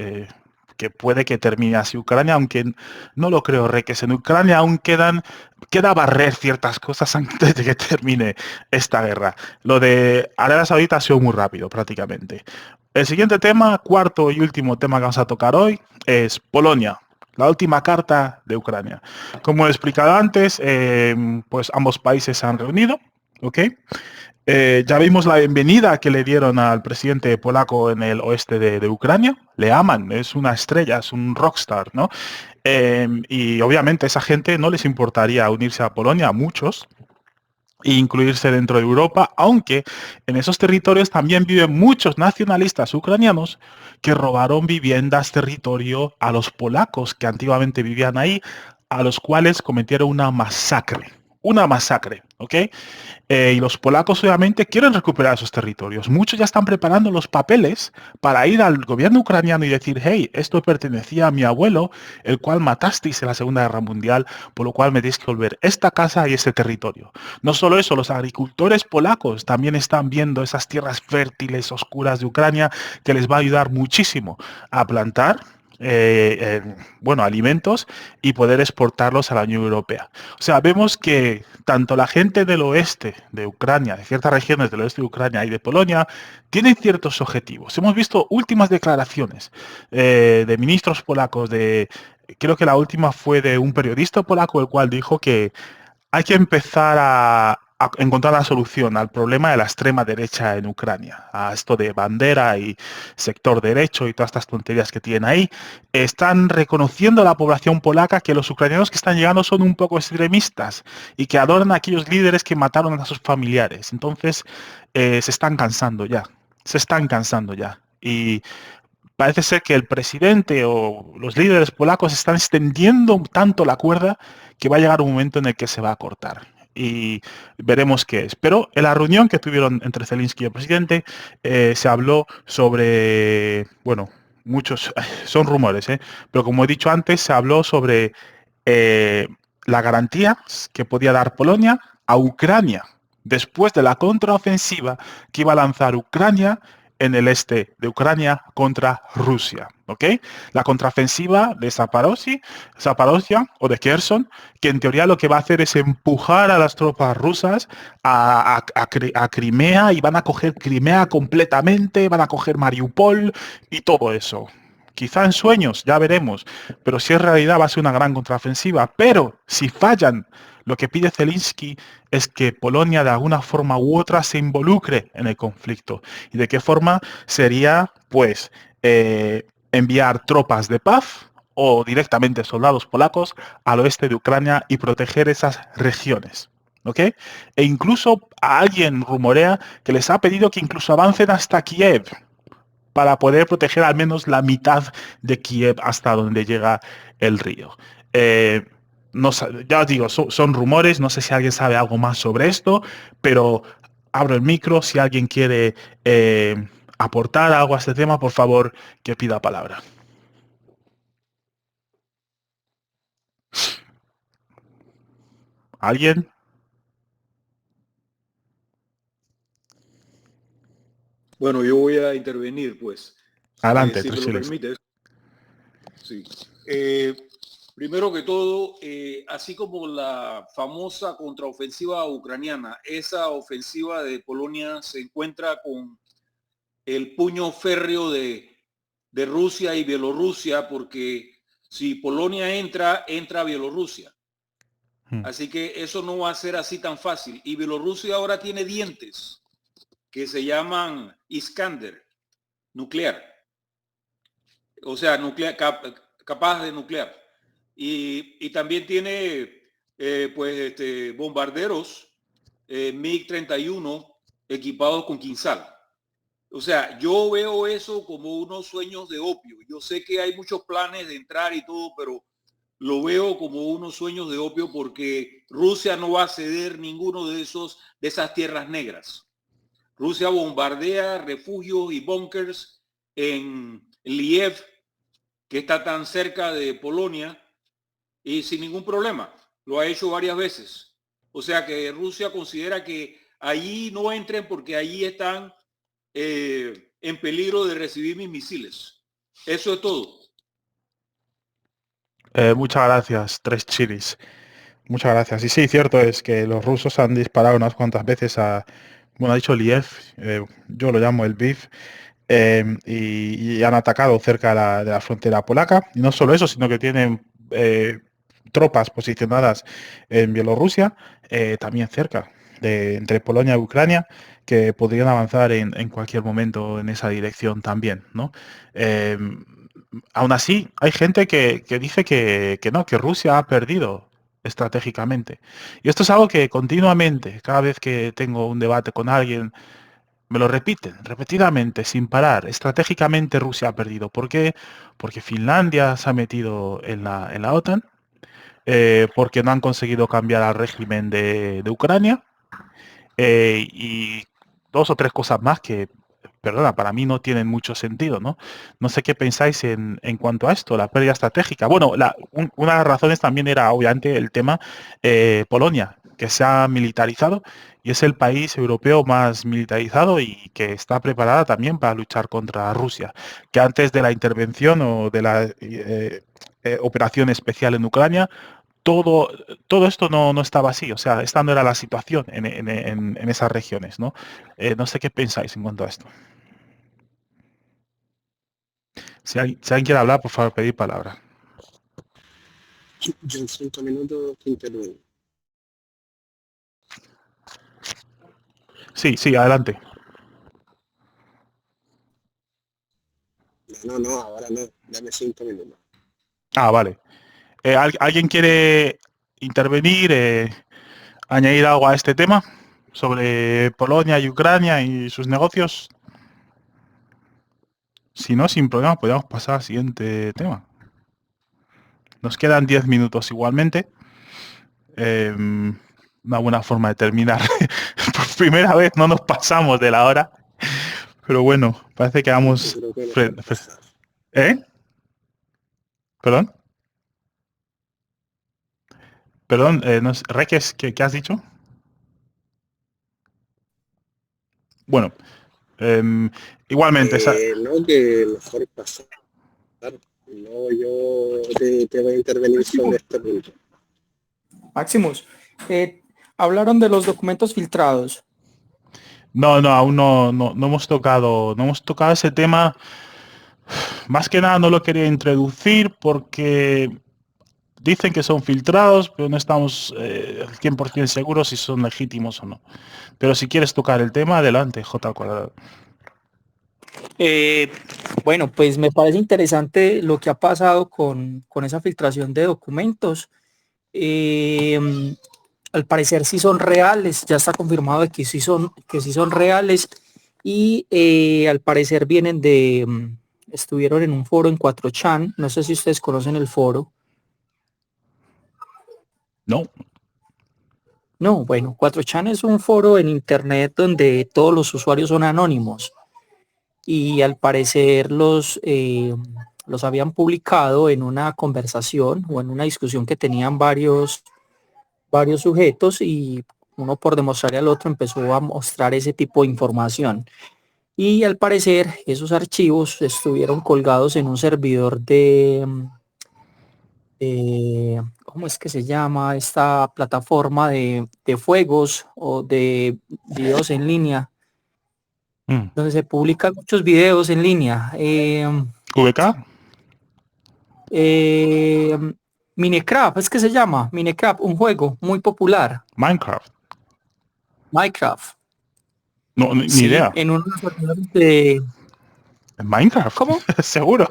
Speaker 1: que puede que termine así Ucrania, aunque no lo creo, Reques. En Ucrania aún queda barrer ciertas cosas antes de que termine esta guerra. Lo de Arabia Saudita ha sido muy rápido, prácticamente. El siguiente tema, cuarto y último tema que vamos a tocar hoy, es Polonia, la última carta de Ucrania. Como he explicado antes, pues ambos países se han reunido, ¿ok? Ya vimos la bienvenida que le dieron al presidente polaco en el oeste de Ucrania. Le aman, es una estrella, es un rockstar, ¿no? Y obviamente a esa gente no les importaría unirse a Polonia, a muchos, e incluirse dentro de Europa, aunque en esos territorios también viven muchos nacionalistas ucranianos que robaron viviendas, territorio a los polacos que antiguamente vivían ahí, a los cuales cometieron una masacre, ¿ok? Y los polacos obviamente quieren recuperar esos territorios. Muchos ya están preparando los papeles para ir al gobierno ucraniano y decir, hey, esto pertenecía a mi abuelo, el cual matasteis en la Segunda Guerra Mundial, por lo cual me tenéis que volver esta casa y este territorio. No solo eso, los agricultores polacos también están viendo esas tierras fértiles, oscuras de Ucrania, que les va a ayudar muchísimo a plantar alimentos y poder exportarlos a la Unión Europea. O sea, vemos que tanto la gente del oeste de Ucrania, de ciertas regiones del oeste de Ucrania y de Polonia, tienen ciertos objetivos. Hemos visto últimas declaraciones de ministros polacos, creo que la última fue de un periodista polaco, el cual dijo que hay que empezar a encontrar la solución al problema de la extrema derecha en Ucrania, a esto de bandera y sector derecho y todas estas tonterías que tienen ahí. Están reconociendo a la población polaca que los ucranianos que están llegando son un poco extremistas y que adoran a aquellos líderes que mataron a sus familiares. Entonces se están cansando ya. Y parece ser que el presidente o los líderes polacos están extendiendo tanto la cuerda que va a llegar un momento en el que se va a cortar. Y veremos qué es. Pero en la reunión que tuvieron entre Zelensky y el presidente se habló sobre, muchos, son rumores, pero como he dicho antes, se habló sobre la garantía que podía dar Polonia a Ucrania después de la contraofensiva que iba a lanzar Ucrania en el este de Ucrania contra Rusia, ¿ok? La contraofensiva de Zaporozhia o de Kherson, que en teoría lo que va a hacer es empujar a las tropas rusas a Crimea y van a coger Crimea completamente, van a coger Mariupol y todo eso. Quizá en sueños, ya veremos, pero si es realidad va a ser una gran contraofensiva. Pero si fallan, lo que pide Zelensky es que Polonia de alguna forma u otra se involucre en el conflicto. ¿Y de qué forma? Sería, pues, enviar tropas de paz o directamente soldados polacos al oeste de Ucrania y proteger esas regiones. ¿Ok? E incluso alguien rumorea que les ha pedido que incluso avancen hasta Kiev para poder proteger al menos la mitad de Kiev hasta donde llega el río. No, ya os digo, son rumores, no sé si alguien sabe algo más sobre esto, pero abro el micro, si alguien quiere aportar algo a este tema, por favor, que pida palabra. ¿Alguien?
Speaker 3: Bueno, yo voy a intervenir, pues.
Speaker 1: Adelante,
Speaker 3: si me lo
Speaker 1: Chiles.
Speaker 3: permites. Sí. Primero que todo, así como la famosa contraofensiva ucraniana, esa ofensiva de Polonia se encuentra con el puño férreo de Rusia y Bielorrusia, porque si Polonia entra Bielorrusia. Así que eso no va a ser así tan fácil. Y Bielorrusia ahora tiene dientes que se llaman Iskander, nuclear. O sea, capaz de nuclear. Y también tiene bombarderos MiG-31 equipados con Quinzal. O sea, yo veo eso como unos sueños de opio. Yo sé que hay muchos planes de entrar y todo, pero lo veo como unos sueños de opio porque Rusia no va a ceder ninguno de esas tierras negras. Rusia bombardea refugios y búnkers en Liev, que está tan cerca de Polonia, y sin ningún problema. Lo ha hecho varias veces. O sea que Rusia considera que allí no entren porque allí están en peligro de recibir mis misiles. Eso es todo.
Speaker 1: Muchas gracias, Tres Chilis. Muchas gracias. Y sí, cierto es que los rusos han disparado unas cuantas veces bueno, ha dicho Liev, yo lo llamo el BIF, y han atacado cerca de la frontera polaca. Y no solo eso, sino que tienen tropas posicionadas en Bielorrusia, también cerca entre Polonia y Ucrania, que podrían avanzar en cualquier momento en esa dirección también, ¿no? Aún así, hay gente que dice que no, que Rusia ha perdido estratégicamente. Y esto es algo que continuamente, cada vez que tengo un debate con alguien, me lo repiten repetidamente, sin parar. Estratégicamente Rusia ha perdido. ¿Por qué? Porque Finlandia se ha metido en la OTAN, porque no han conseguido cambiar al régimen de Ucrania, y dos o tres cosas más que, perdona, para mí no tienen mucho sentido, ¿no? No sé qué pensáis en cuanto a esto, la pérdida estratégica. Bueno, una de las razones también era, obviamente, el tema Polonia, que se ha militarizado y es el país europeo más militarizado y que está preparada también para luchar contra Rusia, que antes de la intervención o de la operación especial en Ucrania, todo esto no estaba así, o sea, esta no era la situación en esas regiones, ¿no? No sé qué pensáis en cuanto a esto. Si alguien quiere hablar, por favor, pedir palabra.
Speaker 5: Yo en 5 minutos te intervengo.
Speaker 1: Sí, adelante.
Speaker 5: No, ahora no. Dame 5 minutos.
Speaker 1: Ah, vale. ¿Alguien quiere intervenir, añadir algo a este tema sobre Polonia y Ucrania y sus negocios? Si no, sin problema, podemos pasar al siguiente tema. Nos quedan 10 minutos igualmente. Una buena forma de terminar. Por primera vez no nos pasamos de la hora. Pero bueno, parece que vamos... ¿Eh? ¿Perdón? Perdón, Reques, ¿qué has dicho? Bueno, igualmente...
Speaker 5: No, que mejor pasar. No, yo te voy a intervenir sobre este punto.
Speaker 7: Maximus, hablaron de los documentos filtrados.
Speaker 1: No, aún no hemos tocado ese tema. Más que nada no lo quería introducir porque dicen que son filtrados, pero no estamos 100% seguros si son legítimos o no. Pero si quieres tocar el tema, adelante, J. Cuadrado.
Speaker 7: Bueno, pues me parece interesante lo que ha pasado con esa filtración de documentos. Al parecer sí son reales, ya está confirmado de que sí son reales, y al parecer vienen estuvieron en un foro en 4chan, no sé si ustedes conocen el foro.
Speaker 1: No.
Speaker 7: No, bueno, 4chan es un foro en internet donde todos los usuarios son anónimos y al parecer los habían publicado en una conversación o en una discusión que tenían varios sujetos y uno por demostrarle al otro empezó a mostrar ese tipo de información. Y al parecer esos archivos estuvieron colgados en un servidor ¿cómo es que se llama? Esta plataforma de juegos o de videos en línea, donde se publican muchos videos en línea.
Speaker 1: ¿VK?
Speaker 7: Minecraft, es que se llama Minecraft, un juego muy popular.
Speaker 1: Minecraft. No, ni
Speaker 7: Sí,
Speaker 1: idea.
Speaker 7: en unos servidores de...
Speaker 1: Minecraft.
Speaker 7: ¿Cómo?
Speaker 1: Seguro.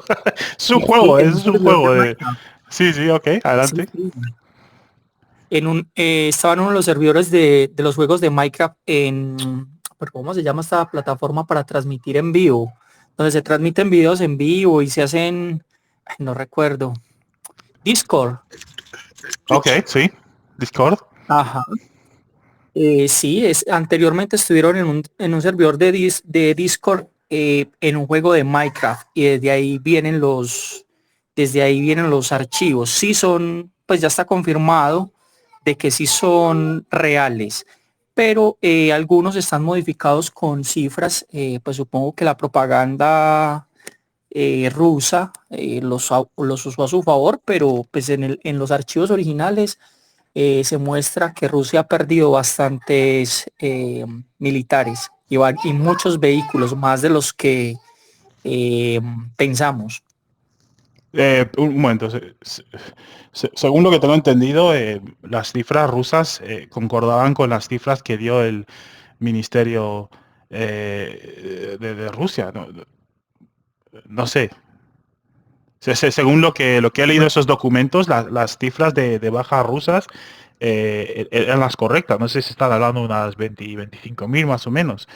Speaker 1: Es un
Speaker 7: Sí,
Speaker 1: juego,
Speaker 7: en un
Speaker 1: es un
Speaker 7: servidor de
Speaker 1: juego de...
Speaker 7: Minecraft.
Speaker 1: Sí, sí, ok,
Speaker 7: Sí,
Speaker 1: adelante.
Speaker 7: sí. Estaban uno de los servidores de los juegos de Minecraft pero ¿cómo se llama esta plataforma para transmitir en vivo? Donde se transmiten videos en vivo y se hacen, no recuerdo, Discord.
Speaker 1: Ok, sí. Discord.
Speaker 7: Ajá. Sí, anteriormente estuvieron en un servidor de Discord en un juego de Minecraft y desde ahí vienen los archivos. Sí son, pues ya está confirmado de que sí son reales, pero algunos están modificados con cifras, pues supongo que la propaganda rusa los usó a su favor, pero pues en los archivos originales se muestra que Rusia ha perdido bastantes militares y muchos vehículos, más de los que pensamos.
Speaker 1: Un momento. Según lo que tengo entendido, las cifras rusas concordaban con las cifras que dio el Ministerio de Rusia. No, no sé. Según lo que he leído esos documentos, las cifras de bajas rusas eran las correctas. No sé si están hablando de unas 20, 25.000 más o menos.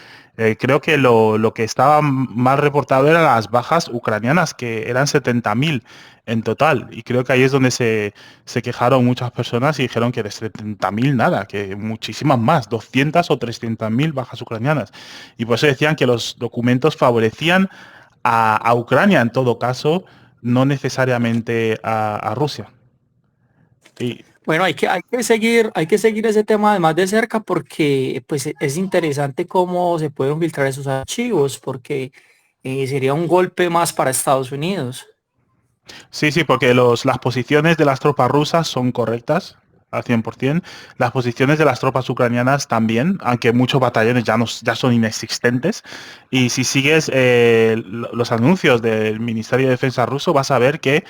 Speaker 1: Creo que lo que estaba mal reportado eran las bajas ucranianas, que eran 70.000 en total. Y creo que ahí es donde se quejaron muchas personas y dijeron que de 70.000 nada, que muchísimas más, 200 o 300.000 bajas ucranianas. Y por eso decían que los documentos favorecían a Ucrania en todo caso, no necesariamente a Rusia. Y
Speaker 7: Bueno, hay que seguir ese tema además de cerca porque pues es interesante cómo se pueden filtrar esos archivos porque sería un golpe más para Estados Unidos.
Speaker 1: sí, sí, porque las posiciones de las tropas rusas son correctas al 100%. Las posiciones de las tropas ucranianas también, aunque muchos batallones ya son inexistentes. Y si sigues los anuncios del Ministerio de Defensa ruso, vas a ver que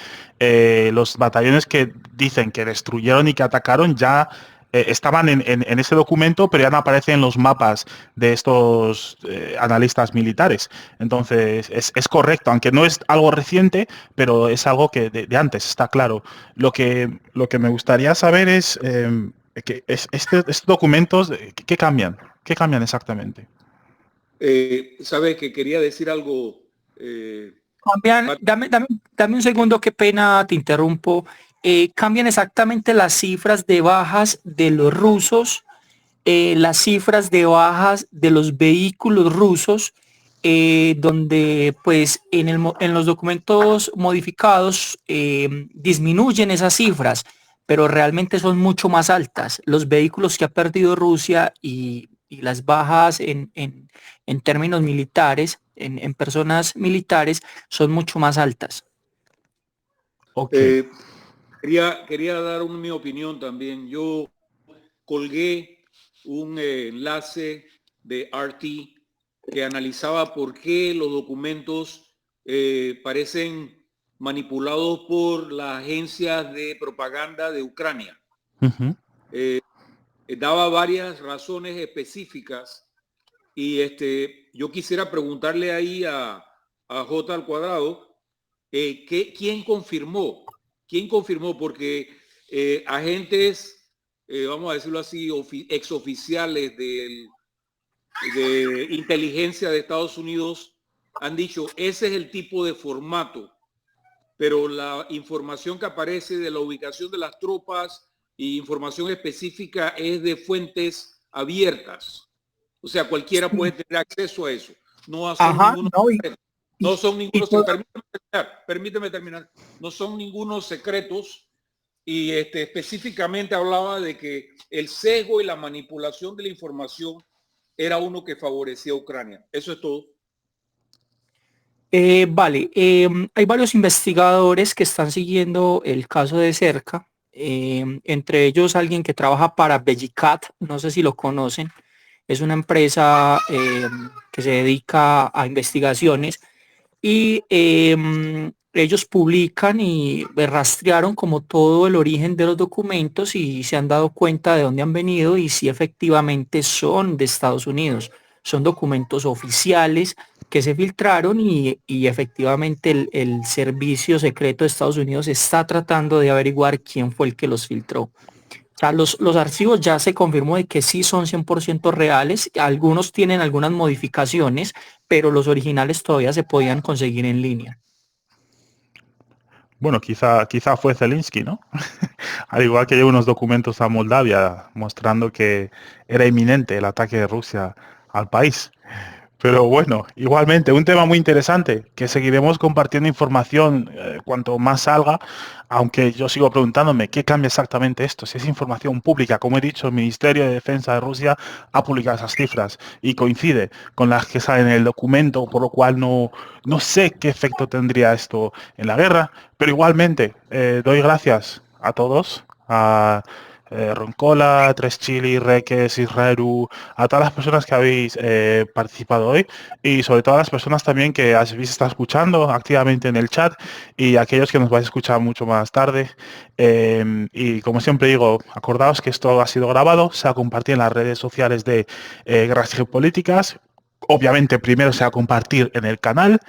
Speaker 1: los batallones que dicen que destruyeron y que atacaron ya estaban en ese documento, pero ya no aparecen en los mapas de estos analistas militares. Entonces, es correcto, aunque no es algo reciente, pero es algo que de antes, está claro. Lo que me gustaría saber es que estos documentos, ¿qué cambian? ¿Qué cambian exactamente?
Speaker 3: Sabes que quería decir algo.
Speaker 7: Cambian, dame un segundo, qué pena, te interrumpo. Cambian exactamente las cifras de bajas de los rusos, las cifras de bajas de los vehículos rusos, donde pues en los documentos modificados disminuyen esas cifras, pero realmente son mucho más altas. Los vehículos que ha perdido Rusia y las bajas en términos militares, en personas militares, son mucho más altas.
Speaker 1: Okay.
Speaker 3: Quería dar mi opinión también. Yo colgué un enlace de RT que analizaba por qué los documentos parecen manipulados por las agencias de propaganda de Ucrania.
Speaker 1: Uh-huh.
Speaker 3: Daba varias razones específicas y yo quisiera preguntarle ahí a J al cuadrado ¿quién confirmó? ¿Quién confirmó? Porque agentes, vamos a decirlo así, exoficiales de inteligencia de Estados Unidos han dicho, ese es el tipo de formato, pero la información que aparece de la ubicación de las tropas y información específica es de fuentes abiertas. O sea, cualquiera puede tener acceso a eso. No son ningunos secretos. No son ningunos permíteme terminar. No son ningunos secretos. Y específicamente hablaba de que el sesgo y la manipulación de la información era uno que favorecía a Ucrania. Eso es todo.
Speaker 7: Vale, hay varios investigadores que están siguiendo el caso de cerca, entre ellos alguien que trabaja para Bellicat, no sé si lo conocen, es una empresa que se dedica a investigaciones y ellos publican y rastrearon como todo el origen de los documentos y se han dado cuenta de dónde han venido y si efectivamente son de Estados Unidos. Son documentos oficiales que se filtraron y efectivamente el servicio secreto de Estados Unidos está tratando de averiguar quién fue el que los filtró. O sea, los archivos ya se confirmó de que sí son 100% reales, algunos tienen algunas modificaciones, pero los originales todavía se podían conseguir en línea.
Speaker 1: Bueno, quizá fue Zelensky, ¿no? Al igual que lleva unos documentos a Moldavia mostrando que era inminente el ataque de Rusia al país. Pero bueno, igualmente, un tema muy interesante, que seguiremos compartiendo información cuanto más salga, aunque yo sigo preguntándome qué cambia exactamente esto, si es información pública. Como he dicho, el Ministerio de Defensa de Rusia ha publicado esas cifras y coincide con las que salen en el documento, por lo cual no sé qué efecto tendría esto en la guerra, pero igualmente doy gracias a todos, a Roncola, Tres Chili, Reques, Israelu, a todas las personas que habéis participado hoy y sobre todo a las personas también que habéis estado escuchando activamente en el chat y aquellos que nos vais a escuchar mucho más tarde. Y como siempre digo, acordaos que esto ha sido grabado, se ha compartido en las redes sociales de Guerras Geopolíticas. Obviamente primero se va a compartir en el canal,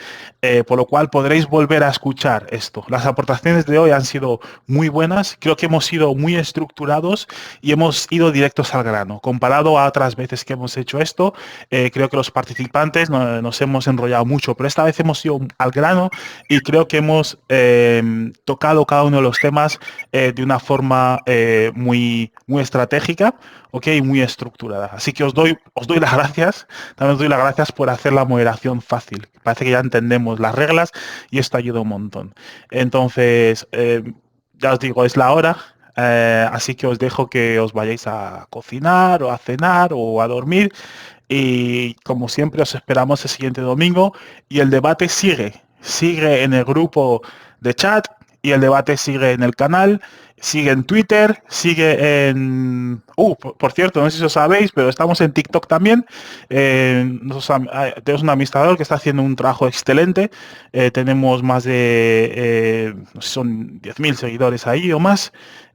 Speaker 1: por lo cual podréis volver a escuchar esto. Las aportaciones de hoy han sido muy buenas, creo que hemos sido muy estructurados y hemos ido directos al grano. Comparado a otras veces que hemos hecho esto, creo que los participantes nos hemos enrollado mucho, pero esta vez hemos ido al grano y creo que hemos tocado cada uno de los temas de una forma muy estratégica, muy estructurada. Así que os doy las gracias, también os doy las gracias por hacer la moderación fácil. Parece que ya entendemos las reglas y esto ayuda un montón. Entonces, ya os digo, es la hora, así que os dejo que os vayáis a cocinar o a cenar o a dormir y como siempre os esperamos el siguiente domingo y el debate sigue en el grupo de chat y el debate sigue en el canal. Sigue en Twitter, sigue en... por cierto, no sé si lo sabéis, pero estamos en TikTok también. Tenemos un administrador que está haciendo un trabajo excelente. Tenemos más de... no sé, son 10.000 seguidores ahí o más.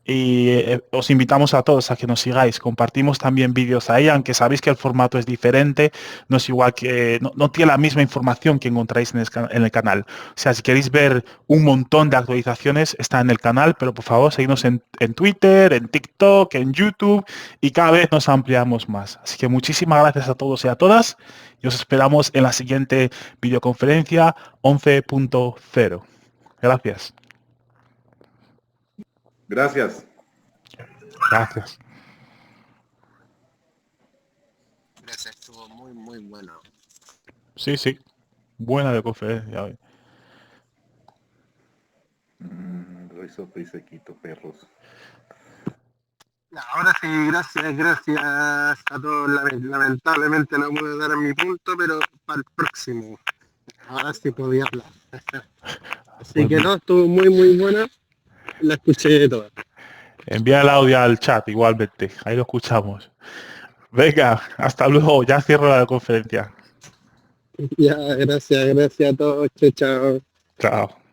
Speaker 1: Y os invitamos a todos a que nos sigáis. Compartimos también vídeos ahí, aunque sabéis que el formato es diferente. No es igual que... No tiene la misma información que encontráis en el canal. O sea, si queréis ver un montón de actualizaciones, está en el canal, pero por favor, seguidnos en Twitter, en TikTok, en YouTube y cada vez nos ampliamos más. Así que muchísimas gracias a todos y a todas y os esperamos en la siguiente videoconferencia 11.0. Gracias.
Speaker 6: Gracias.
Speaker 1: Gracias.
Speaker 5: Gracias, estuvo muy, muy bueno.
Speaker 1: Sí. Buena de conferencia hoy.
Speaker 6: Risotto y sequito, perros.
Speaker 5: Ahora sí, gracias a todos. Lamentablemente no puedo dar mi punto, pero para el próximo. Ahora sí podía hablar. Así que no, estuvo muy, muy buena. La escuché de todas.
Speaker 1: Envía el audio al chat igualmente. Ahí lo escuchamos. Venga, hasta luego. Ya cierro la conferencia.
Speaker 5: Ya, gracias a todos. Chao.
Speaker 1: Chao.